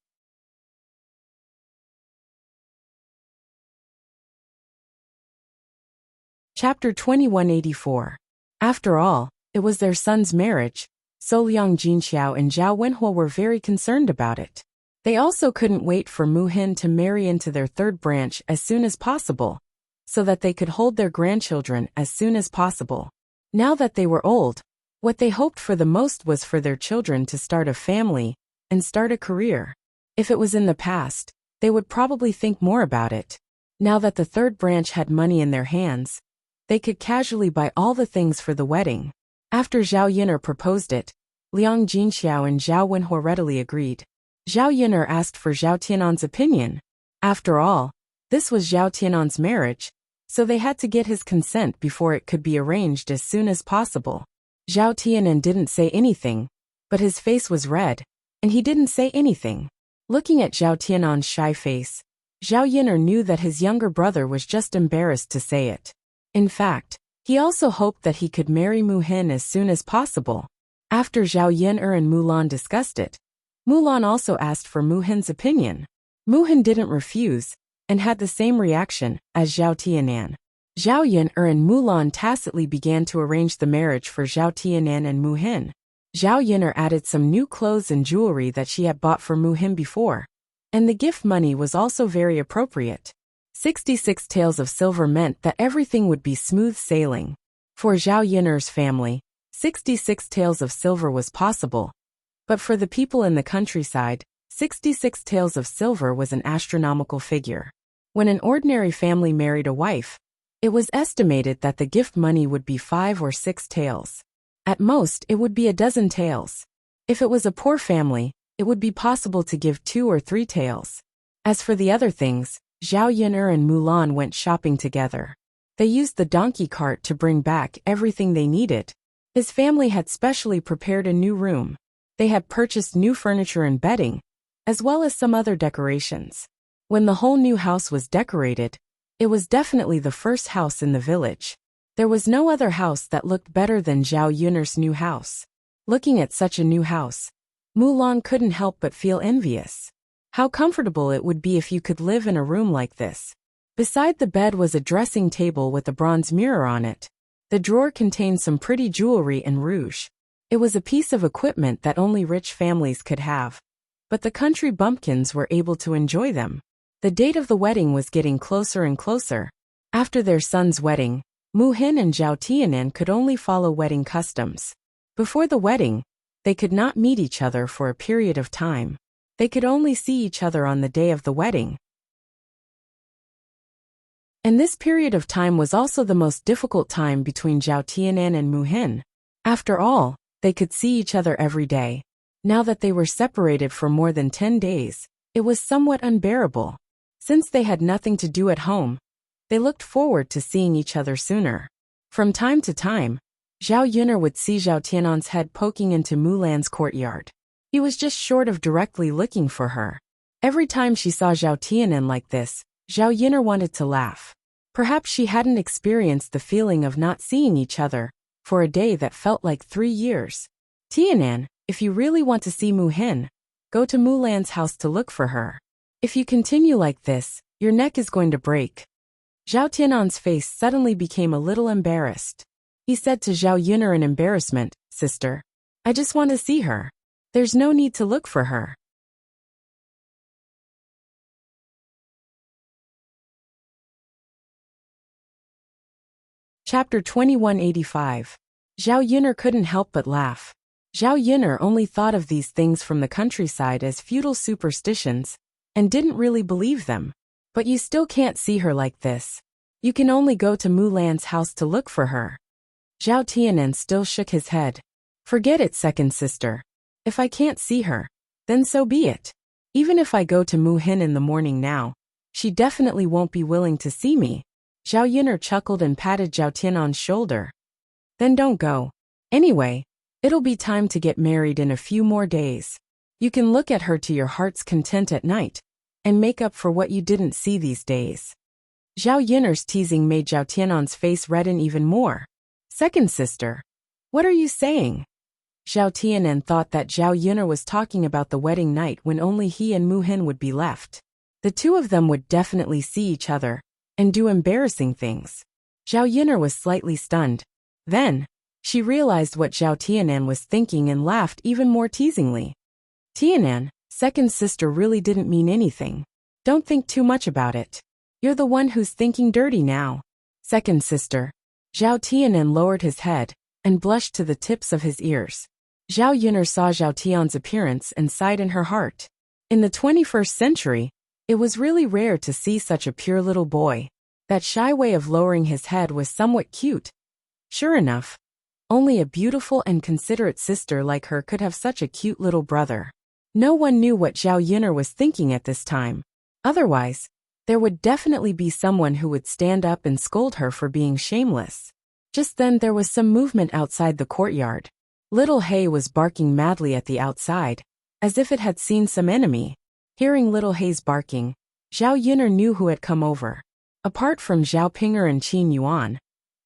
Chapter 2184. After all, it was their son's marriage, so Liang Jinxiao and Zhao Wenhuo were very concerned about it. They also couldn't wait for Mu Hin to marry into their third branch as soon as possible, so that they could hold their grandchildren as soon as possible. Now that they were old, what they hoped for the most was for their children to start a family and start a career. If it was in the past, they would probably think more about it. Now that the third branch had money in their hands, they could casually buy all the things for the wedding. After Zhao Yin'er proposed it, Liang Jinxiao and Zhao Wenhuo readily agreed. Zhao Yin'er asked for Zhao Tianan's opinion. After all, this was Zhao Tianan's marriage, so they had to get his consent before it could be arranged as soon as possible. Zhao Tianan didn't say anything, but his face was red, and he didn't say anything. Looking at Zhao Tianan's shy face, Zhao Yin'er knew that his younger brother was just embarrassed to say it. In fact, he also hoped that he could marry Mu Hin as soon as possible. After Zhao Yin'er and Mulan discussed it, Mulan also asked for Mu Hin's opinion. Mu Hin didn't refuse, and had the same reaction as Zhao Tianan. Zhao Yin'er and Mulan tacitly began to arrange the marriage for Zhao Tianan and Mu Hin. Zhao Yin'er added some new clothes and jewelry that she had bought for Mu Hin before, and the gift money was also very appropriate. 66 taels of silver meant that everything would be smooth sailing. For Zhao Yin'er's family, 66 taels of silver was possible, but for the people in the countryside, 66 taels of silver was an astronomical figure. When an ordinary family married a wife, it was estimated that the gift money would be 5 or 6 taels. At most, it would be a dozen taels. If it was a poor family, it would be possible to give 2 or 3 taels. As for the other things, Zhao Yin'er and Mulan went shopping together. They used the donkey cart to bring back everything they needed. His family had specially prepared a new room. They had purchased new furniture and bedding, as well as some other decorations. When the whole new house was decorated, it was definitely the first house in the village. There was no other house that looked better than Zhao Yun'er's new house. Looking at such a new house, Mulan couldn't help but feel envious. How comfortable it would be if you could live in a room like this. Beside the bed was a dressing table with a bronze mirror on it. The drawer contained some pretty jewelry and rouge. It was a piece of equipment that only rich families could have. but the country bumpkins were able to enjoy them. The date of the wedding was getting closer and closer. After their son's wedding, Mu Hin and Zhao Tianan could only follow wedding customs. Before the wedding, they could not meet each other for a period of time. They could only see each other on the day of the wedding. And this period of time was also the most difficult time between Zhao Tianan and Mu Hin. After all, they could see each other every day. Now that they were separated for more than 10 days, it was somewhat unbearable. Since they had nothing to do at home, they looked forward to seeing each other sooner. From time to time, Zhao Yuner would see Zhao Tianan's head poking into Mulan's courtyard. He was just short of directly looking for her. Every time she saw Zhao Tianan like this, Zhao Yuner wanted to laugh. Perhaps she hadn't experienced the feeling of not seeing each other for a day that felt like 3 years. Tianan, if you really want to see Mu Hin, go to Mulan's house to look for her. If you continue like this, your neck is going to break. Zhao Tianan's face suddenly became a little embarrassed. He said to Zhao Yuner in embarrassment, "Sister, I just want to see her. There's no need to look for her." Chapter 2185. Zhao Yuner couldn't help but laugh. Zhao Yuner only thought of these things from the countryside as feudal superstitions, and didn't really believe them. But you still can't see her like this. You can only go to Mulan's house to look for her. Zhao Tianan still shook his head. "Forget it, second sister. If I can't see her, then so be it. Even if I go to Mu Hin in the morning now, she definitely won't be willing to see me." Zhao Yuner chuckled and patted Zhao Tianan's shoulder. "Then don't go. Anyway, it'll be time to get married in a few more days. You can look at her to your heart's content at night, and make up for what you didn't see these days." Zhao Yuner's teasing made Zhao Tianan's face redden even more. "Second sister, what are you saying?" Zhao Tianan thought that Zhao Yuner was talking about the wedding night when only he and Mu Hin would be left. The two of them would definitely see each other and do embarrassing things. Zhao Yuner was slightly stunned. Then, she realized what Zhao Tianan was thinking and laughed even more teasingly. "Tianan, second sister really didn't mean anything. Don't think too much about it. You're the one who's thinking dirty now." "Second sister." Zhao Tianan lowered his head and blushed to the tips of his ears. Zhao Yuner saw Zhao Tian's appearance and sighed in her heart. In the 21st century, it was really rare to see such a pure little boy. That shy way of lowering his head was somewhat cute. Sure enough, only a beautiful and considerate sister like her could have such a cute little brother. No one knew what Zhao Yuner was thinking at this time. Otherwise, there would definitely be someone who would stand up and scold her for being shameless. Just then there was some movement outside the courtyard. Little Hay was barking madly at the outside, as if it had seen some enemy. Hearing Little Hay's barking, Zhao Yuner knew who had come over. Apart from Zhao Ping'er and Qin Yuan,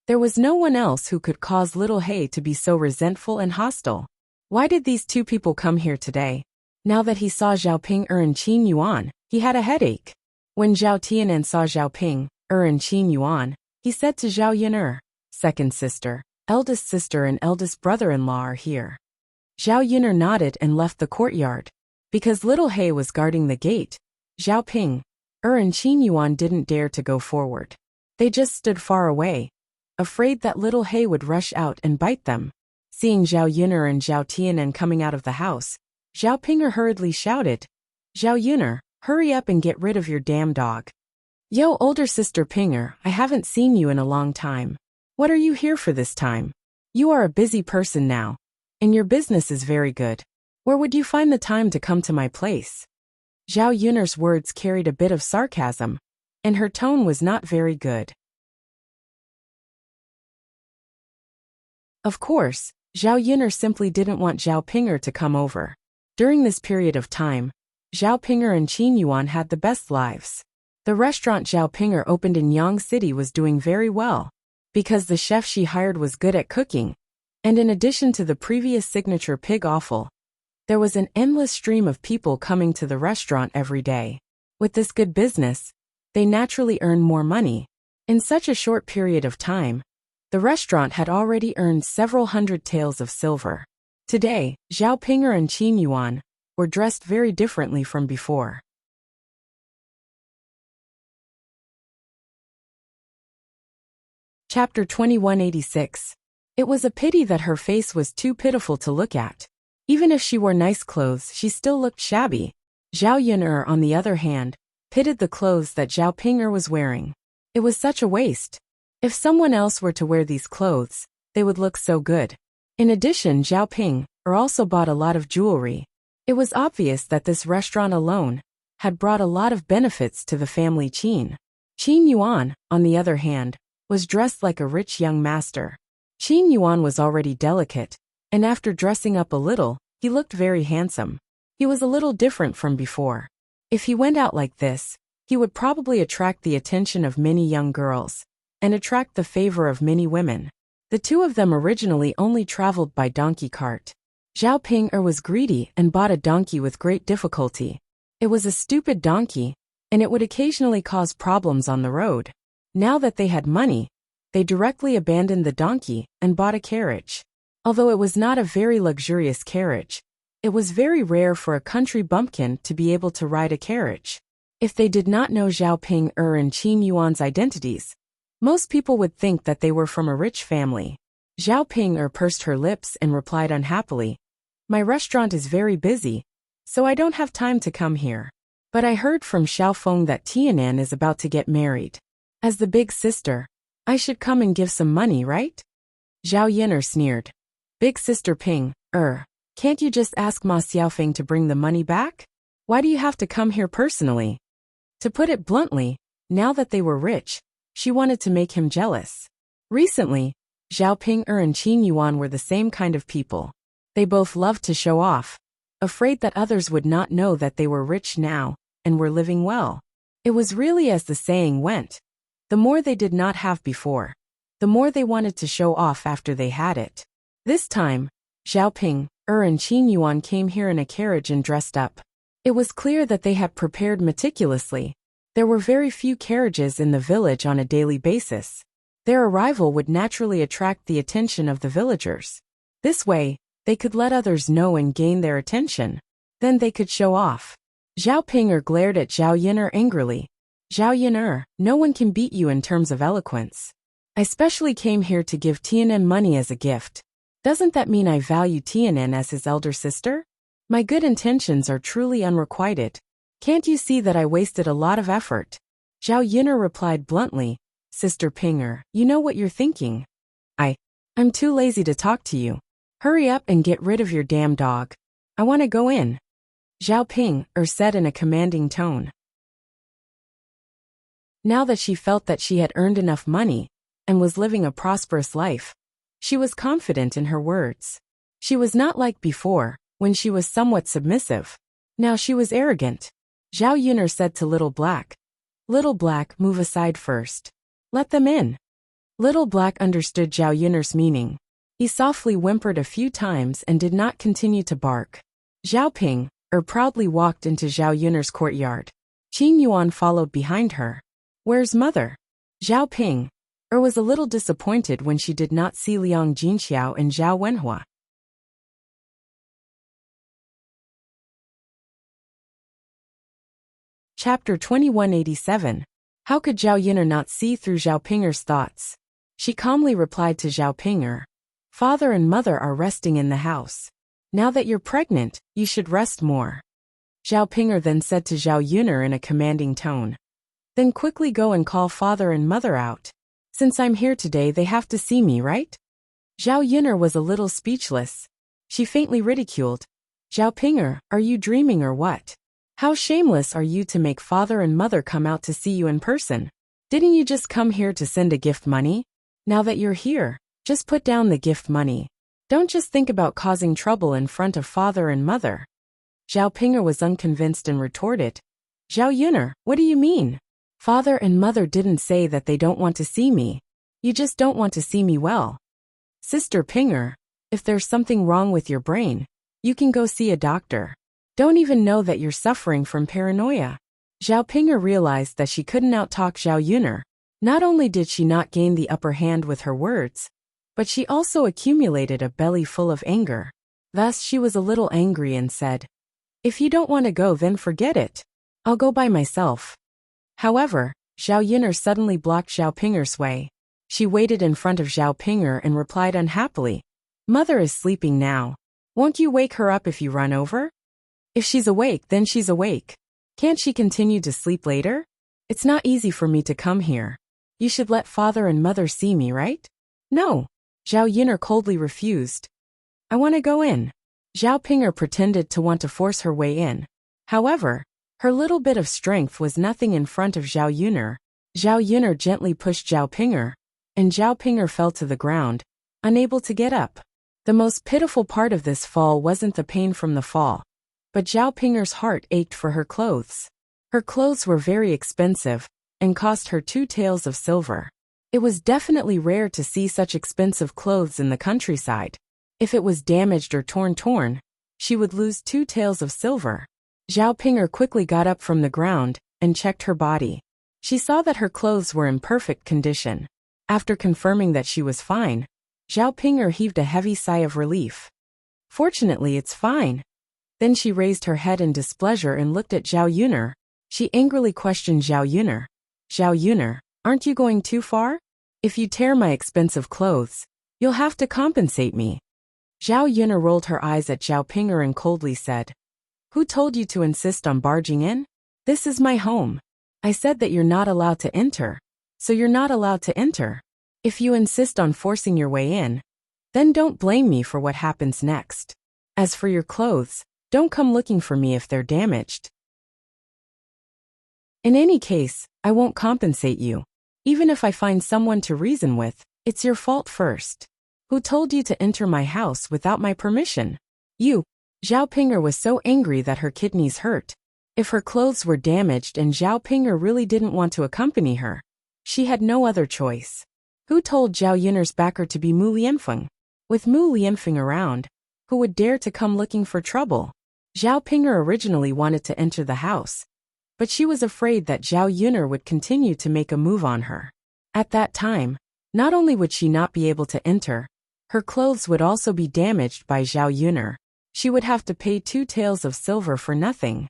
there was no one else who could cause Little Hay to be so resentful and hostile. Why did these two people come here today? Now that he saw Zhao Ping'er and Qin Yuan, he had a headache. When Zhao Tianan saw Zhao Ping'er and Qin Yuan, he said to Zhao Yuner, "Second sister, eldest sister and eldest brother-in-law are here." Zhao Yuner nodded and left the courtyard. Because Little Hay was guarding the gate, Zhao Ping'er and Qin Yuan didn't dare to go forward. They just stood far away, afraid that Little Hay would rush out and bite them. Seeing Zhao Yuner and Zhao Tianan coming out of the house, Zhao Ping'er hurriedly shouted, "Zhao Yuner, hurry up and get rid of your damn dog." "Yo, older sister Ping'er, I haven't seen you in a long time. What are you here for this time? You are a busy person now, and your business is very good. Where would you find the time to come to my place?" Zhao Yuner's words carried a bit of sarcasm, and her tone was not very good. Of course, Zhao Yuner simply didn't want Zhao Ping'er to come over. During this period of time, Zhao Ping'er and Qin Yuan had the best lives. The restaurant Zhao Ping'er opened in Yang City was doing very well, because the chef she hired was good at cooking, and in addition to the previous signature pig offal, there was an endless stream of people coming to the restaurant every day. With this good business, they naturally earned more money. In such a short period of time, the restaurant had already earned several hundred taels of silver. Today, Zhao Ping'er and Qin Yuan or dressed very differently from before. Chapter 2186. It was a pity that her face was too pitiful to look at. Even if she wore nice clothes, she still looked shabby. Zhao Yun'er, on the other hand, pitied the clothes that Zhao Ping'er was wearing. It was such a waste. If someone else were to wear these clothes, they would look so good. In addition, Zhao Ping'er also bought a lot of jewelry. It was obvious that this restaurant alone had brought a lot of benefits to the family Qin. Qin Yuan, on the other hand, was dressed like a rich young master. Qin Yuan was already delicate, and after dressing up a little, he looked very handsome. He was a little different from before. If he went out like this, he would probably attract the attention of many young girls, and attract the favor of many women. The two of them originally only traveled by donkey cart. Zhao Ping'er was greedy and bought a donkey with great difficulty. It was a stupid donkey, and it would occasionally cause problems on the road. Now that they had money, they directly abandoned the donkey and bought a carriage. Although it was not a very luxurious carriage, it was very rare for a country bumpkin to be able to ride a carriage. If they did not know Zhao Ping'er and Qin Yuan's identities, most people would think that they were from a rich family. Zhao Ping'er pursed her lips and replied unhappily, "My restaurant is very busy, so I don't have time to come here. But I heard from Xiaofeng that Tianan is about to get married. As the big sister, I should come and give some money, right?" Zhao Yun'er sneered. "Big sister Ping'er, can't you just ask Ma Xiaofeng to bring the money back? Why do you have to come here personally?" To put it bluntly, now that they were rich, she wanted to make him jealous. Recently, Zhao Ping'er and Qin Yuan were the same kind of people. They both loved to show off, afraid that others would not know that they were rich now and were living well. It was really as the saying went. The more they did not have before, the more they wanted to show off after they had it. This time, Zhao Ping'er and Qin Yuan came here in a carriage and dressed up. It was clear that they had prepared meticulously. There were very few carriages in the village on a daily basis. Their arrival would naturally attract the attention of the villagers. This way, they could let others know and gain their attention. Then they could show off. Zhao Ping'er glared at Zhao Yun'er angrily. "Zhao Yun'er, no one can beat you in terms of eloquence. I specially came here to give Tianan money as a gift. Doesn't that mean I value Tianan as his elder sister? My good intentions are truly unrequited. Can't you see that I wasted a lot of effort?" Zhao Yun'er replied bluntly, "Sister Ping'er, you know what you're thinking. I'm too lazy to talk to you. Hurry up and get rid of your damn dog. I want to go in," Zhao Ping'er said in a commanding tone. Now that she felt that she had earned enough money and was living a prosperous life, she was confident in her words. She was not like before, when she was somewhat submissive. Now she was arrogant. Zhao Yun'er said to Little Black, "Little Black, move aside first. Let them in." Little Black understood Zhao Yun'er's meaning. He softly whimpered a few times and did not continue to bark. Zhao Ping'er proudly walked into Zhao Yun'er's courtyard. Qin Yuan followed behind her. "Where's mother?" Zhao Ping'er was a little disappointed when she did not see Liang Jinxiao and Zhao Wenhua. Chapter 2187. How could Zhao Yun'er not see through Zhao Ping'er's thoughts? She calmly replied to Zhao Ping'er, "Father and mother are resting in the house. Now that you're pregnant, you should rest more." Zhao Ping'er then said to Zhao Yun'er in a commanding tone, "Then quickly go and call father and mother out. Since I'm here today, they have to see me, right?" Zhao Yun'er was a little speechless. She faintly ridiculed, "Zhao Ping'er, are you dreaming or what? How shameless are you to make father and mother come out to see you in person? Didn't you just come here to send a gift money? Now that you're here, just put down the gift money. Don't just think about causing trouble in front of father and mother." Zhao Ping'er was unconvinced and retorted, "Zhao Yun'er, what do you mean? Father and mother didn't say that they don't want to see me. You just don't want to see me well. Sister Ping'er, if there's something wrong with your brain, you can go see a doctor. Don't even know that you're suffering from paranoia." Zhao Ping'er realized that she couldn't outtalk Zhao Yun'er. Not only did she not gain the upper hand with her words, but she also accumulated a belly full of anger. Thus she was a little angry and said, If you don't want to go, then forget it. I'll go by myself. However, Zhao Yun'er suddenly blocked Zhao Pinger's way. She waited in front of Zhao Pinger and replied unhappily, "Mother is sleeping now. Won't you wake her up if you run over? If she's awake, then she's awake. Can't she continue to sleep later? It's not easy for me to come here. You should let father and mother see me, right?" "No." Zhao Yun'er coldly refused. "I want to go in." Zhao Pinger pretended to want to force her way in. However, her little bit of strength was nothing in front of Zhao Yun'er. Zhao Yun'er gently pushed Zhao Pinger, and Zhao Pinger fell to the ground, unable to get up. The most pitiful part of this fall wasn't the pain from the fall, but Zhao Pinger's heart ached for her clothes. Her clothes were very expensive, and cost her 2 taels of silver. It was definitely rare to see such expensive clothes in the countryside. If it was damaged or torn, she would lose 2 taels of silver. Zhao Pinger quickly got up from the ground and checked her body. She saw that her clothes were in perfect condition. After confirming that she was fine, Zhao Pinger heaved a heavy sigh of relief. "Fortunately, it's fine." Then she raised her head in displeasure and looked at Zhao Yun'er. She angrily questioned Zhao Yun'er. "Zhao Yun'er, aren't you going too far? If you tear my expensive clothes, you'll have to compensate me." Zhao Yun'er rolled her eyes at Zhao Pinger and coldly said, "Who told you to insist on barging in? This is my home. I said that you're not allowed to enter, so you're not allowed to enter. If you insist on forcing your way in, then don't blame me for what happens next. As for your clothes, don't come looking for me if they're damaged. In any case, I won't compensate you. Even if I find someone to reason with, it's your fault first. Who told you to enter my house without my permission? You." Zhao Pinger was so angry that her kidneys hurt. If her clothes were damaged and Zhao Pinger really didn't want to accompany her, she had no other choice. Who told Zhao Yun'er's backer to be Mu Lianfeng? With Mu Lianfeng around, who would dare to come looking for trouble? Zhao Pinger originally wanted to enter the house, but she was afraid that Zhao Yun'er would continue to make a move on her. At that time, not only would she not be able to enter, her clothes would also be damaged by Zhao Yun'er. She would have to pay 2 taels of silver for nothing.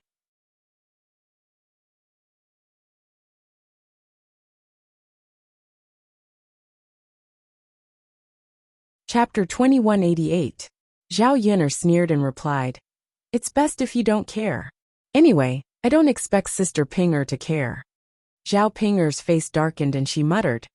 Chapter 2188. Zhao Yun'er sneered and replied, "It's best if you don't care. Anyway, I don't expect Sister Pinger to care." Zhao Pinger's face darkened and she muttered,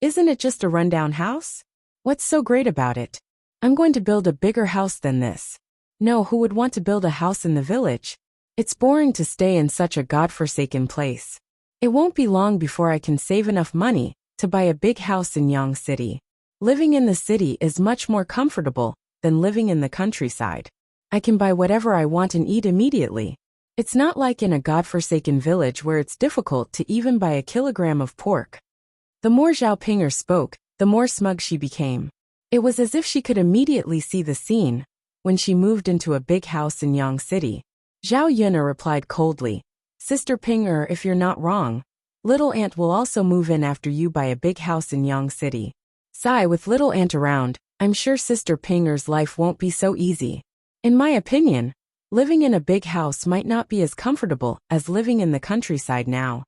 "Isn't it just a rundown house? What's so great about it? I'm going to build a bigger house than this." "No, who would want to build a house in the village? It's boring to stay in such a godforsaken place. It won't be long before I can save enough money to buy a big house in Yang City. Living in the city is much more comfortable than living in the countryside. I can buy whatever I want and eat immediately. It's not like in a godforsaken village where it's difficult to even buy a kilogram of pork." The more Zhao Pinger spoke, the more smug she became. It was as if she could immediately see the scene when she moved into a big house in Yang City. Zhao Yun'er replied coldly, "Sister Pinger, if you're not wrong, little aunt will also move in after you buy a big house in Yang City. Sigh, with little aunt around, I'm sure Sister Pinger's life won't be so easy. In my opinion, living in a big house might not be as comfortable as living in the countryside now."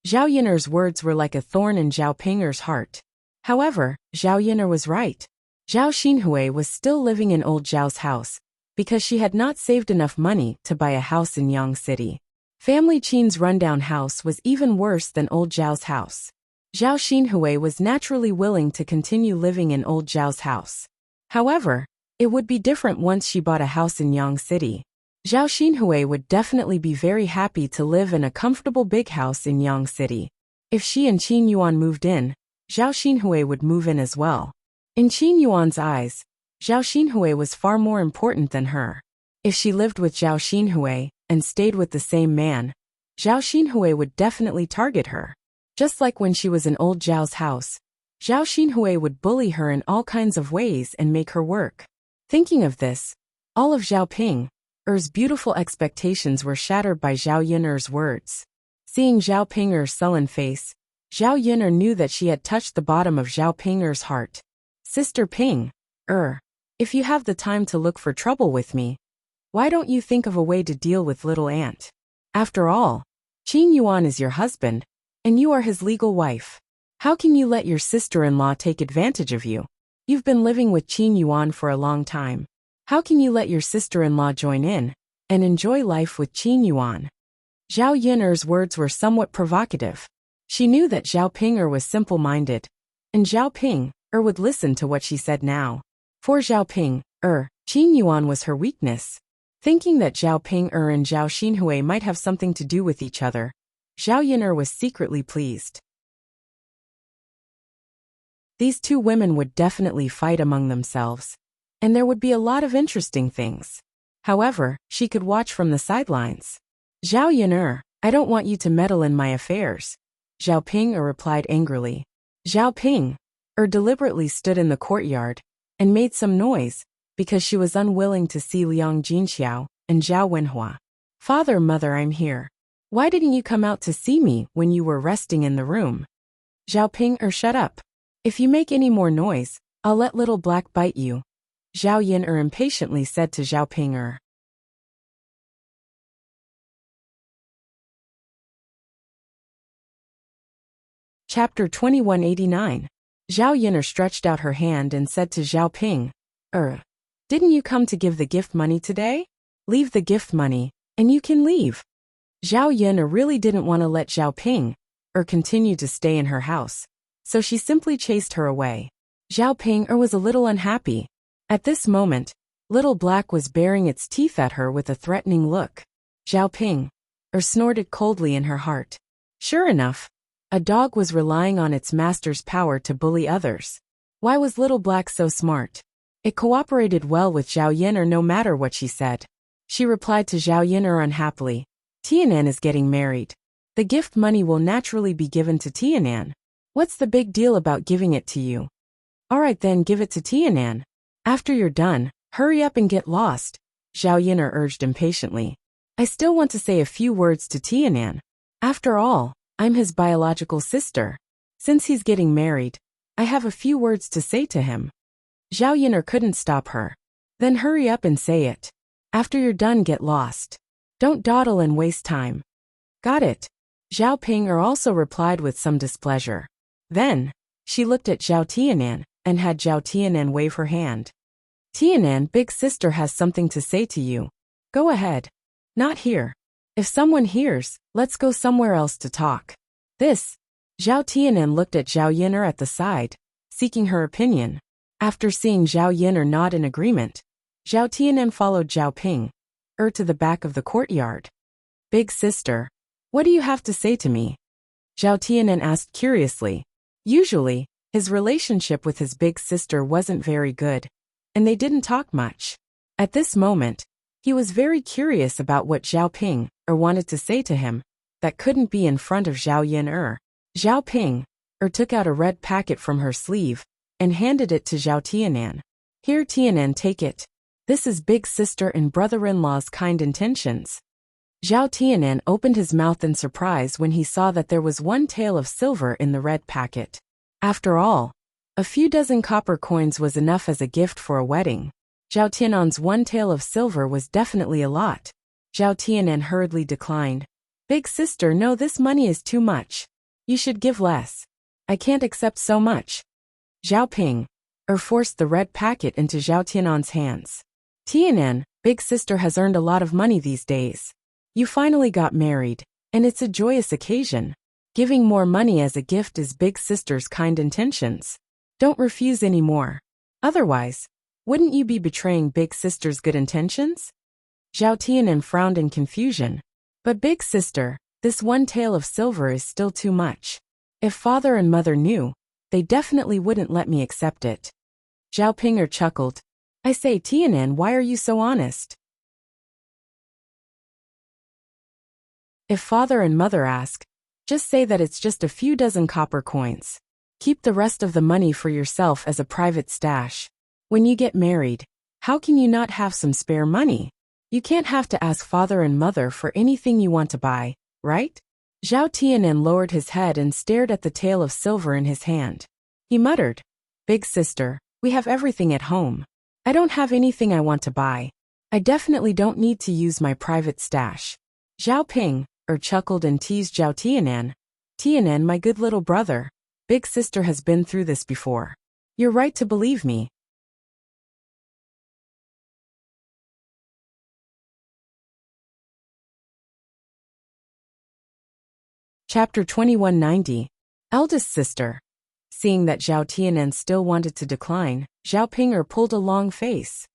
Zhao Yun'er's words were like a thorn in Zhao Pinger's heart. However, Zhao Yun'er was right. Zhao Xinhui was still living in old Zhao's house, because she had not saved enough money to buy a house in Yang City. Family Qin's rundown house was even worse than old Zhao's house. Zhao Xinhui was naturally willing to continue living in old Zhao's house. However, it would be different once she bought a house in Yang City. Zhao Xinhui would definitely be very happy to live in a comfortable big house in Yang City. If she and Qin Yuan moved in, Zhao Xinhui would move in as well. In Qin Yuan's eyes, Zhao Xinhui was far more important than her. If she lived with Zhao Xinhui and stayed with the same man, Zhao Xinhui would definitely target her. Just like when she was in old Zhao's house, Zhao Xinhui would bully her in all kinds of ways and make her work. Thinking of this, all of Zhao Pinger's beautiful expectations were shattered by Zhao Yun'er's words. Seeing Zhao Pinger's sullen face, Zhao Yun'er knew that she had touched the bottom of Zhao Pinger's heart. "Sister Pinger, if you have the time to look for trouble with me, Why don't you think of a way to deal with little aunt? After all, Qin Yuan is your husband, and you are his legal wife. How can you let your sister-in-law take advantage of you? You've been living with Qin Yuan for a long time. How can you let your sister-in-law join in and enjoy life with Qin Yuan? Zhao Yin'er's words were somewhat provocative. She knew that Zhao Ping'er was simple-minded, and Zhao Ping'er would listen to what she said now. For Zhao Ping'er, Qin Yuan was her weakness. Thinking that Zhao Ping'er and Zhao Xinhui might have something to do with each other, Zhao Yin'er was secretly pleased. These two women would definitely fight among themselves, and there would be a lot of interesting things. However, she could watch from the sidelines. Zhao Yin'er, I don't want you to meddle in my affairs, Zhao Ping'er replied angrily. Zhao Ping'er deliberately stood in the courtyard and made some noise because she was unwilling to see Liang Jinxiao and Zhao Wenhua. Father, mother, I'm here. Why didn't you come out to see me when you were resting in the room? Zhao Ping'er, shut up. If you make any more noise, I'll let Little Black bite you, Zhao Yin'er impatiently said to Zhao Ping'er. Chapter 2189. Zhao Yin'er stretched out her hand and said to Zhao Ping'er, didn't you come to give the gift money today? Leave the gift money, and you can leave. Zhao Yin'er really didn't want to let Zhao Ping'er continue to stay in her house, so she simply chased her away. Zhao Ping'er was a little unhappy. At this moment, Little Black was baring its teeth at her with a threatening look. Zhao Ping'er snorted coldly in her heart. Sure enough, a dog was relying on its master's power to bully others. Why was Little Black so smart? It cooperated well with Zhao Yin'er no matter what she said. She replied to Zhao Yin'er unhappily. Tianan is getting married. The gift money will naturally be given to Tianan. What's the big deal about giving it to you? Alright then, give it to Tianan. After you're done, hurry up and get lost, Zhao Yin'er urged impatiently. I still want to say a few words to Tianan. After all, I'm his biological sister. Since he's getting married, I have a few words to say to him. Zhao Yin'er couldn't stop her. Then hurry up and say it. After you're done, get lost. Don't dawdle and waste time. Got it. Zhao Ping'er also replied with some displeasure. Then, she looked at Zhao Tianan and had Zhao Tianan wave her hand. Tianan, big sister has something to say to you. Go ahead. Not here. If someone hears, let's go somewhere else to talk. This. Zhao Tianan looked at Zhao Yin'er at the side, seeking her opinion. After seeing Zhao Yin'er nod in agreement, Zhao Tianan followed Zhao Ping'er to the back of the courtyard. Big sister, what do you have to say to me? Zhao Tianan asked curiously. Usually, his relationship with his big sister wasn't very good, and they didn't talk much. At this moment, he was very curious about what Zhao Ping'er wanted to say to him that couldn't be in front of Zhao Yin'er. Zhao Ping'er took out a red packet from her sleeve and handed it to Zhao Tianan. Here, Tianan, take it. This is big sister and brother-in-law's kind intentions. Zhao Tianan opened his mouth in surprise when he saw that there was one tael of silver in the red packet. After all, a few dozen copper coins was enough as a gift for a wedding. Zhao Tianan's one tael of silver was definitely a lot. Zhao Tianan hurriedly declined. Big sister, no, this money is too much. You should give less. I can't accept so much. Zhao Ping'er forced the red packet into Zhao Tianan's hands. Tianan, big sister has earned a lot of money these days. You finally got married, and it's a joyous occasion. Giving more money as a gift is big sister's kind intentions. Don't refuse any more. Otherwise, wouldn't you be betraying big sister's good intentions? Zhao Tianan frowned in confusion. But big sister, this one tael of silver is still too much. If father and mother knew, they definitely wouldn't let me accept it. Zhao Ping'er chuckled. I say, Tianan, why are you so honest? If father and mother ask, just say that it's just a few dozen copper coins. Keep the rest of the money for yourself as a private stash. When you get married, how can you not have some spare money? You can't have to ask father and mother for anything you want to buy, right? Zhao Tianan lowered his head and stared at the tael of silver in his hand. He muttered, Big sister, we have everything at home. I don't have anything I want to buy. I definitely don't need to use my private stash. Zhao Ping chuckled and teased Zhao Tianan. Tianan, my good little brother. Big sister has been through this before. You're right to believe me. Chapter 2190. Eldest Sister. Seeing that Zhao Tianan still wanted to decline, Zhao Ping pulled a long face.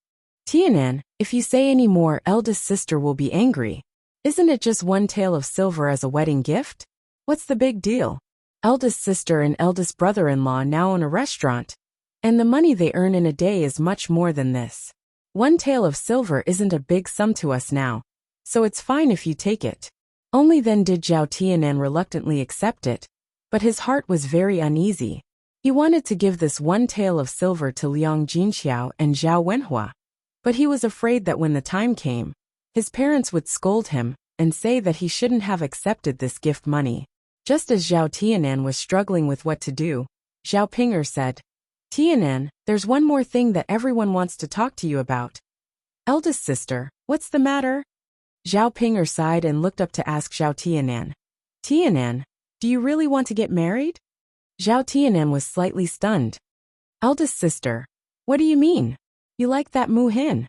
Tianan, if you say any more, eldest sister will be angry. Isn't it just one tael of silver as a wedding gift? What's the big deal? Eldest sister and eldest brother-in-law now own a restaurant, and the money they earn in a day is much more than this. One tael of silver isn't a big sum to us now, so it's fine if you take it. Only then did Zhao Tianan reluctantly accept it, but his heart was very uneasy. He wanted to give this one tael of silver to Liang Jinxiao and Zhao Wenhua, but he was afraid that when the time came, his parents would scold him and say that he shouldn't have accepted this gift money. Just as Zhao Tianan was struggling with what to do, Zhao Ping said, Tianan, there's one more thing that everyone wants to talk to you about. Eldest sister, what's the matter? Zhao Ping sighed and looked up to ask Zhao Tianan. Tianan, do you really want to get married? Zhao Tianan was slightly stunned. Eldest sister, what do you mean? You like that Mu Hin?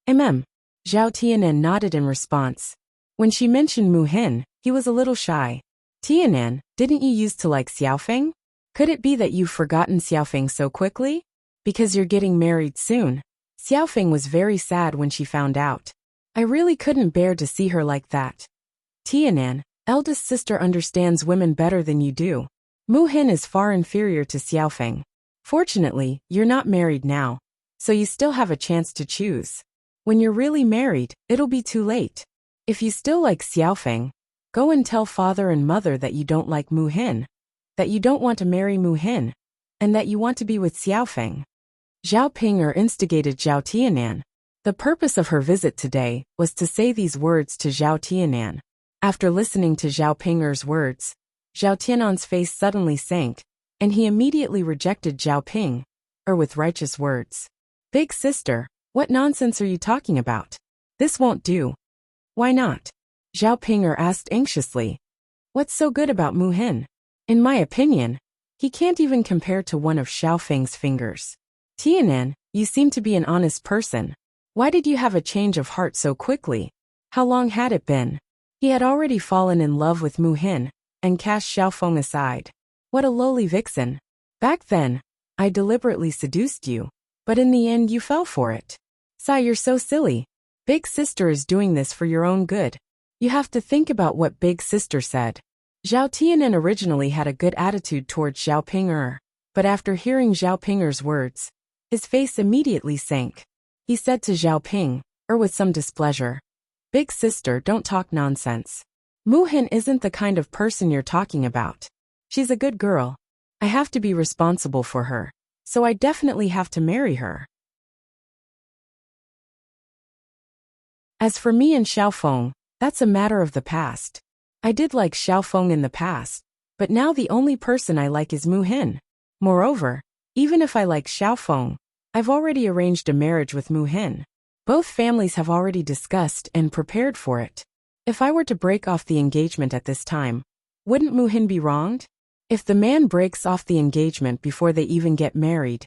Zhao Tianan nodded in response. When she mentioned Mu Hin, he was a little shy. Tianan, didn't you used to like Xiaofeng? Could it be that you've forgotten Xiaofeng so quickly? Because you're getting married soon. Xiaofeng was very sad when she found out. I really couldn't bear to see her like that. Tianan, eldest sister understands women better than you do. Mu Hin is far inferior to Xiaofeng. Fortunately, you're not married now, so you still have a chance to choose. When you're really married, it'll be too late. If you still like Xiaofeng, go and tell father and mother that you don't like Mu Hin, that you don't want to marry Mu Hin, and that you want to be with Xiaofeng. Zhao Ping instigated Zhao Tianan. The purpose of her visit today was to say these words to Zhao Tianan. After listening to Zhao Ping's words, Zhao Tianan's face suddenly sank, and he immediately rejected Zhao Ping, with righteous words. Big sister, what nonsense are you talking about? This won't do. Why not? Zhao Ping asked anxiously. What's so good about Mu Hin? In my opinion, he can't even compare to one of Xiaofeng's fingers. Tianan, you seem to be an honest person. Why did you have a change of heart so quickly? How long had it been? He had already fallen in love with Mu Hin, and cast Xiaofeng aside. What a lowly vixen. Back then, I deliberately seduced you, but in the end you fell for it. Sai, you're so silly. Big sister is doing this for your own good. You have to think about what big sister said. Zhao Tianan originally had a good attitude towards Zhao Ping, but after hearing Zhao Ping's words, his face immediately sank. He said to Zhao Ping, with some displeasure, Big sister, don't talk nonsense. Mu Hin isn't the kind of person you're talking about. She's a good girl. I have to be responsible for her, so I definitely have to marry her. As for me and Xiaofeng, that's a matter of the past. I did like Xiaofeng in the past, but now the only person I like is Mu Hin. Moreover, even if I like Xiaofeng, I've already arranged a marriage with Mu Hin. Both families have already discussed and prepared for it. If I were to break off the engagement at this time, wouldn't Mu Hin be wronged? If the man breaks off the engagement before they even get married,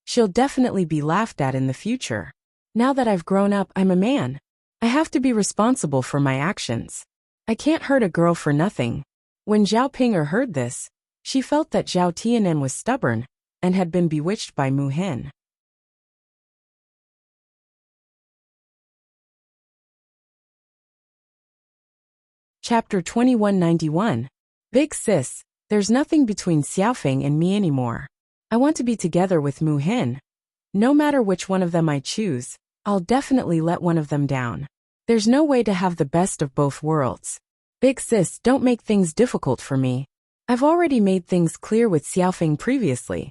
she'll definitely be laughed at in the future. Now that I've grown up, I'm a man. I have to be responsible for my actions. I can't hurt a girl for nothing. When Zhao Ping heard this, she felt that Zhao Tianan was stubborn and had been bewitched by Mu Hin. Chapter 2191. Big sis, there's nothing between Xiaofeng and me anymore. I want to be together with Mu Hin. No matter which one of them I choose, I'll definitely let one of them down. There's no way to have the best of both worlds. Big sis, don't make things difficult for me. I've already made things clear with Xiaofeng previously.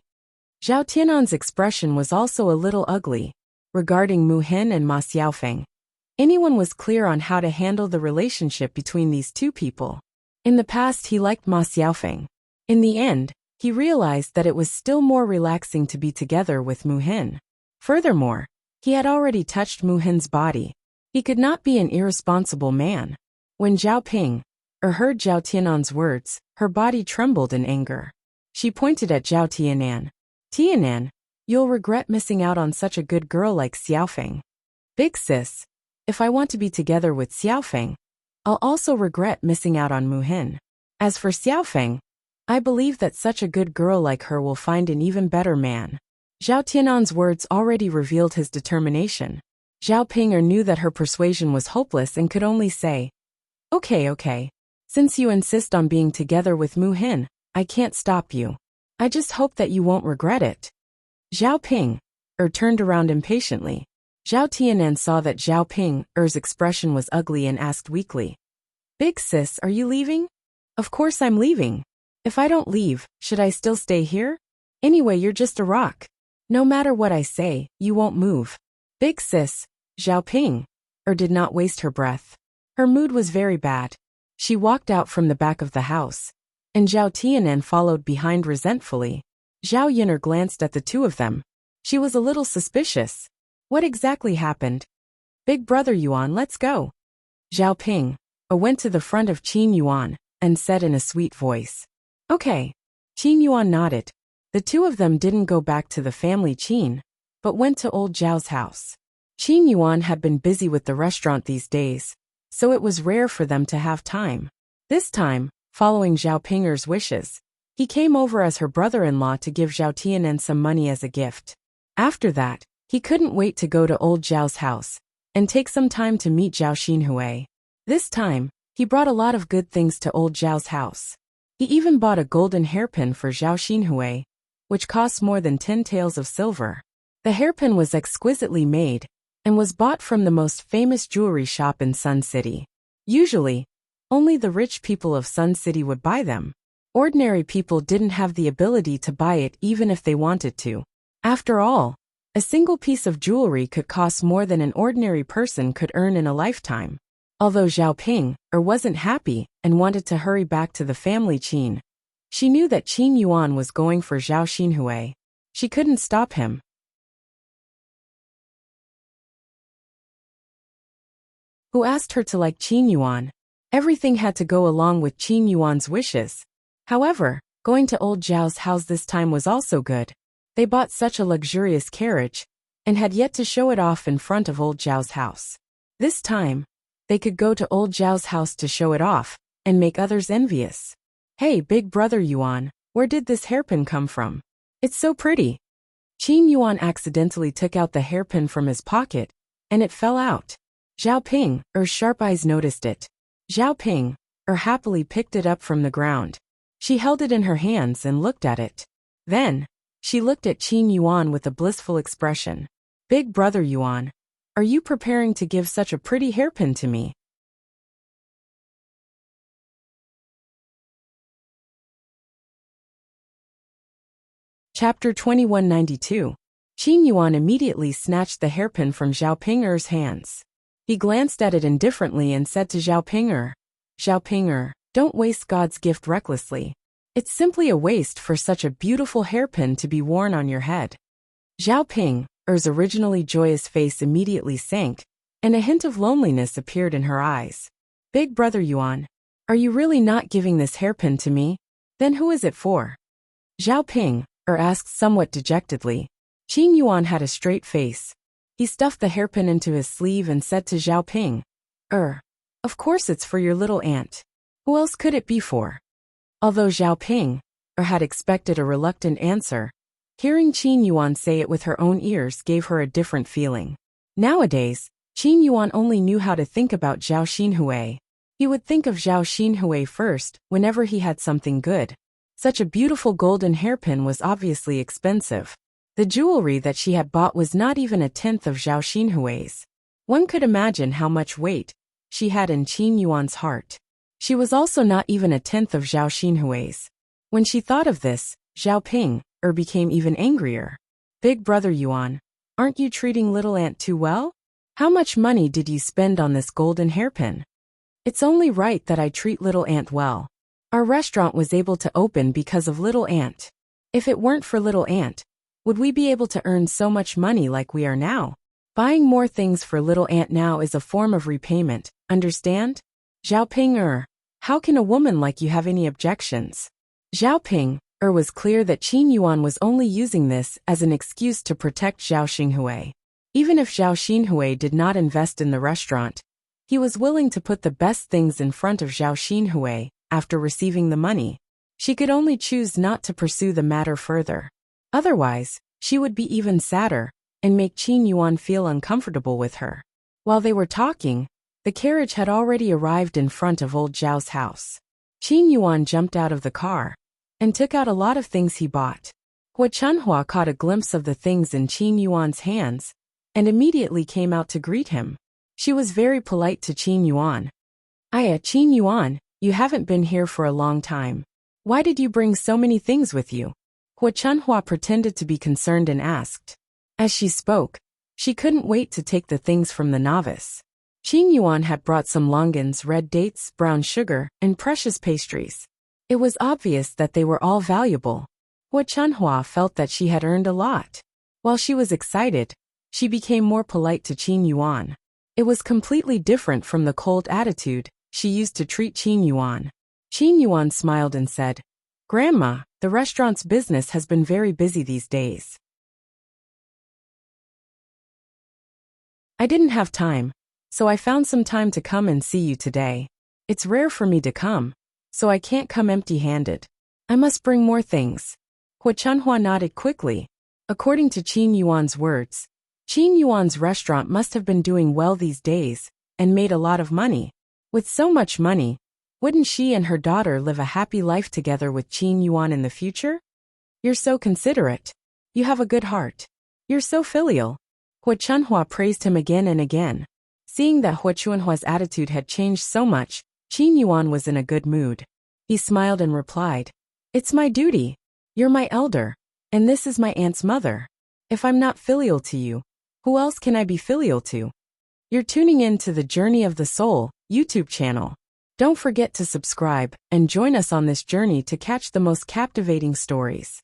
Zhao Tianan's expression was also a little ugly. Regarding Mu Hin and Ma Xiaofeng, anyone was clear on how to handle the relationship between these two people. In the past he liked Ma Xiaofeng. In the end, he realized that it was still more relaxing to be together with Mu Hin. Furthermore, he had already touched Mu Hin's body, He could not be an irresponsible man. When Zhao Ping heard Zhao Tianan's words, her body trembled in anger. She pointed at Zhao Tianan. Tianan, you'll regret missing out on such a good girl like Xiaofeng. Big sis, if I want to be together with Xiaofeng, I'll also regret missing out on Muhin. As for Xiaofeng, I believe that such a good girl like her will find an even better man. Zhao Tianan's words already revealed his determination. Zhao Ping knew that her persuasion was hopeless and could only say, Okay. Since you insist on being together with Muhin, I can't stop you. I just hope that you won't regret it. Zhao Ping turned around impatiently. Zhao Tianan saw that Zhao Ping's expression was ugly and asked weakly, Big sis, are you leaving? Of course I'm leaving. If I don't leave, should I still stay here? Anyway, you're just a rock. No matter what I say, you won't move. Big sis, Zhao Ping did not waste her breath. Her mood was very bad. She walked out from the back of the house, and Zhao Tianan followed behind resentfully. Zhao Yin'er glanced at the two of them. She was a little suspicious. What exactly happened? Big brother Yuan, let's go. Zhao Ping went to the front of Qin Yuan and said in a sweet voice. Okay. Qin Yuan nodded. The two of them didn't go back to the family Qin, but went to old Zhao's house. Qin Yuan had been busy with the restaurant these days, so it was rare for them to have time. This time, following Zhao Ping's wishes, he came over as her brother-in-law to give Zhao Tianan some money as a gift. After that, he couldn't wait to go to old Zhao's house and take some time to meet Zhao Xinhui. This time, he brought a lot of good things to old Zhao's house. He even bought a golden hairpin for Zhao Xinhui, which cost more than 10 taels of silver. The hairpin was exquisitely made and was bought from the most famous jewelry shop in Sun City. Usually, only the rich people of Sun City would buy them. Ordinary people didn't have the ability to buy it even if they wanted to. After all, a single piece of jewelry could cost more than an ordinary person could earn in a lifetime. Although Zhao Ping wasn't happy and wanted to hurry back to the family Qin, she knew that Qin Yuan was going for Zhao Xinhui. She couldn't stop him. Who asked her to like Qin Yuan? Everything had to go along with Qin Yuan's wishes. However, going to old Zhao's house this time was also good. They bought such a luxurious carriage and had yet to show it off in front of old Zhao's house. This time, they could go to old Zhao's house to show it off and make others envious. Hey, big brother Yuan, where did this hairpin come from? It's so pretty. Qin Yuan accidentally took out the hairpin from his pocket, and it fell out. Zhao Ping's sharp eyes noticed it. Zhao Ping happily picked it up from the ground. She held it in her hands and looked at it. Then, she looked at Qin Yuan with a blissful expression. Big brother Yuan, are you preparing to give such a pretty hairpin to me? Chapter 2192. Qin Yuan immediately snatched the hairpin from Zhao Ping's hands. He glanced at it indifferently and said to Zhao Ping, don't waste God's gift recklessly. It's simply a waste for such a beautiful hairpin to be worn on your head. Zhao Ping's originally joyous face immediately sank, and a hint of loneliness appeared in her eyes. Big brother Yuan, are you really not giving this hairpin to me? Then who is it for? Zhao Ping asked somewhat dejectedly. Qin Yuan had a straight face. He stuffed the hairpin into his sleeve and said to Zhao Ping, of course it's for your little aunt. Who else could it be for? Although Zhao Ping had expected a reluctant answer, hearing Qin Yuan say it with her own ears gave her a different feeling. Nowadays, Qin Yuan only knew how to think about Zhao Xinhui. He would think of Zhao Xinhui first whenever he had something good. Such a beautiful golden hairpin was obviously expensive. The jewelry that she had bought was not even a tenth of Zhao Xinhui's. One could imagine how much weight she had in Qin Yuan's heart. She was also not even a tenth of Zhao Xinhui's. When she thought of this, Zhao Ping became even angrier. Big brother Yuan, aren't you treating little aunt too well? How much money did you spend on this golden hairpin? It's only right that I treat little aunt well. Our restaurant was able to open because of little aunt. If it weren't for little aunt, would we be able to earn so much money like we are now? Buying more things for little aunt now is a form of repayment, understand? Zhao Ping. How can a woman like you have any objections? Zhao Ping was clear that Qin Yuan was only using this as an excuse to protect Zhao Xinghui. Even if Zhao Xinghui did not invest in the restaurant, he was willing to put the best things in front of Zhao Xinghui after receiving the money. She could only choose not to pursue the matter further. Otherwise, she would be even sadder and make Qin Yuan feel uncomfortable with her. While they were talking, the carriage had already arrived in front of old Zhao's house. Qin Yuan jumped out of the car and took out a lot of things he bought. Hua Chunhua caught a glimpse of the things in Qin Yuan's hands and immediately came out to greet him. She was very polite to Qin Yuan. Qin Yuan, you haven't been here for a long time. Why did you bring so many things with you? Hua Chunhua pretended to be concerned and asked. As she spoke, she couldn't wait to take the things from the novice. Qin Yuan had brought some longans, red dates, brown sugar, and precious pastries. It was obvious that they were all valuable. Hua Chunhua felt that she had earned a lot. While she was excited, she became more polite to Qin Yuan. It was completely different from the cold attitude she used to treat Qin Yuan. Qin Yuan smiled and said, Grandma, the restaurant's business has been very busy these days. I didn't have time, so I found some time to come and see you today. It's rare for me to come, so I can't come empty-handed. I must bring more things. Hua Chunhua nodded quickly. According to Qin Yuan's words, Qin Yuan's restaurant must have been doing well these days and made a lot of money. With so much money, wouldn't she and her daughter live a happy life together with Qin Yuan in the future? You're so considerate. You have a good heart. You're so filial. Hua Chunhua praised him again and again. Seeing that Hua Chunhua's attitude had changed so much, Qin Yuan was in a good mood. He smiled and replied, It's my duty. You're my elder, and this is my aunt's mother. If I'm not filial to you, who else can I be filial to? You're tuning in to the Journey of the Soul YouTube channel. Don't forget to subscribe and join us on this journey to catch the most captivating stories.